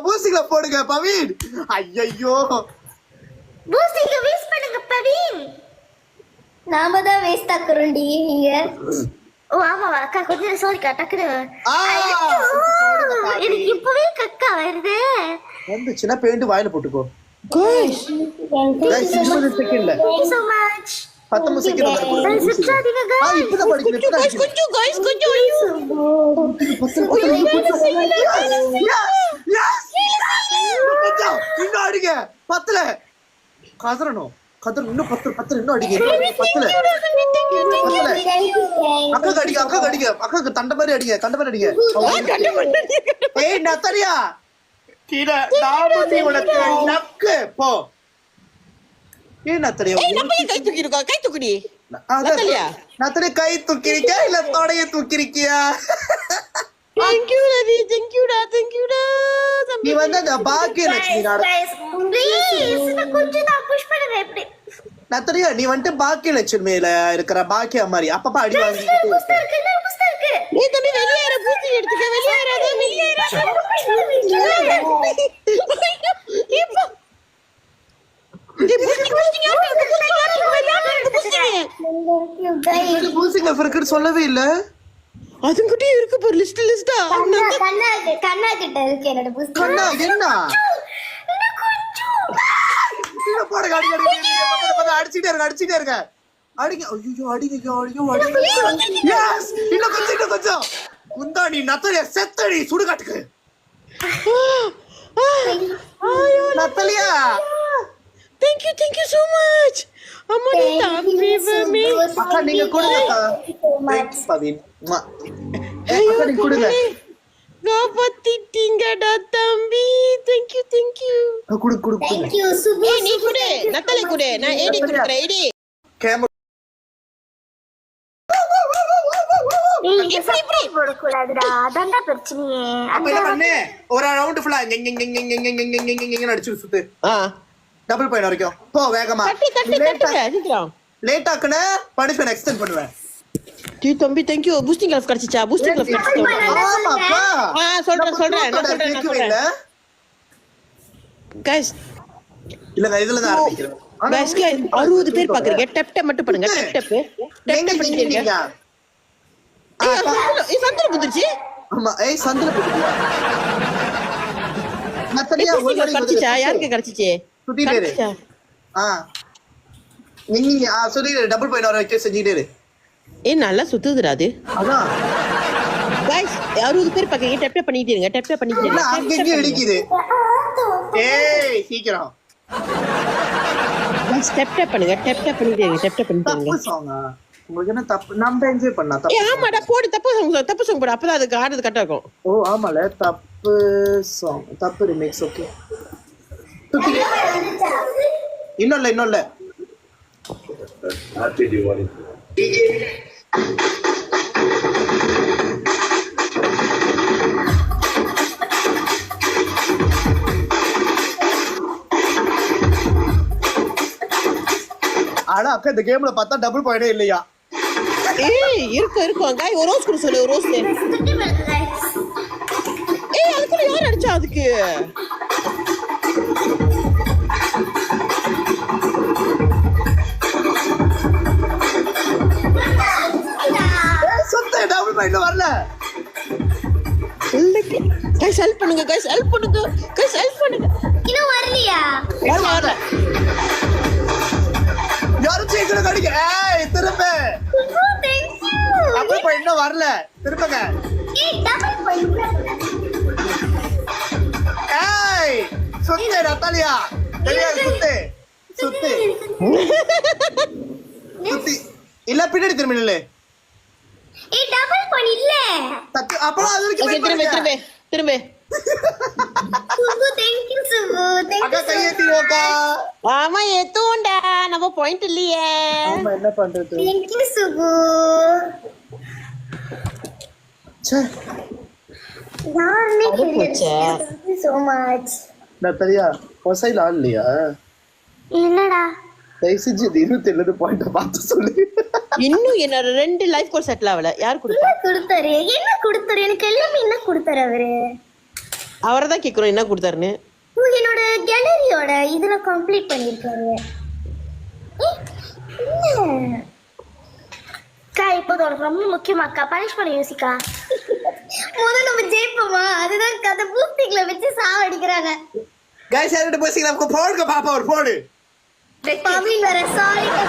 பூஸ்டிங்ல போடுங்க பவின். ஐயோ பூஸ்டிங்க வேஸ்ட் பண்ணுங்க பவின். நாம தான் வேஸ்ட் ஆக்குறோம்டி. நீங்க ஓ ஆமா அக்கா கொஞ்சம் சாரிக்கா டக்குனு ஆ, ஐயோ, எனக்கு இப்பவே கக்கா வருது வந்துச்சுன்னா பேண்ட் வாயில போட்டுக்கோ Guys, Guys, 20 செகண்ட்ல Thank you so much 19 second சிச்சாதீங்க guys இப்பதான் படிக்கிறேன் இப்பதான் படிக்கிறேன். guys, கொஞ்சம் ஐயோ. கொஞ்சம் இன்னும் அடிங்க பத்தல கதறணும் இன்னும் பத்து இன்னும் அடிங்க பத்தல அக்காக்கு அடிங்க அக்காக்கு தண்டை மாதிரி அடிங்க கண்ட மாதிரி அடிங்க ஏய் நத்தரியா கீழே நாம உனக்கு நக்கு போ ஏய் நத்தரியா நம்ம ஏன் கை தூக்கி இருக்கோம்? கை தூக்குடி. நத்தாலியா? நத்தரி கை தூக்கிருக்கியா இல்ல தொடைய தூக்கிருக்கியா Thank you, Ravi. Thank you, da. நீ வந்து அந்த பாக்கிய லட்சுமி நாடகம் guys please நான் கொஞ்சம் தான் புஷ் பண்ணுங்க எப்படி நத்தரியா நீ வந்துட்டு பாக்கிய லட்சுமியில இருக்கிற பாக்கிய மாதிரி அப்பப்ப அடி வாங்கிட்டு புஸ்தா இருக்கு நீ தம்பி வெளியேற பூசி எடுத்துக்க வெளியேறாத இப்போ பூசிங்க இருக்குன்னு சொல்லவே இல்ல அதுங்கிட்டே இருக்கு பாரு லிஸ்டா கண்ணா கிட்ட இருக்கு என்னோட புஸ்தகம் கண்ணா என்ன கீழே போடுங்க அடிச்சுட்டே இருங்க அடிங்க ஐயோ அடிங்க Yes! இன்னும் கொஞ்சம் குந்தா நீ நத்தலியா செத்தடி சுடுகாட்டுக்கு Natalia Thank you so much. அம்மா நீ தம்பி அக்கா நீங்க கொடுங்க அக்கா Thanks, பவின் அம்மா. அக்கா நீங்க கொடுங்க காப்பாத்திட்டீங்கடா தம்பி. Thank you. குடு thank you சுபு நீ குடு நத்தலை குடு நான் ஏடி குடுக்குறேன் ஏடி. கேமரா இப்படி போடக்கூடாதுடா அதான்டா பிரச்சனையே அப்ப என்ன பண்ணு ஒரு ரவுண்ட் ஃபுல்லா அடிச்சு சுத்து டபுள் பாயிண்ட் வரைக்கும் போ வேகமா கட்டுங்க சீக்கிரம். லேட் ஆக்குன பனிஷ்மென்ட் எக்ஸ்டெண்ட் பண்ணுவேன் டீ தம்பி thank you. பூஸ்டிங் கிளாஸ் கிடைச்சிச்சா? பூஸ்டிங் கிளாஸ் கிடைச்சிச்சா? ஆமாப்பா சொல்றேன். Guys, இல்லங்க இதுல தான் ஆரம்பிக்கிறேன் guys 60 பேர் பாக்குறீங்க. டப் மட்டும் பண்ணுங்க. டப் பண்ணிட்டீங்க. ஏய் சந்திர புடிச்சு. ஆமா ஏய் சந்திர புடிச்சு நத்தலியா ஒரு வாட்டி கிடைச்சிச்சா? யாருக்கு கிடைச்சிச்சு? சுத்தி பேரு நீங்க சுத்தி டபுள் பாயிண்ட் வரைக்கும் செஞ்சிட்டே இரு ஏய் நல்லா சுத்துதுடா அது. அதான் गाइस 60 பேர் பாக்குறீங்க. டப் பண்ணிட்டீங்க. இல்ல அங்கங்க இடிக்குது ஏய் சீக்கிரம் गाइस டப் பண்ணுங்க. டப் பண்ணிட்டீங்க. தப்பு சாங் உங்களுக்கு என்ன தப்பு நம்ம என்ஜாய் பண்ணா தப்பு ஏய் ஆமாடா போடு தப்பு சாங் போடு அப்பதான் அது ஆடுறது கரெக்ட்டா இருக்கும். ஓ ஆமால தப்பு சாங் தப்பு ரிமிக்ஸ் ஓகே இன்னொல்ல ஆனா அக்கா இந்த கேம்ல பார்த்தா டபுள் பாயிண்டே இல்லையா ஏய் இருக்கும் गाइस ஒரு ரோஸ் கூட சொல்லு ஒரு ரோஸ். ஏய் அதுக்குள்ள யார் அடிச்சா அதுக்கு? சுத்த டபுள் பாயிண்ட்ல வரல गाइस ஹெல்ப் பண்ணுங்க. இன்னும் வரலையா வரல. யாரும் சீக்கிரம் கடிங்க ஏய் திரும்ப thank you டபுள் பாயிண்ட் வரல திரும்பங்க ஏய் டபுள் பாயிண்ட் ஏய் சுத்து நத்தாலியா சுத்து இல்ல பின்னாடி திரும்ப நில்லு ஏய் டபுள் பாயிண்ட் இல்ல அப்புறம் அது ஓகே வரைக்கும் திரும்ப சுபு thank you சுபு அக்கா கையேத்திரோக்கா ஆமா ஏத்துண்டா நம்ம பாயிண்ட் இல்லையே. ஆமா என்ன பண்றது thank you சுபு ச்சே யாருமே போச்சே. thank you so much நத்தாலியா ஒசைல ஆடலையா என்னடா தயவு செஞ்சு இது 27 பாயிண்ட் பார்த்து சொல்லு இன்னும் என்ன 2 லைஃப் கோர்ஸ் செட்டில் ஆகல. யார் கொடுத்தா? என்ன கொடுத்தாரு எனக்கு எல்லாமே என்ன கொடுத்தாரு அவரு? அவரை தான் கேட்குறோம் என்ன கொடுத்தாருன்னு. என்னோட கேலரியோட இதுல கம்ப்ளீட் பண்ணிருக்காரு. அக்கா இப்போது உனக்கு ரொம்ப முக்கியமாக்கா பனிஷ் பண்ண யோசிக்கா முதல்ல நம்ம ஜெயிப்போமா அதுதான் கதை பூஸ்டிங்ல வச்சு சாவடிக்கிறாங்க गाइस यार बसिंग आपको फोन का पापा और फोन பவின் வேற சாலிடா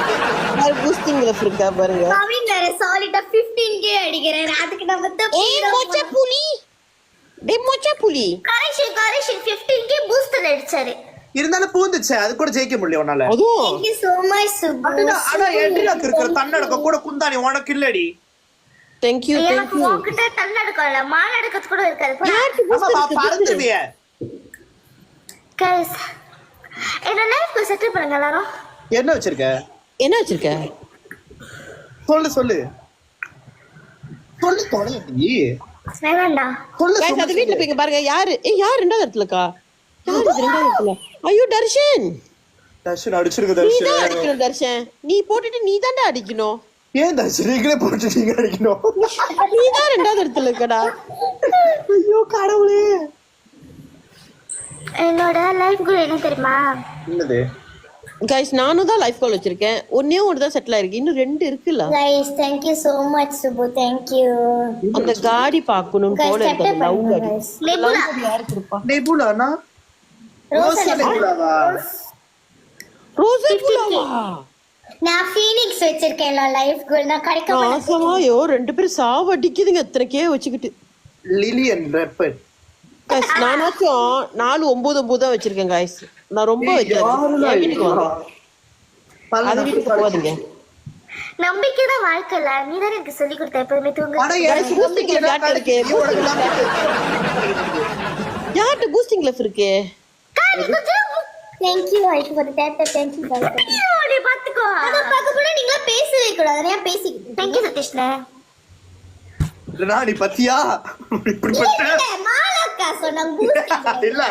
பூஸ்டிங்ல இருக்கா பாருங்க. பவின் வேற சாலிடா 15k அடிக்கிறாரு அதுக்கு நம்ம மொச்ச புலி மொச்ச புலி கரெக்ஷன் 15k பூஸ்டர் அடிச்சாரு இருந்தாலும் பூந்துச்சு அது கூட ஜெயிக்க முடியல உன்னால அதுவும் Thank you so much Subbu ஆனா என்ட்ரில இருக்கிற தன்னடக்க கூட குந்தாணி உனக்கு இல்லடி தேங்க்யூ எனக்கு உன்கிட்ட தன்னடக்கல மானடக்கத்து கூட இருக்காது ஆமா பறந்துவியே गाइस என்ன லைஃப்க்கு செட்டில் பண்ணுங்க எல்லாரும் என்ன வச்சிருக்க என்ன வச்சிருக்க? சொல்லு சொல்லு தொலைடி வேண்டாம் சொல்லு Guys, அது வீட்ல போய் பாருங்க யாரு யார் ரெண்டாவது இடத்துலக்கா? யாரு இது ரெண்டாவது இடத்துல? ஐயோ தர்ஷன், தர்ஷன் அடிச்சிருக்க நீ தான் தர்ஷன் அடிக்கணும் தர்ஷன். நீ போட்டுட்டு நீ தான்டா அடிக்கணும். ஏன் தர்ஷன் நீங்களே போட்டு நீங்க அடிக்கணும் நீ தான் ரெண்டாவது இடத்துல இருக்கடா. ஐயோ கடவுளே என்னோட லைஃப் கோல் என்ன தெரியுமா என்னது கைஸ் நானும் தான் லைஃப் கால் வச்சிருக்கேன். ஒன்னே ஒன்று தான் செட்டில் ஆயிருக்கு, இன்னும் 2 இருக்குல்ல. Guys thank you so much Subbu thank you அந்த காடி பார்க்கணும் போல இருக்கு. அந்த லவ் காடி நெபுலா யாரு கொடுப்பா? நெபுலானா ரோசா நெபுலாவா ரோசா புலாவா? நான் ஃபீனிக்ஸ் வச்சிருக்கேன்ல லைஃப் கோல் நான் கிடைக்க மாட்டேன் ஆசமாயோ 2 பேரும் சாவடிக்குதுங்க எத்தனைக்கே வச்சுக்கிட்டு. லிலியன் ரெப்பன் கைஸ் நானாச்சும் 4 9 9 தான் வச்சிருக்கேன் கைஸ். நான் ரொம்ப வைக்கிறேன். என் வீட்டுக்கு வாங்க. அது வீட்டுக்கு போகாதீங்க. நம்பிக்கை தான் வாழ்க்கைல நீ தான் எனக்கு சொல்லி கொடுத்த எப்பவுமே தூங்க Guys, boosting left யார்ட்ட இருக்கு? யார்ட்ட boosting left இருக்கு? thank you ஐக்கு for the tap thank you guys நீ பாத்துக்கோ அத பார்க்க கூட நீங்க பேசவே கூடாது நான் பேசிக்கிட்டேன் thank you சதீஷ்ண்ணே ராணி பத்தியா இப்படிப்பட்ட மாலக்கா சொன்னாங்க இல்ல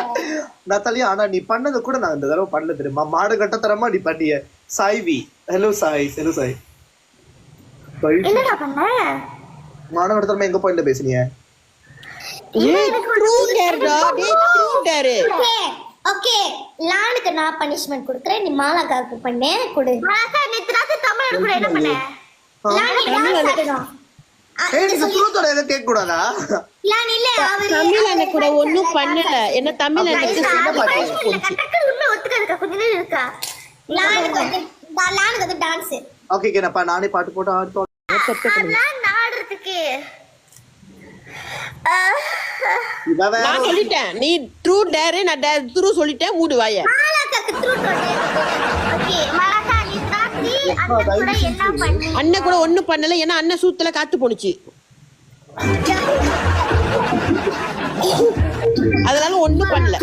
நத்தாலியா ஆனா நீ பண்ணது கூட நான் இந்த தடவை பண்ணல தெரியுமா மாடு கட்டத்தரமா நீ பண்ணிய சாய்வி ஹலோ சாய் என்னடா பண்ண மாடு கட்டத்தரமா எங்க பாயிண்ட்ல பேசுனீங்க True dare டா, டேய் true dare. ஓகே லானுக்கு நான் பனிஷ்மென்ட் கொடுக்கிறேன் நீ மாலக்காக்கு பண்ணே கொடு மாலக்கா நேத்து தமிழ் கூட என்ன பண்ண லானி டான்ஸ் ஆடணும் ஏய் நீ சுத்தத்தோட எதை கேட்க கூடாதா லானி இல்ல அவர் தமிழ் அண்ணே கூட ஒண்ணும் பண்ணல. என்ன தமிழ் அண்ணேக்கு சின்ன பாட்டு போச்சு. டக்கு உண்மை ஒத்துக்காதுக்கா கொஞ்ச நேரம் இருக்கா லானுக்கு வந்து டான்ஸ் ஓகே கேனப்பா நானே பாட்டு போட்டு ஆடுறோம் நான் ஆடுறதுக்கு நான் சொல்லிட்டேன் நீ ட்ரூ டேர் நான் டேர் த்ரூ சொல்லிட்டேன் மூடு வாய. மாலக்காக்கு த்ரூ ஓகே மாலக்கா நீ தாத்தி அந்த கூட என்ன பண்ணி அண்ணன் கூட ஒண்ணும் பண்ணல. ஏன்னா அண்ணன் சூத்துல காத்து போனுச்சு, அதனால ஒண்ணும் பண்ணல.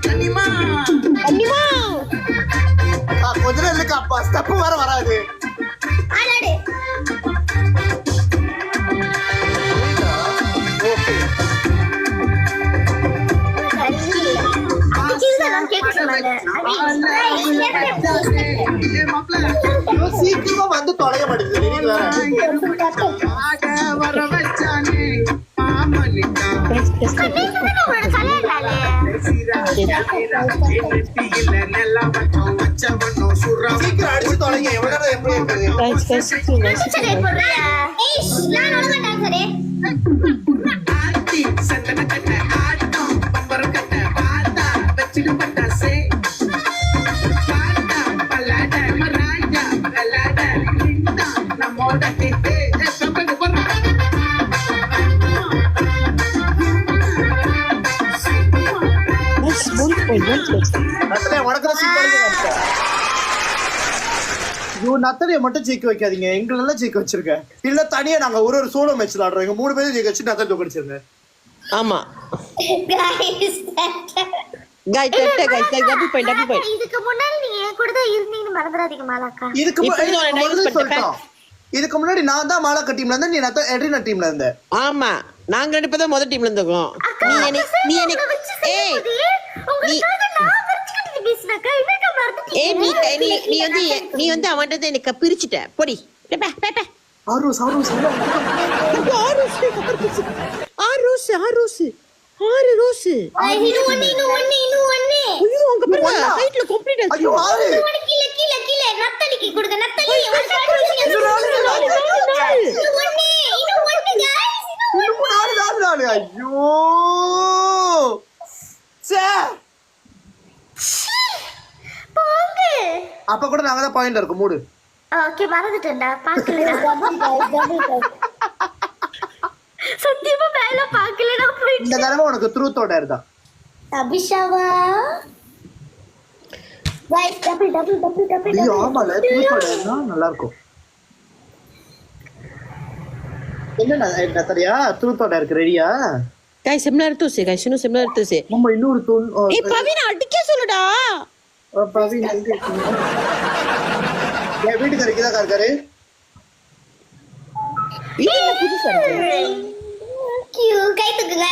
கண்ணிமா கொஞ்ச நேரம் இருக்கு அப்பா ஸ்டெப் வர வராது ஆடாடு சீக்கிரமா வந்து தொலைய மாட்டேங்குது சீக்கிரம் அடிச்சு தொலைங்க எவ்வளவு எப்படி நத்தனைய மட்டும் ஜெயிக்க வைக்காதீங்க எங்களெல்லாம் ஜெயிக்க வச்சிருக்க இல்ல தனியா நாங்க ஒரு சோலோ மேட்ச் விளாடுறோம் எங்க 3 பேரும் ஜெயிக்க வச்சு நத்தனை தோக்கடிச்சிருங்க ஆமா गाइस டபுள் பாயிண்ட் இதுக்கு முன்னாடி நீங்க என் கூட தான் இருந்தீங்கன்னு மறந்துடாதீங்க மாலாக்கா இதுக்கு முன்னாடி நான் தான் மாலாக்கா டீம்ல இருந்தேன் நீ நத்த எட்ரினா டீம்ல இருந்த ஆமா நாங்க 2 பேரும் தான் முதல் டீம்ல இருந்தோம் நீ ஏய் நீ வந்து அவன்கிட்ட எனக்கு பிரிச்சுட்ட பொடி ஆரூஸ் 6 ரோஸ். இன்னும் ஒண்ணு. ஐயோ அங்க பாருங்க ஹைட்ல கம்ப்ளீட் ஆச்சு. ஐயோ 6 இன்னும் ஒண்ணு கீழ நத்தலிக்கு கொடுங்க. நத்தலி இன்னும் ஒண்ணு guys. நாலு ஐயோ சே போங்க. அப்ப கூட நாங்க தான் பாயிண்ட்ல இருக்கோம் மூடு. ஓகே மறந்துட்டேன்டா பாக்கலடா. சத்தியமா மேல பாக்கலடா போய். இந்த தடவை உனக்கு ட்ரூத்தோட இருந்தா அபிஷாவா ரைட் டபுள் ஐயோ ஆமால ட்ரூத்தோட இருந்தா நல்லா இருக்கும். என்ன சரியா ட்ரூத்தோட இருக்கு ரெடியா गाइस सिमिलर तो से गाइस सुनो सिमिलर तो से நம்ம இன்னொரு தூண் ए पवीन अटके சொல்லுடா. பவி எங்க என் வீட்டுக்கு இருக்கதா இருக்காரு. வீட்ல புதுசா இருக்கு. கியூ கை தூக்குங்க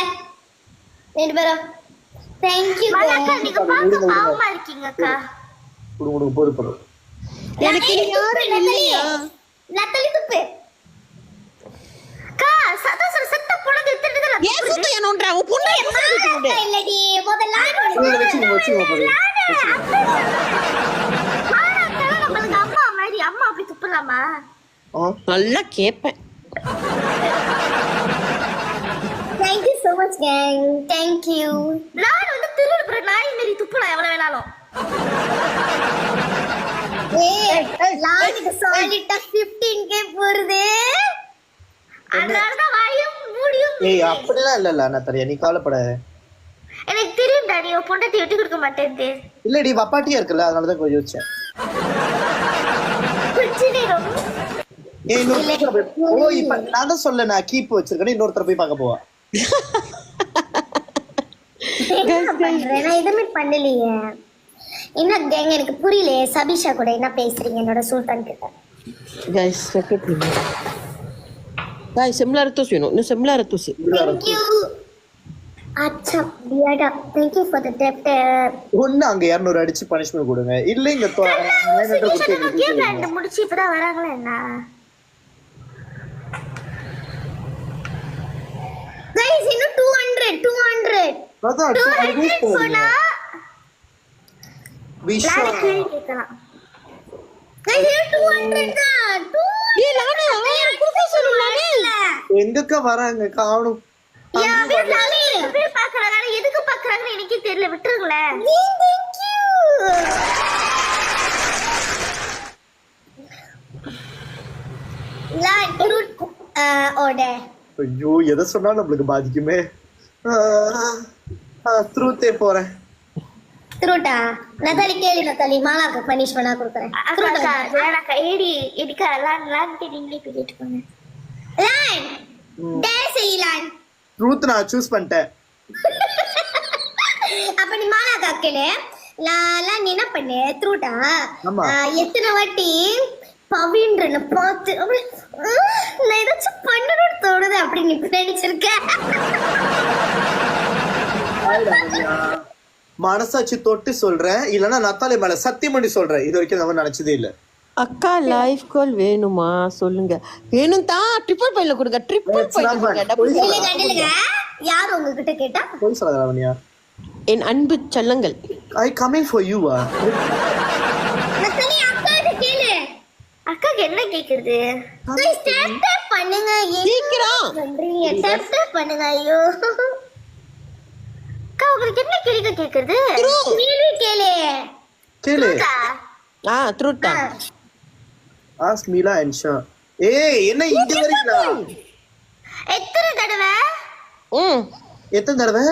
ரெண்டு பேரும். Thank you அக்கா. நீங்க பாக்க பாவமா இருக்கீங்க அக்கா. குடு போதும் எனக்கு யாரும் இல்லையா? நத்தலி துப்பு அக்கா. சதா சத்த பொழுது திட்டுதுல. ஏன் சுத்த ஏனோன்றா உன் பொண்ணு சுத்திட்டு இல்லடி முதல்ல வச்சு பவி நம்மளுக்கு அம்மா மாதிரி அம்மா அப்படி துப்பலாமா? நல்லா கேப்பேன். Thank you so much gang. Thank you. நான் வந்து திருடுற நாய் மாதிரி துப்பலாம் எவ்வளவு வேணாலும். லானுக்கு சாலிட்டா 15k போறது. அதனாலதான் வாயும் மூடியும். ஏய் அப்படிலாம் இல்ல நான் தரியா நீ கவலைப்பட. எனக்கு தெரியும்டா நீ உன் பொண்டாட்டி விட்டு கொடுக்க மாட்டேன்னு. இல்லடி வப்பாட்டியா இருக்குல்ல அதனாலதான் கொஞ்சம் யோசிச்சேன். ஏய் இன்னொரு ஓ இப்ப நான் தான் சொல்ல நான் கீப் வச்சிருக்கேன் இன்னொருத்தர போய் பார்க்க போவா. நான் எதுவுமே பண்ணலையே. என்ன கேங்க எனக்கு புரியலையே. சபிஷா கூட என்ன பேசுறீங்க என்னோட சுல்தான் கிட்ட? गाइस सेकंड गाइस सिमिलर तो सुनो no सिमिलर तो से Thank you. अच्छा BIADA thank you for the gift. ஒண்ணு அங்க 200 அடிச்சு பனிஷ்மென்ட் கொடுங்க. இல்ல இங்க 900 கொடுத்து கேம் முடிச்சு இப்பதான் வராங்களா என்ன? Guys இன்னும் 200 அதான் 200 சொன்னா விஷா லாரி கேக்கலாம். Guys இன்னும் 200 தான். ஏய் லானே அவன் குடுக்க சொல்லுலானே. எங்கக்க வராங்க காணும். யார் பேர் பாக்குறாங்க எதுக்கு பாக்குறாங்கன்னு எனக்கே தெரியல. விட்டுருங்களேன். Thank you. ஐயோ எதை சொன்னாலும் நம்மளுக்கு பாதிக்குமே. த்ரூத்தே போறேன். த்ரூட்டா நதாலி கேளு. நதாலி மாலாக்கு பனிஷ்மெண்டா கொடுக்குறேன். த்ரூட்டா நான் கைடி எடிக்கா லான் நீங்களே பேசிட்டு போங்க. லான் டேஸ் செய்யலாம். ட்ரூத் நான் சூஸ் பண்ணிட்டேன். அப்ப நீ மாலாக்கு கேளு. லான் நீ என்ன பண்ணு த்ரூட்டா ஆமா. எத்தனை வாட்டி பவின்றன பார்த்து நான் ஏதாச்சும் பண்ணணும்னு தோணுது அப்படின்னு இப்ப நினைச்சிருக்கேன். மனசாட்சி தொட்டு சொல்றேன் இல்லன்னா நத்தாலி மேல சத்தியம் பண்ணி சொல்றேன். இது வரைக்கும் நம்ம நினைச்சதே இல்ல. அக்கா லைஃப் கால் வேணுமா சொல்லுங்க. வேணும் தான் ட்ரிபிள் பாயிண்ட்ல கொடுங்க. ட்ரிபிள் பாயிண்ட் கொடுங்க. டபுள் இல்லங்க யார் உங்ககிட்ட கேட்டா? போய் சொல்லாத ரவனியா. என் அன்பு செல்லங்கள் ஐ கமிங் ஃபார் யூ. நத்தாலி அக்காட்ட கேளு. அக்காக்கு என்ன கேக்குறது? டேப் பண்ணுங்க. சீக்கிரம் பண்றீங்க டேப் பண்ணுங்க. ஐயோ அக்கா உங்களுக்கு என்ன கேள்வி கேக்குறது? கேள்வி கேளு. கேளு. த்ரூட்டா ஆஸ்க் மீலா அண்ட் ஷா. ஏய் என்ன இங்க வரீங்களா? எத்தனை தடவை? எத்தனை தடவை?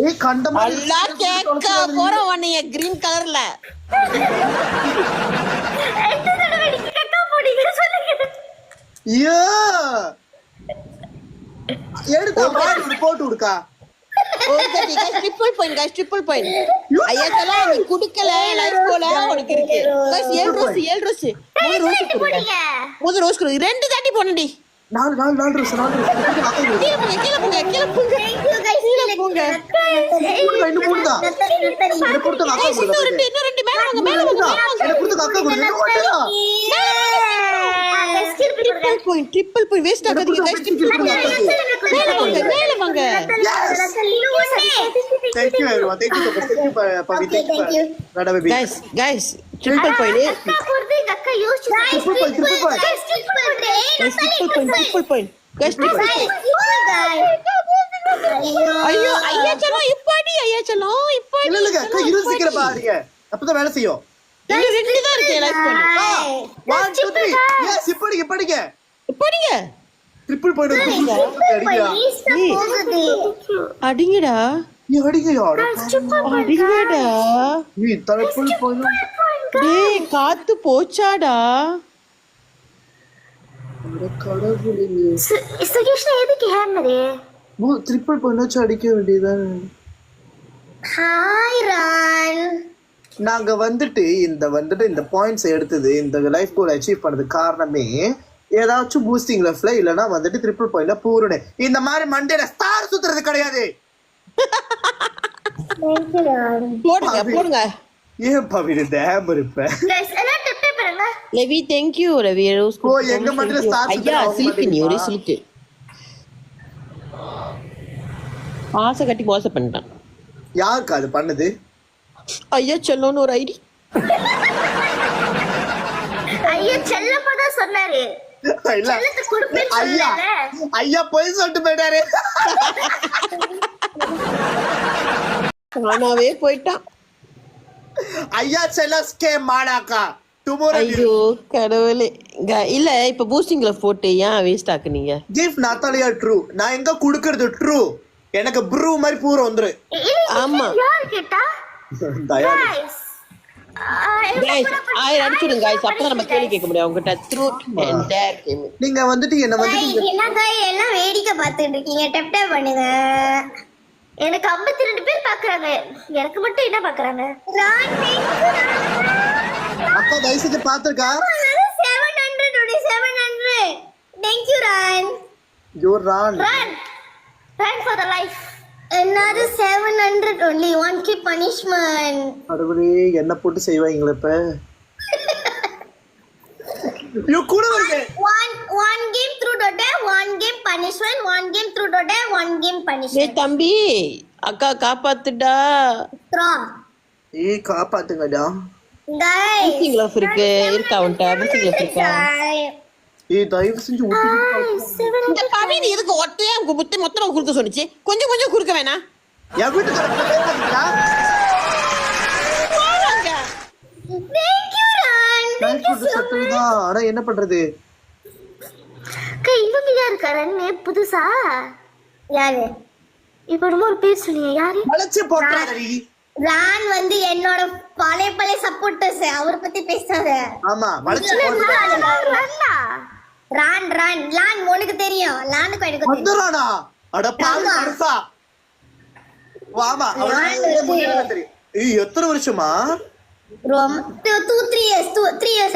ஏய் கண்டமா அல்லா கேக்க போறவனே கிரீன் கலர்ல எத்தனை தடவை நீங்க கக்கா போடுங்க சொல்லுங்க. யா எடுத்து போட்டு விடுக்கா. Okay guys triple point guys triple point. ஐயக்கெல்லாம் நீ குடுக்கல லைஃப் கோல உனக்கு இருக்கு. गाइस 7 ரோஸ் 3 ரோஸ் கொடுங்க. முதல் ரோஸ் கொடு. ரெண்டு தாட்டி போடுடி. 4 ரோஸ் கீழ போங்க. Thank you guys. கீழ போங்க. இன்னும் போடுடா. என்ன கொடுத்து அக்கா கொடுங்க. இன்னும் ரெண்டு மேல வாங்க. என்ன கொடுத்து அக்கா கொடுங்க. என்ன ஓட்டடா. guys கீழ போடுங்க. ட்ரிபிள் பாயிண்ட் வேஸ்ட் ஆகாதீங்க guys. மேல வாங்க. Thank you everyone. Thank you so much. Thank you Pavi. Thank you. Nada baby. guys triple point. guys triple ஐயோ ஐயா चलो இப்பாடி ஐயா चलो இப்பாடி. இல்ல அக்கா 20 சீக்கிரம் பாருங்க. அப்பதான் வேலை செய்யும். இன்னும் 2 தான் இருக்கு லைஃப் பண்ணு. 1 2 3. எஸ் இப்படிங்க படிங்க. ட்ரிபிள் பாயிண்ட் அடிங்க. அடிங்கடா. நீ அடிங்கடா. அடிங்கடா. நீ ட்ரிபிள் பாயிண்ட். டேய் காத்து போச்சாடா. கடவுளே. சுகேஷ்னா எதுக்கு ஹேமரே? ட்ரிபிள் பாயிண்ட் அடிக்க வேண்டியதான். Hi Ron. நாங்க வந்துட்டு இந்த பாயிண்ட்ஸ் எடுத்தது இந்த லைஃப் கோல் அச்சீவ் பண்ணதுக்கு காரணமே ஏதாச்சும் பூஸ்டிங் லெஃப்ட்ல இல்லனா வந்துட்டு ட்ரிபிள் பாயிண்ட்ல பூரணே இந்த மாதிரி மண்டேல ஸ்டார் சுத்துறது கிடையாது. போடுங்க ஏன் பவிட டேம் இருப்ப गाइस எல்லாம் டிப் பண்ணுங்க. லவி thank you ரவி ரோஸ். ஓ எங்க மண்டேல ஸ்டார் ஐயா சில்க் நீ ஒரே சில்க். ஆசை கட்டி மோசம் பண்ணிட்டான். யாருக்கு அது பண்ணது? ஐயா செல்லோன்னு ஒரு ஐடி. ஐயா செல்லப்பா தான் சொன்னாரு. இல்ல செல்லத்தை கொடுப்பேன்னு ஐயா சொன்னாரு. ஐயா போய் சொல்லிட்டு போயிட்டாரு. ஆனாவே போயிட்டான். ஐயா செல்லஸ்கே மாடாக்கா டுமாரோ. ஐயோ கடவுளே. இல்ல இப்ப பூஸ்டிங்ல போட்டு ஏன் வேஸ்ட் ஆக்குனீங்க? Gift Natalia true. நான் எங்க குடுக்குறது ட்ரூ. எனக்கு ப்ரூ மாதிரி பூரா வந்துரு. ஆமா யார் கேட்டா? தயா गाइस guys ஆயிரம் அடிச்சுடுங்க guys. அப்பதான் நம்ம கேள்வி கேட்க முடியும் அவங்ககிட்ட. Truth and dare game. நீங்க வந்துட்டு என்ன வந்துட்டு என்னங்க எல்லாம் வேடிக்கை பார்த்துட்டு இருக்கீங்க? டப் டப் பண்ணுங்க. எனக்கு 52 பேர் பாக்குறாங்க. எனக்கு மட்டும் என்ன பாக்குறாங்க? ரான் அக்கா தயவு செஞ்சு பாத்துருக்கா? 700. Thank you Ron. You Ron. Run for the life. Another 700 only. 1k punishment. கடவுளே என்ன போட்டு செய்வாங்களே இப்ப. யூ கூட வருங்க. One game through today, one game punishment, one game through today, one game டேய் punishment. தம்பி அக்கா காப்பாத்துடா. Throw. ஏய் காப்பாத்துங்கடா. Guys. பூஸ்டிங் லவ் இருக்கு இருக்கா உன்ட்ட? பூஸ்டிங் லவ் இருக்கா? ஏய் தயவு செஞ்சு ஊத்தி இந்த பாவி நீ எதுக்கு ஒத்தையா மொத்தமா குடுக்க சொன்னிச்சு? கொஞ்சம் கொஞ்சம் குடுக்க வேணாம். என் வீட்டுக்கு பேசாதீங்களா? Thank you Ran. Thank you so much. ஆனா என்ன பண்றது? இவங்க யாரு கரண்ணே புதுசா? யாரு? இப்ப ஒரு பேர் சொன்னீங்க யாரு? அழைச்சு போட்டாரி. ரான் வந்து என்னோட பழைய சப்போர்ட்டர்ஸ். அவர் பத்தி பேசாத. ஆமா வளைச்சு போட்டா. ரான் உனக்கு தெரியும். லானுக்கு எனக்கு தெரியும். வந்துறானா? அட பாவி கருசா. வாமா அவனுக்கு முன்னேற தெரியும். ஏய் எத்தனை வருஷமா? 3 years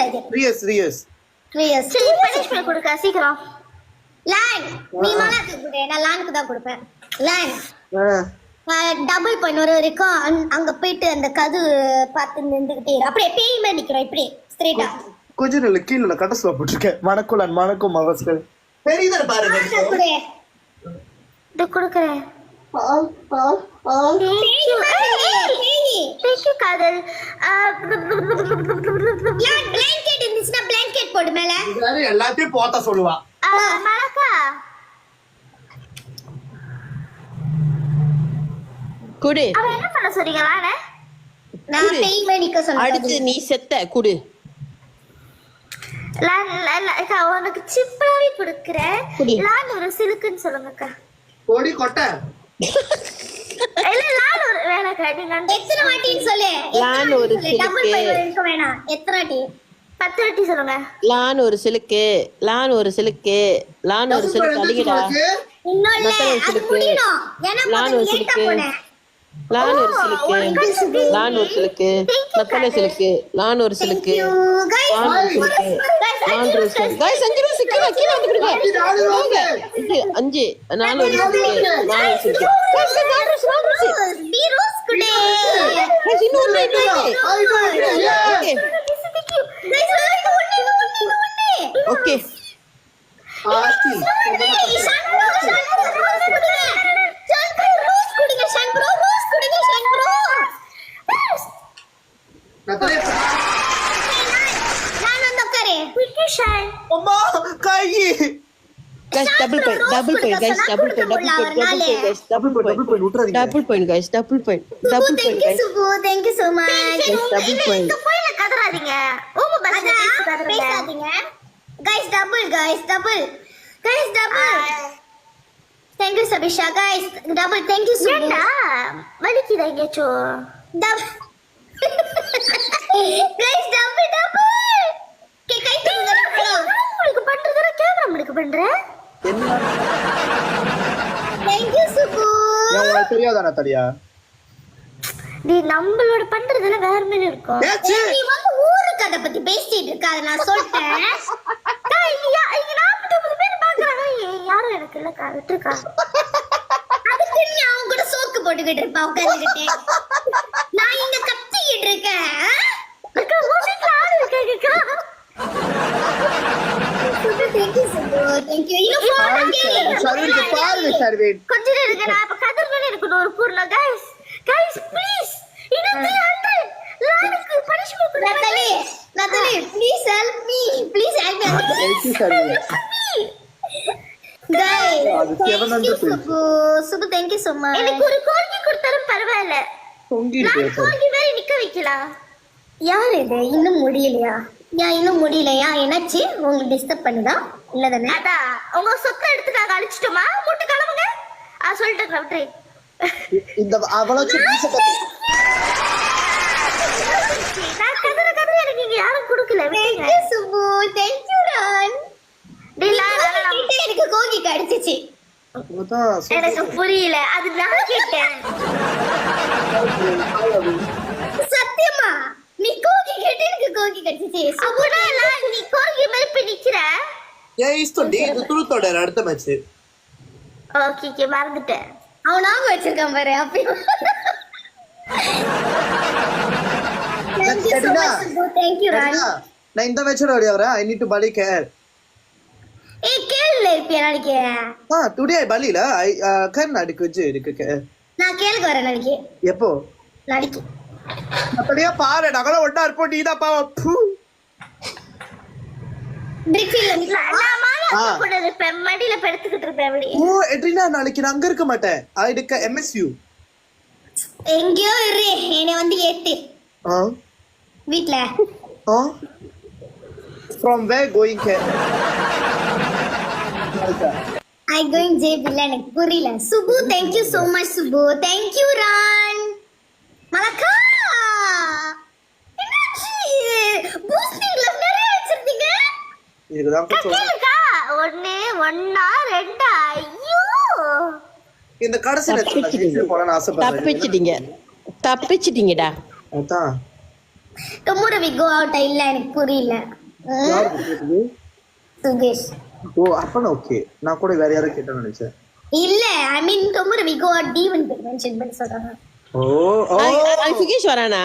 I think. 3 years. சரி பனிஷ்மென்ட் கொடுக்க சீக்கிரம். லான் நீ மாலாக்கு கொடு. நான் லானுக்கு தான் கொடுப்பேன். லான் டபுள் பண்ண வரைக்கும் அங்க போயிட்டு அந்த கது பார்த்து நின்றுகிட்டே அப்படியே பேய் மாதிரி நிக்கிறோம். இப்படி ஸ்ட்ரைட்டா கொஞ்சம் நல்ல கீழே கட்டஸ்ல போட்டிருக்கேன். வணக்கம் மகஸ்கள். பெரியதர் பாருங்க. இது கொடுக்குறேன். காதல் பிளாங்கெட் இருந்துச்சுன்னா பிளாங்கெட் போடு மேல. எல்லாத்தையும் போத்தா சொல்லுவா. மலக்கா குடு. அவ என்ன பண்ண சொல்றீங்க? நான் பேய் மாதிரி நிக்க சொன்னேன். அடுத்து நீ செத்த குடு. உனக்கு சிப்பாவே கொடுக்குறேன். லான் ஒரு சிலுக்குன்னு சொல்லுங்கக்கா. கோடி கொட்டை. இல்ல லான் ஒரு வேலைக்கா. நீங்க எத்தனை வாட்டின்னு சொல்லு. லான் ஒரு டபுள் சிலுக்கு. பை இருக்க வேணாம். எத்தனை வாட்டி? 10 வாட்டி சொல்லுங்க. லான் ஒரு சிலுக்கு. லான் ஒரு சிலுக்கு. லான் ஒரு சிலுக்கு. அடிங்கடா. இன்னும் இல்ல அது முடியணும். ஏன்னா லான் ஒரு லேட்டா சிலுக்கு. போனேன். லான் ஒரு சிலுக்கு. லான் ஒரு சிலுக்கு. நத்தல சிலுக்கு. லான் ஒரு சிலுக்கு. லான் ஒரு சிலுக்கு. லான் ஒரு சிலுக்கு. गाइस 5 ரூபாய் சிக்கல கீழ வந்து விடுங்க. 5 4 ஒரு சிலுக்கு. 4 ஒரு சிலுக்கு. பீரோஸ் குடே. இன்னொரு ஓகே ஆத்தி நத்தாலியா அம்மா கை Guys, double point, double point, guys, double point, double point, double point, guys, double point, double point விட்டுறாதீங்க double point, guys, double point, double point, guys, Thank you so much. double point. கதறாதீங்க. ஓம பஸ் பேசாதீங்க. Guys double. Guys double. Thank you Sabisha. Guys double. Thank you so much. ஏண்டா வலிக்குதா எங்கேச்சோ? Guys double. கை தூங்க. உங்களுக்கு பண்றதுல கேமரா உங்களுக்கு பண்ற? என்ன Thank you சுபு. ஏன் உனக்கு தெரியாதா நத்தாலியா நீ நம்மளோட பண்றதுல வேற மாதிரி இருக்கும். ஏச்சு. நீ வந்து ஊரு கதை பத்தி பேசிட்டு இருக்காத நான் சொல்லிட்டேன். இங்க 49 பேர் பாக்குறாங்க. யாரும் எனக்கு இல்லக்கா விட்டுருக்கா. அதுக்கு நீ அவங்க கூட சோக்கு போட்டுக்கிட்டு இருப்பா உட்காந்துக்கிட்டே. நான் இங்க கத்திக்கிட்டு இருக்கேன். அக்கா மூஞ்சிக்கு ஆளு இருக்காங்கக்கா. Thank you Subbu. Thank you. இன்னும் சர்வீன் பாருங்க சர்வீன் கொஞ்சம் இருங்க நான் இப்ப கதர்வேல இருக்கணும் ஒரு பூர்ணா guys please இன்னும் 300 லானுக்கு பனிஷ்மென்ட் கொடுங்க நத்தாலி please help me Thank you, Sarveen. guys அது 700 Subu thank you so much எனக்கு ஒரு கோர்க்கி கொடுத்தாலும் பரவாயில்லை தொங்கி நான் இருக்கு கோர்க்கி மாதிரி நிக்க வைக்கலாம் யார் இது இன்னும் முடியலையா இன்னும் முடியலையா என்னாச்சு உங்களுக்கு டிஸ்டர்ப் பண்ணுதா இல்ல தானே அதான் உங்க சொத்தை எடுத்துக்காக அழிச்சிட்டோமா மூட்டு கிளம்புங்க சொல்லிட்டு விட்டுரு இந்த அவ்வளவு பீச பத்தி நான் கதற எனக்கு இங்க யாரும் கொடுக்கல thank you Subu thank you Ron எனக்கு கோகி கடிச்சிச்சு அதான் எனக்கு புரியல அது நான் கேட்டேன் சத்தியமா நீ கோகி கேட்டு எனக்கு கோகி கடிச்சிச்சு சுபுனா நீ கோகி மேல போய் நிக்கிற ஏன் இஸ்தோண்டி இது துருத்தோட அடுத்த மேட்ச் ஓகே மறந்துட்டேன் அவன் நாம வச்சிருக்கான் பாரு அப்பயும் thank you so much சுபு thank you ரான் நான் இந்த மேட்சோட ஓடி வரேன் ஐ நீட் டு பலி கேர் கேள்ல இருப்பியா நாளைக்கு டுடே ஐ பலில ஐ கேன் நாளைக்கு வெச்சு இருக்கு நான் கேளுக்கு வரேன் நாளைக்கு எப்போ நாளைக்கு அப்படியே பாரு நகல ஒண்ணா இருப்போம் நீ தான் பாவ பிரிக்ஃபீல்ட்ல நான் மாலா கூட இருப்பேன் மடியில படுத்துக்கிட்டு இருப்பேன் அப்படி ஓ எட்ரினா நாளைக்கு நான் அங்க இருக்க மாட்டேன் ஐ இருக்க எம்எஸ்யூ எங்கயோ இரு என்னை வந்து ஏத்து வீட்ல from where going here I going JB ல எனக்கு புரியல Subu thank you so much சுபு thank you ரான் மலக்கா என்னாச்சு பூஸ்டிங்ல நிறைய வச்சிருந்தீங்க இதுதான் கேளுக்கா ஒண்ணா ரெண்டா ஐயோ இந்த கடைசி நேரத்துல போறேன்னு ஆசைப்படுறேன் தப்பிச்சிட்டீங்கடா அதான் tomorrow we go out இல்ல எனக்கு புரியல சுகேஷ் ஓ அப்பனா ஓகே நான் கூட வேற யாரோ கேட்டேன்னு நினைச்சேன் இல்ல I mean tomorrow we go out டீவன் மென்ஷன் பண்ணி சொல்றாங்க சுகேஷ் வரானா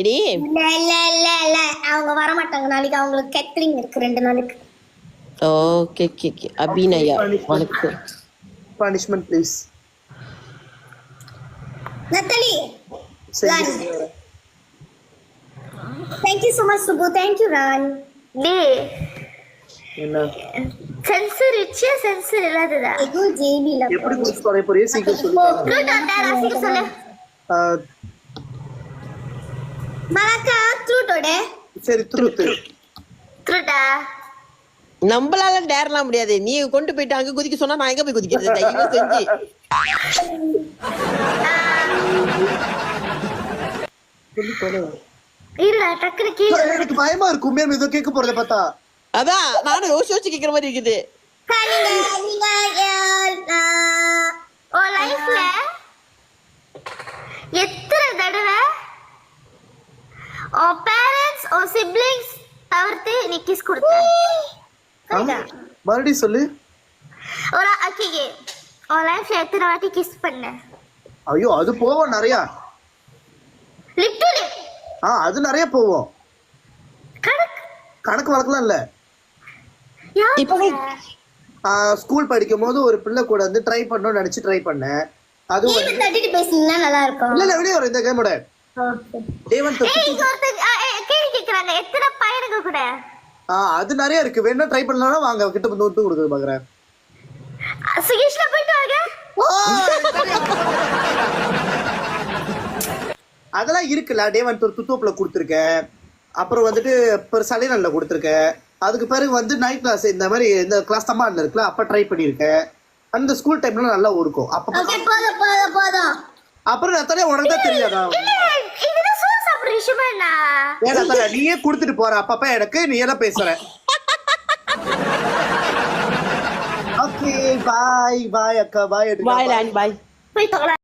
இடி இல்ல அவங்க வர மாட்டாங்க நாளைக்கு அவங்களுக்கு கேட்டரிங் இருக்கு 2 நாளைக்கு ஓகே அபிநயா வணக்கு punishment please Natalie thank you so much சுபு thank you ரான் என்ன சென்சர் இச்சே சென்சர் இல்லாததா இது ஜேபி ல எப்படி குடிச்சு போறே போறியே சீக்கிரம் சொல்லு சொல்லு மலக்கா ட்ரூட்டோட சரி ட்ரூட்டா நம்மளால டேர்லாம் முடியாது நீ கொண்டு போயிட்டு அங்க குதிக்க சொன்னா நான் எங்க போய் குதிக்கிறது தயவு செஞ்சு இல்ல டக்குனு கீழ எனக்கு பயமா இருக்கு உண்மையா இதோ கேட்க போறத பார்த்தா அதான் நானும் யோசிச்சு கேக்குற மாதிரி இருக்குது நீங்க ஓ லைஃப்ல எத்தனை தடவை ஓ பேரண்ட்ஸ் ஓ சிப்லிங்ஸ் தவிர்த்து நீ கிஸ் கொடுத்த மறுபடியும் சொல்லு ஒரு அக்கிகே ஓ லைஃப்ல எத்தனை வாட்டி கிஸ் பண்ண ஐயோ அது போவோம் நிறைய லிப் டு லிப் அது நிறைய போவோம் கணக்கு வழக்கெல்லாம் இல்ல ஸ்கூல் படிக்கும் போது ஒரு பிள்ளை கூட வந்து ட்ரை பண்ணணும்னு நினைச்சு ட்ரை பண்ணேன். அதுவும் கேம் தட்டிட்டு பேசினீங்கன்னா நல்லா இருக்கும். இல்ல வெளியே வரும் இந்த கேமோட. கேள்வி கேக்குறாங்க எத்தனை பையனுக்கு கூட. அது நிறைய இருக்கு, வேணா ட்ரை பண்ணலாம். வாங்க கிட்ட வந்து விட்டு கொடுக்குறது பாக்குறேன். சுகேஷ்ல போயிட்டு வாங்க. அதெல்லாம் இருக்குல்ல. டே 1 துத்தோப்புல கொடுத்துருக்கேன், அப்புறம் வந்துட்டு சலைநல்ல கொடுத்துருக்கேன். அதுக்கு பிறகு வந்து நைட் கிளாஸ் இந்த மாதிரி இந்த கிளாஸ் தம்மான்ல இருக்குல்ல, அப்ப ட்ரை பண்ணிருக்கேன். அந்த ஸ்கூல் டைம்ல நல்லா இருக்கும். அப்ப போதும். அப்புறம் நத்தாலே உனக்கு தான் தெரியாதா? இதுல சோறு சாப்பிடுற விஷயமா என்ன? ஏன் நத்தாலே நீயே கொடுத்துட்டு போற அப்பப்ப எனக்கு, நீ எல்லாம் பேசுற. ஓகே பாய் பாய் அக்கா பாய். பாய் ராணி பாய். போய் தொலை.